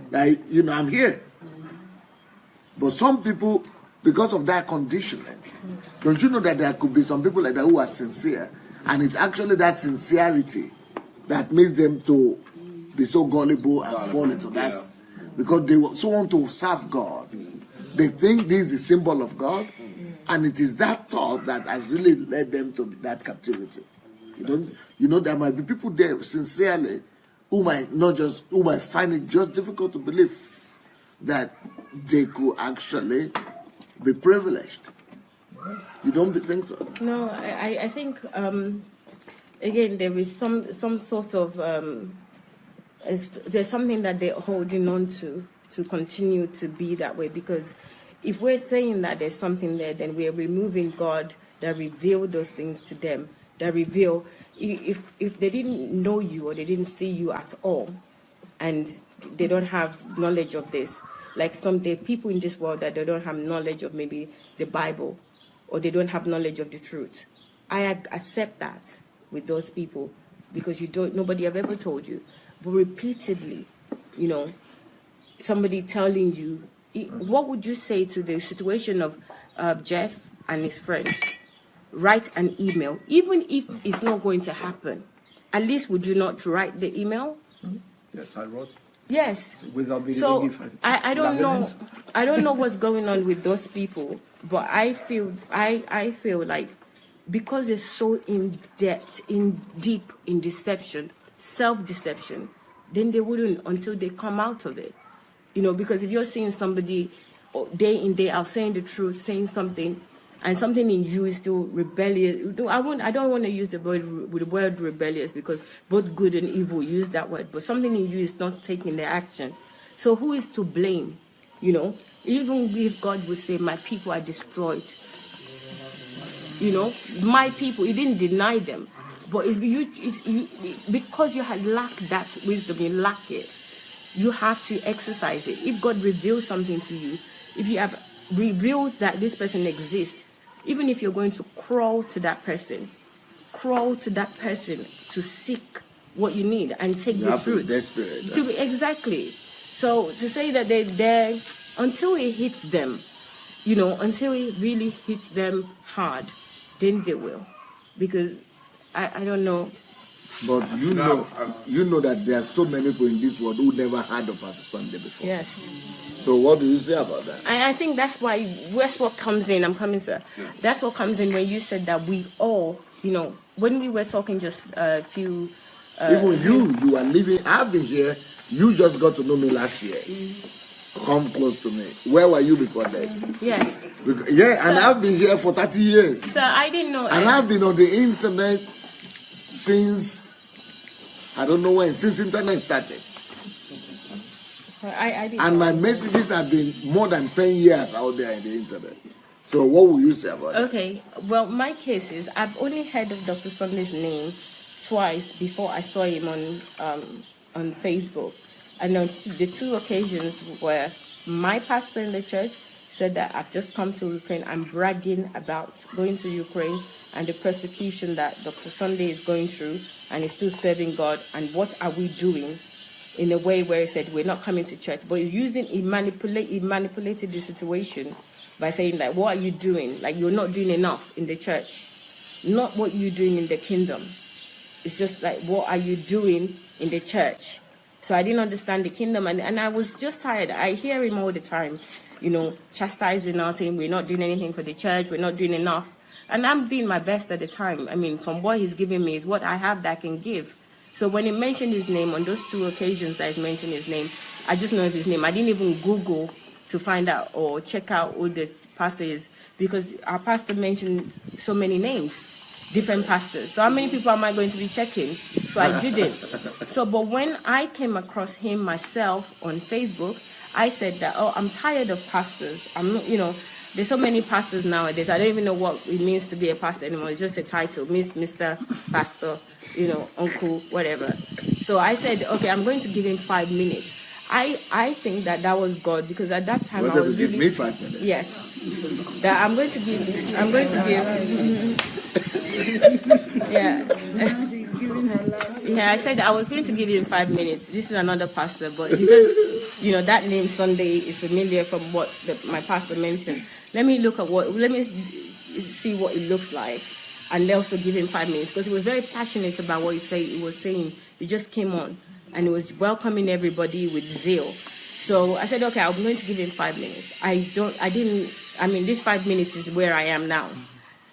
that, I'm here. But some people, because of that conditioning, don't you know that there could be some people like that who are sincere, and it's actually that sincerity that makes them to be so gullible and fall into that because they also want to serve God. They think this is the symbol of God, and it is that thought that has really led them to that captivity. There might be people there sincerely who might find it just difficult to believe that they could actually be privileged. You don't think so? No, I think again there is some sort of there's something that they're holding on to continue to be that way, because if we're saying that there's something there, then we're removing God that revealed those things to them, that reveal if they didn't know you or they didn't see you at all, and they don't have knowledge of this, like there are people in this world that they don't have knowledge of maybe the Bible, or they don't have knowledge of the truth. I accept that with those people, because nobody have ever told you, but repeatedly, somebody telling you, what would you say to the situation of Jeff and his friend? Write an email, even if it's not going to happen. At least would you not write the email? Yes, I wrote. Yes. Without being So given. I don't know. I don't know what's going on with those people, but I feel like because they're so in deep in deception, self-deception, then they wouldn't until they come out of it. Because if you're seeing somebody day in, day out saying the truth, saying something, and something in you is still rebellious. I don't want to use the word rebellious, because both good and evil use that word, but something in you is not taking the action. So who is to blame? Even if God would say, my people are destroyed. My people, he didn't deny them. But because you had lacked that wisdom, you lack it. You have to exercise it. If God reveals something to you, if you have revealed that this person exists, even if you're going to crawl to that person to seek what you need and take the truth. Desperate. Exactly. So to say that they're until it hits them, until it really hits them hard, then they will. Because I don't know. But you know that there are so many people in this world who never heard of Pastor Sunday before. Yes. So what do you say about that? I think that's what comes in. I'm coming, sir. Yeah. That's what comes in when you said that we all, when we were talking just a few... Even you are living, I've been here, you just got to know me last year. Come close to me. Where were you before that? Yes. And I've been here for 30 years. Sir, I didn't know... And I've been on the internet since, I don't know when, since internet started. And my messages have been more than 10 years out there in the internet. So what will you say about that? Okay, well, my case is I've only heard of Dr. Sunday's name twice before I saw him on Facebook. And on the two occasions where my pastor in the church said that I've just come to Ukraine, I'm bragging about going to Ukraine and the persecution that Dr. Sunday is going through, and he's still serving God, and what are we doing, in a way where he said we're not coming to church, but he manipulated the situation by saying that, what are you doing? Like, you're not doing enough in the church, not what you're doing in the kingdom. It's just like, what are you doing in the church? So I didn't understand the kingdom, and I was just tired. I hear him all the time, chastising us, saying we're not doing anything for the church, we're not doing enough. And I'm doing my best at the time. I mean, from what he's giving me is what I have that I can give. So when he mentioned his name, on those two occasions that he mentioned his name, I just know of his name. I didn't even Google to find out or check out who the pastor is, because our pastor mentioned so many names, different pastors. So how many people am I going to be checking? So I didn't. But when I came across him myself on Facebook, I said that, I'm tired of pastors. I'm not, there's so many pastors nowadays. I don't even know what it means to be a pastor anymore. It's just a title, Mr. Pastor, uncle, whatever. So I said, okay, I'm going to give him 5 minutes. I think that was God, because at that time I was give me 5 minutes. Yes. That I'm going to give. Yeah. Yeah, I said I was going to give him 5 minutes. This is another pastor, but because that name Sunday is familiar from what my pastor mentioned. Let me see what it looks like, and also give him 5 minutes, because he was very passionate about what he was saying. He just came on and he was welcoming everybody with zeal. So I said, okay, I'm going to give him 5 minutes. This 5 minutes is where I am now.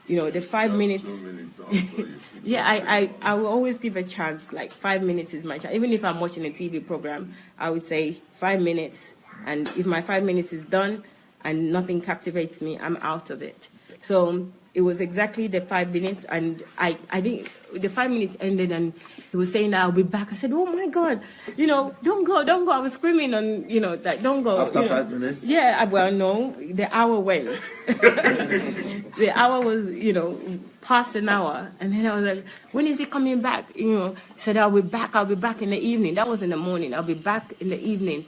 You know, the 5 minutes. 2 minutes also, yeah, I will always give a chance. Like 5 minutes is my chance. Even if I'm watching a TV program, I would say 5 minutes. And if my 5 minutes is done and nothing captivates me, I'm out of it. So it was exactly the 5 minutes, and I think the 5 minutes ended, and he was saying that I'll be back. I said, oh my God, you know, don't go. I was screaming on, you know, that don't go. After 5 minutes? Yeah, well, no, the hour went. The hour was, you know, past an hour, and then I was like, when is he coming back? You know, he said, I'll be back in the evening. That was in the morning. I'll be back in the evening.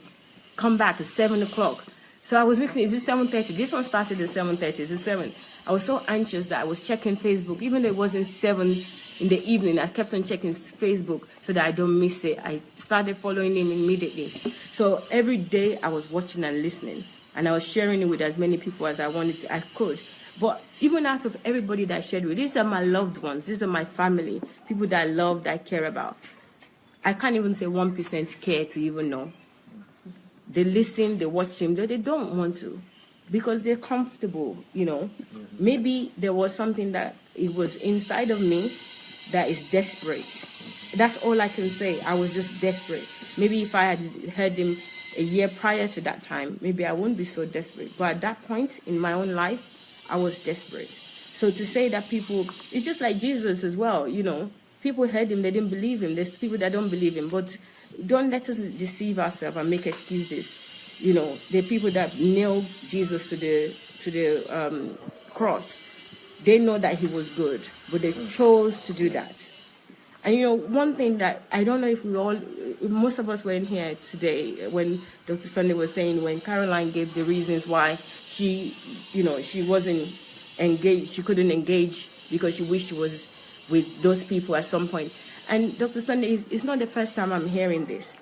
Come back at 7 o'clock. So I was mixing, is it 7:30? This one started at 7:30. Is it 7? I was so anxious that I was checking Facebook. Even though it wasn't 7 in the evening, I kept on checking Facebook so that I don't miss it. I started following him immediately. So every day I was watching and listening, and I was sharing it with as many people as I could. But even out of everybody that I shared with, these are my loved ones. These are my family, people that I love, that I care about. I can't even say 1% care to even know. They listen, they watch him, they don't want to because they're comfortable, you know. Maybe there was something that it was inside of me that is desperate. That's all I can say. I was just desperate. Maybe if I had heard him a year prior to that time, maybe I wouldn't be so desperate. But at that point in my own life, I was desperate. So to say that people, it's just like Jesus as well, you know. People heard him, they didn't believe him. There's people that don't believe him. But don't let us deceive ourselves and make excuses. You know, the people that nailed Jesus to the cross, they know that he was good, but they chose to do that. And you know, one thing that I don't know if most of us were in here today when Dr. Sunday was saying, when Caroline gave the reasons why she wasn't engaged, she couldn't engage because she wished she was with those people at some point. And Dr. Sunday, it's not the first time I'm hearing this.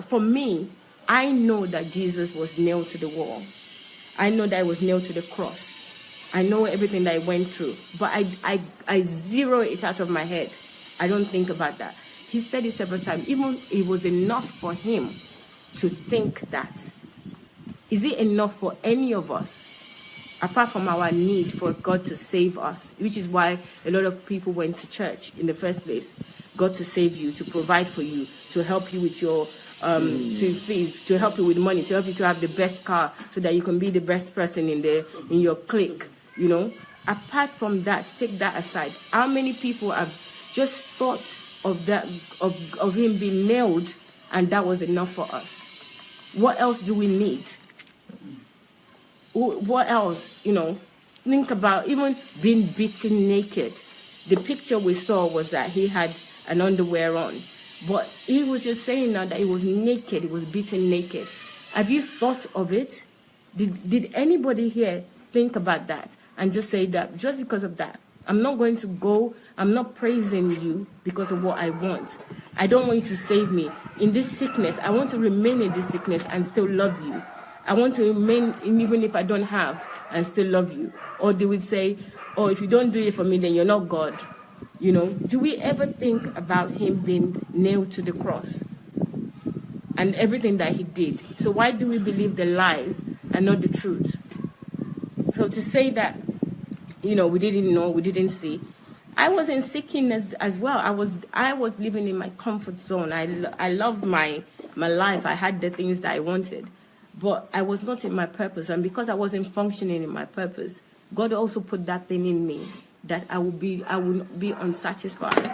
For me, I know that Jesus was nailed to the wall. I know that he was nailed to the cross. I know everything that I went through, but I zero it out of my head. I don't think about that. He said it several times. Even it was enough for him to think that. Is it enough for any of us, apart from our need for God to save us, which is why a lot of people went to church in the first place. God to save you, to provide for you, to help you with your to help you with money, to help you to have the best car so that you can be the best person in your clique, you know. Apart from that, take that aside. How many people have just thought of that, of him being nailed, and that was enough for us? What else do we need? What else, you know? Think about even being beaten naked. The picture we saw was that he had an underwear on. But he was just saying now that he was naked, he was beaten naked. Have you thought of it? Did anybody here think about that and just say that just because of that, I'm not going to go, I'm not praising you because of what I want. I don't want you to save me. In this sickness, I want to remain in this sickness and still love you. I want to remain, even if I don't have, and still love you. Or they would say, oh, if you don't do it for me, then you're not God. You know, do we ever think about him being nailed to the cross and everything that he did? So why do we believe the lies and not the truth? So to say that, you know, we didn't know, we didn't see. I was in sickness as well. I was living in my comfort zone. I loved my life. I had the things that I wanted, but I was not in my purpose. And because I wasn't functioning in my purpose, God also put that thing in me that I would be unsatisfied.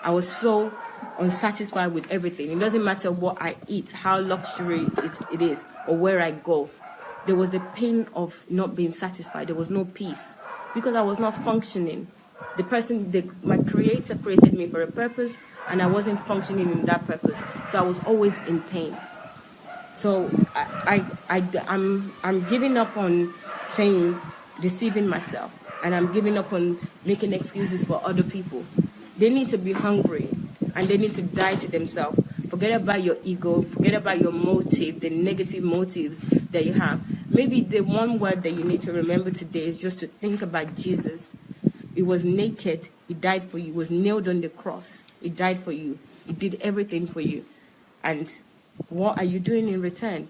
I was so unsatisfied with everything. It doesn't matter what I eat, how luxury it is, or where I go. There was the pain of not being satisfied. There was no peace because I was not functioning. My creator created me for a purpose, and I wasn't functioning in that purpose. So I was always in pain. So I'm giving up on deceiving myself. And I'm giving up on making excuses for other people. They need to be hungry, and they need to die to themselves. Forget about your ego. Forget about your motive, the negative motives that you have. Maybe the one word that you need to remember today is just to think about Jesus. He was naked. He died for you. He was nailed on the cross. He died for you. He did everything for you. And what are you doing in return?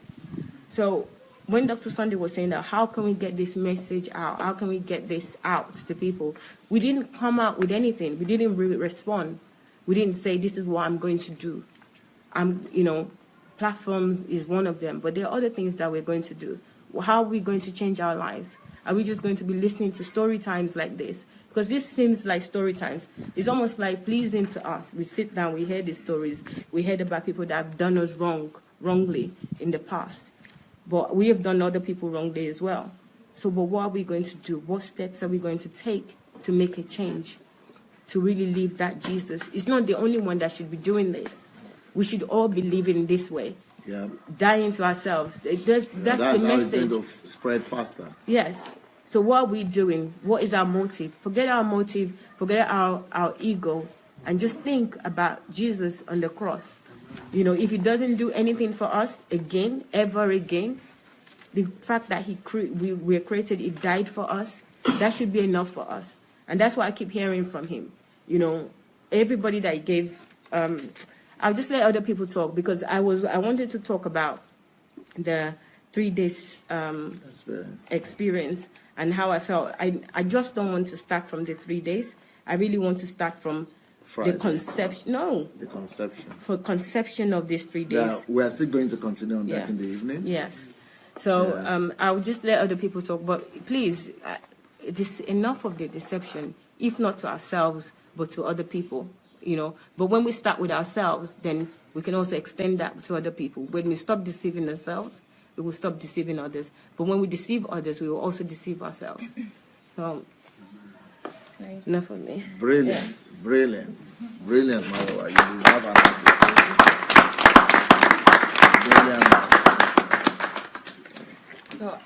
So when Dr. Sunday was saying that, how can we get this message out? How can we get this out to people? We didn't come out with anything. We didn't really respond. We didn't say, this is what I'm going to do. Platform is one of them, but there are other things that we're going to do. How are we going to change our lives? Are we just going to be listening to story times like this? Because this seems like story times. It's almost like pleasing to us. We sit down, we hear these stories. We heard about people that have done us wrongly in the past. But we have done other people wrongly as well. So, but what are we going to do? What steps are we going to take to make a change? To really live that Jesus? It's not the only one that should be doing this. We should all be living this way. Yeah. Dying to ourselves. That's the message. How it's going to spread faster. Yes. So what are we doing? What is our motive? Forget our motive, forget our ego, and just think about Jesus on the cross. If he doesn't do anything for us ever again, the fact that we were created, he died for us, that should be enough for us. And that's what I keep hearing from him. Everybody that he gave, I'll just let other people talk, because I wanted to talk about the 3 days experience and how I felt. I just don't want to start from the 3 days. I really want to start from Friday. The conception. No. The conception. For conception of these 3 days. Yeah, we are still going to continue on that in the evening. Yes. So I'll just let other people talk. But please, it is enough of the deception, if not to ourselves, but to other people. But when we start with ourselves, then we can also extend that to other people. When we stop deceiving ourselves, we will stop deceiving others. But when we deceive others, we will also deceive ourselves. So, enough of me. Brilliant, brilliant, Marowa. You deserve an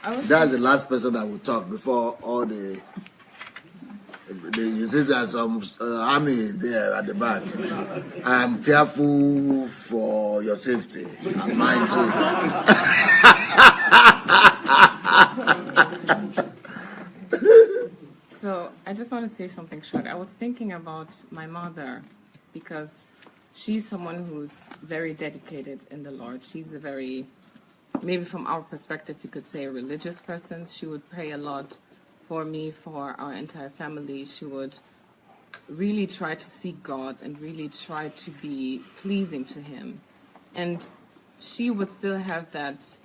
applause. That's the last person that will talk before all the you see there's some army there at the back. I am careful for your safety and mine too. So I just want to say something short. I was thinking about my mother, because she's someone who's very dedicated in the Lord. She's a very, maybe from our perspective, you could say a religious person. She would pray a lot for me, for our entire family. She would really try to seek God and really try to be pleasing to him. And she would still have that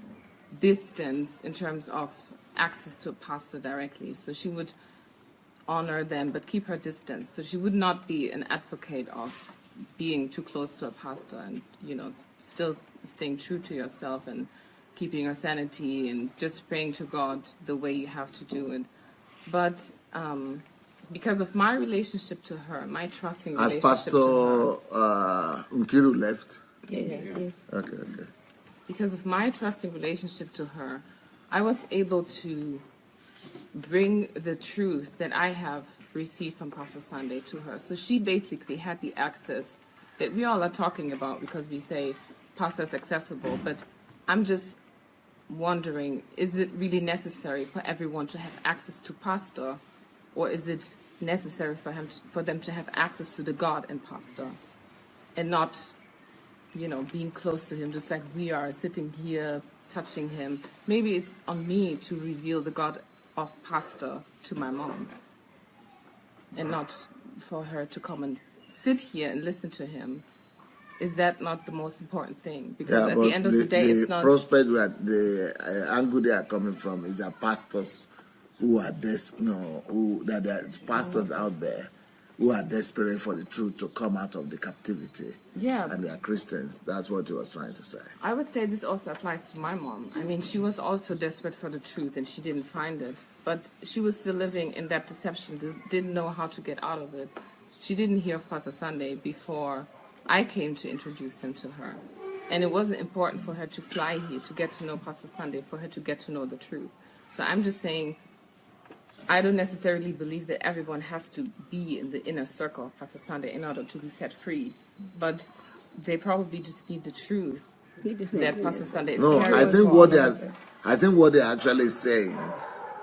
distance in terms of access to a pastor directly. So she would honor them, but keep her distance. So she would not be an advocate of being too close to a pastor and, still staying true to yourself and keeping your sanity and just praying to God the way you have to do it. But because of my relationship to her, my trusting relationship to her. As Pastor Nkiru left? Yes. Okay. Because of my trusting relationship to her, I was able to bring the truth that I have received from Pastor Sunday to her. So she basically had the access that we all are talking about, because we say pastor is accessible, but I'm just wondering, is it really necessary for everyone to have access to pastor, or is it necessary for them to have access to the God in pastor and not, being close to him, just like we are sitting here touching him? Maybe it's on me to reveal the God of pastor to my mom, and not for her to come and sit here and listen to him. Is that not the most important thing? Because at the end of the day, it's not... The angle they are coming from is that pastors who are that there's pastors out there who are desperate for the truth to come out of the captivity. Yeah. And they are Christians. That's what he was trying to say. I would say this also applies to my mom. I mean, she was also desperate for the truth and she didn't find it. But she was still living in that deception, didn't know how to get out of it. She didn't hear of Pastor Sunday before I came to introduce him to her. And it wasn't important for her to fly here to get to know Pastor Sunday, for her to get to know the truth. So I'm just saying, I don't necessarily believe that everyone has to be in the inner circle of Pastor Sunday in order to be set free. But they probably just need the truth that Pastor Sunday is carrying. I think what they're actually saying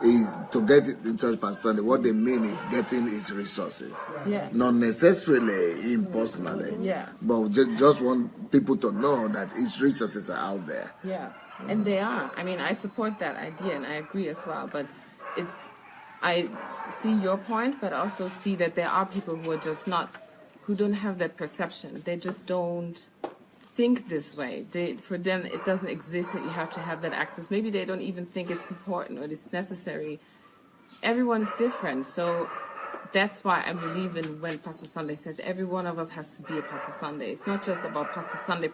is to get in touch with Pastor Sunday. What they mean is getting his resources. Yeah. Not necessarily him personally. Yeah. But just want people to know that his resources are out there. Yeah. And they are. I mean, I support that idea and I agree as well. But I see your point, but I also see that there are people who are just who don't have that perception. They just don't think this way. For them, it doesn't exist that you have to have that access. Maybe they don't even think it's important or it's necessary. Everyone is different. So that's why I believe in when Pastor Sunday says every one of us has to be a Pastor Sunday. It's not just about Pastor Sunday,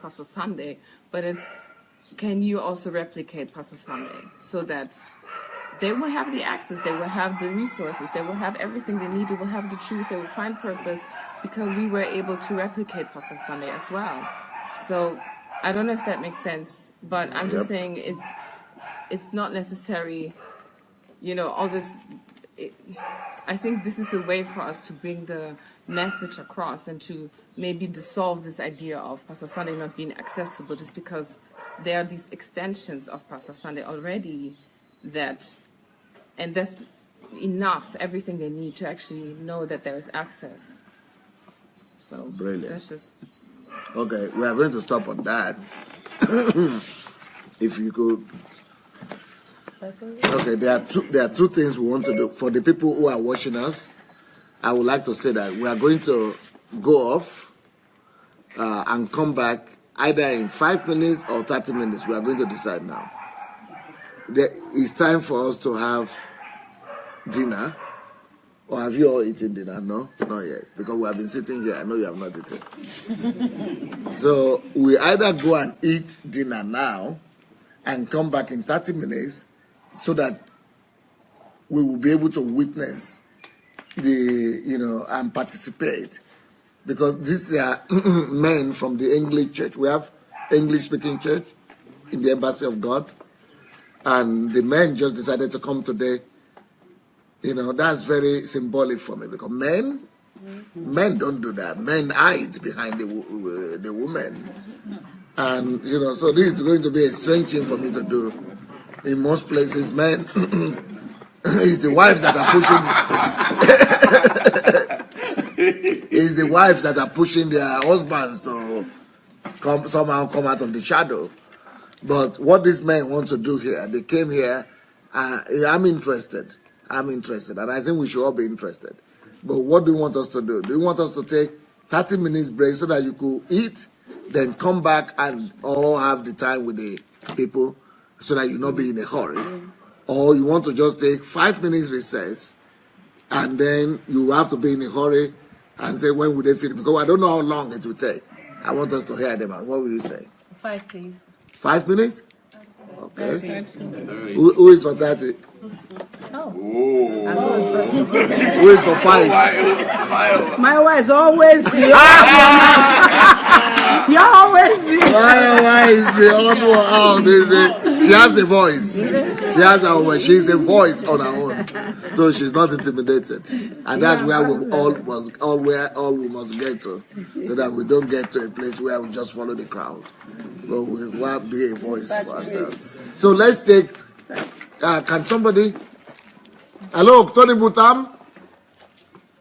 but it's, can you also replicate Pastor Sunday so that they will have the access, they will have the resources, they will have everything they need, they will have the truth, they will find purpose, because we were able to replicate Pastor Sunday as well. So I don't know if that makes sense, but I'm just saying it's not necessary, all this. I think this is a way for us to bring the message across and to maybe dissolve this idea of Pastor Sunday not being accessible just because there are these extensions of Pastor Sunday already and that's enough, everything they need to actually know that there is access. So brilliant. That's just... Okay, we are going to stop on that. If you could. Okay, there are two things we want to do. For the people who are watching us, I would like to say that we are going to go off and come back either in 5 minutes or 30 minutes. We are going to decide now. It's time for us to have dinner. Or have you all eaten dinner? No? Not yet. Because we have been sitting here. I know you have not eaten. So we either go and eat dinner now and come back in 30 minutes so that we will be able to witness and participate. Because these are men from the English church. We have English-speaking church in the Embassy of God. And the men just decided to come today. That's very symbolic for me because men don't do that. Men hide behind the women. And, so this is going to be a strange thing for me to do. In most places, men, it's the wives that are pushing, it's the wives that are pushing their husbands to somehow come out of the shadow. But what these men want to do here, they came here, I'm interested, and I think we should all be interested. But what do you want us to do? Do you want us to take 30 minutes break so that you could eat, then come back and all have the time with the people so that you not be in a hurry? Or you want to just take 5 minutes recess and then you have to be in a hurry and say, when will they finish? Because I don't know how long it will take. I want us to hear them out. What will you say? 5, please. 5 minutes? Okay. Who is for 30? Oh. Who is for 5? My wife is always the You're always the My wife is the odd one. Oh, she has a voice. She's a voice on her own. So she's not intimidated. And that's where we must get to. So that we don't get to a place where we just follow the crowd. But we will be a voice for ourselves. So let's take, can somebody, hello, Tony Butam?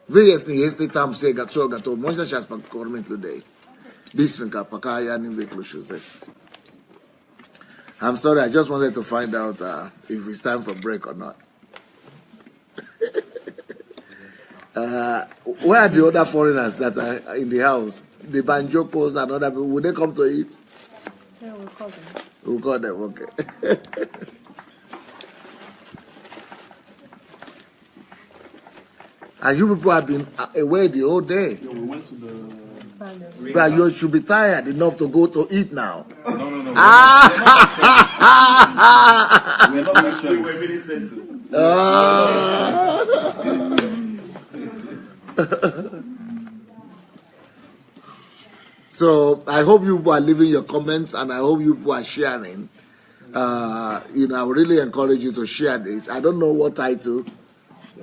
Wyjaśnij tam się gato, można się spakkorment ludzi. Bisfinka pakaya ni wykluszuzes. I'm sorry, I just wanted to find out if it's time for break or not. Where are the other foreigners that are in the house? The Banjokos and other people, will they come to eat? Yeah, we'll call them. We'll call them, okay. And you people have been away the whole day. Yeah, we went to the... But you should be tired enough to go to eat now. No. We're not actually. We were ministering to. So I hope you are leaving your comments and I hope you are sharing. I would really encourage you to share this. I don't know what title.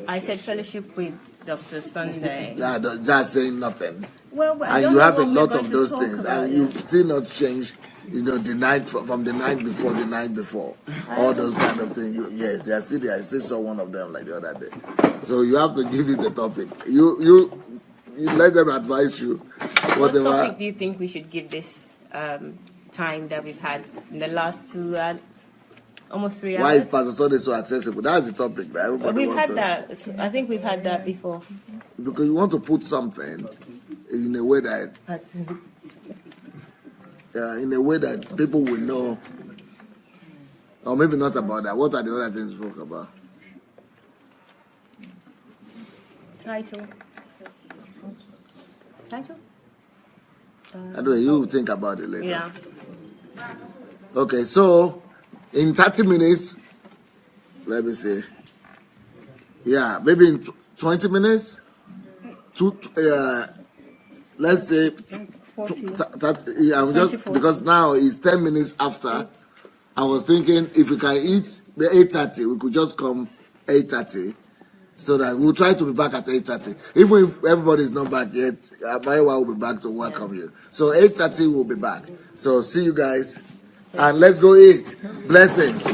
I said fellowship with Dr. Sunday. That's saying nothing. Well, and you have a lot of those things, and you've still not changed. The night from the night before, all those kind of things. Yes, they are still there. I still saw one of them like the other day. So you have to give it the topic. You let them advise you. What topic do you think we should give this time that we've had in the last almost 3 hours. Why is Pastor Sunday so accessible? That's the topic that everybody We've wants had that. I think we've had that before. Because you want to put something in a way that people will know, or maybe not about that. What are the other things we spoke about? Title. Anyway, you think about it later. Yeah. Okay, so in 30 minutes, let me see. Yeah, maybe in 20 minutes. Let's say. I'm just because now it's 10 minutes after. I was thinking if we can eat the 8:30, we could just come 8:30. So that we'll try to be back at 8:30. Even if everybody is not back yet, my wife will be back to welcome you. So 8:30 we'll be back. So see you guys, and let's go eat. Blessings.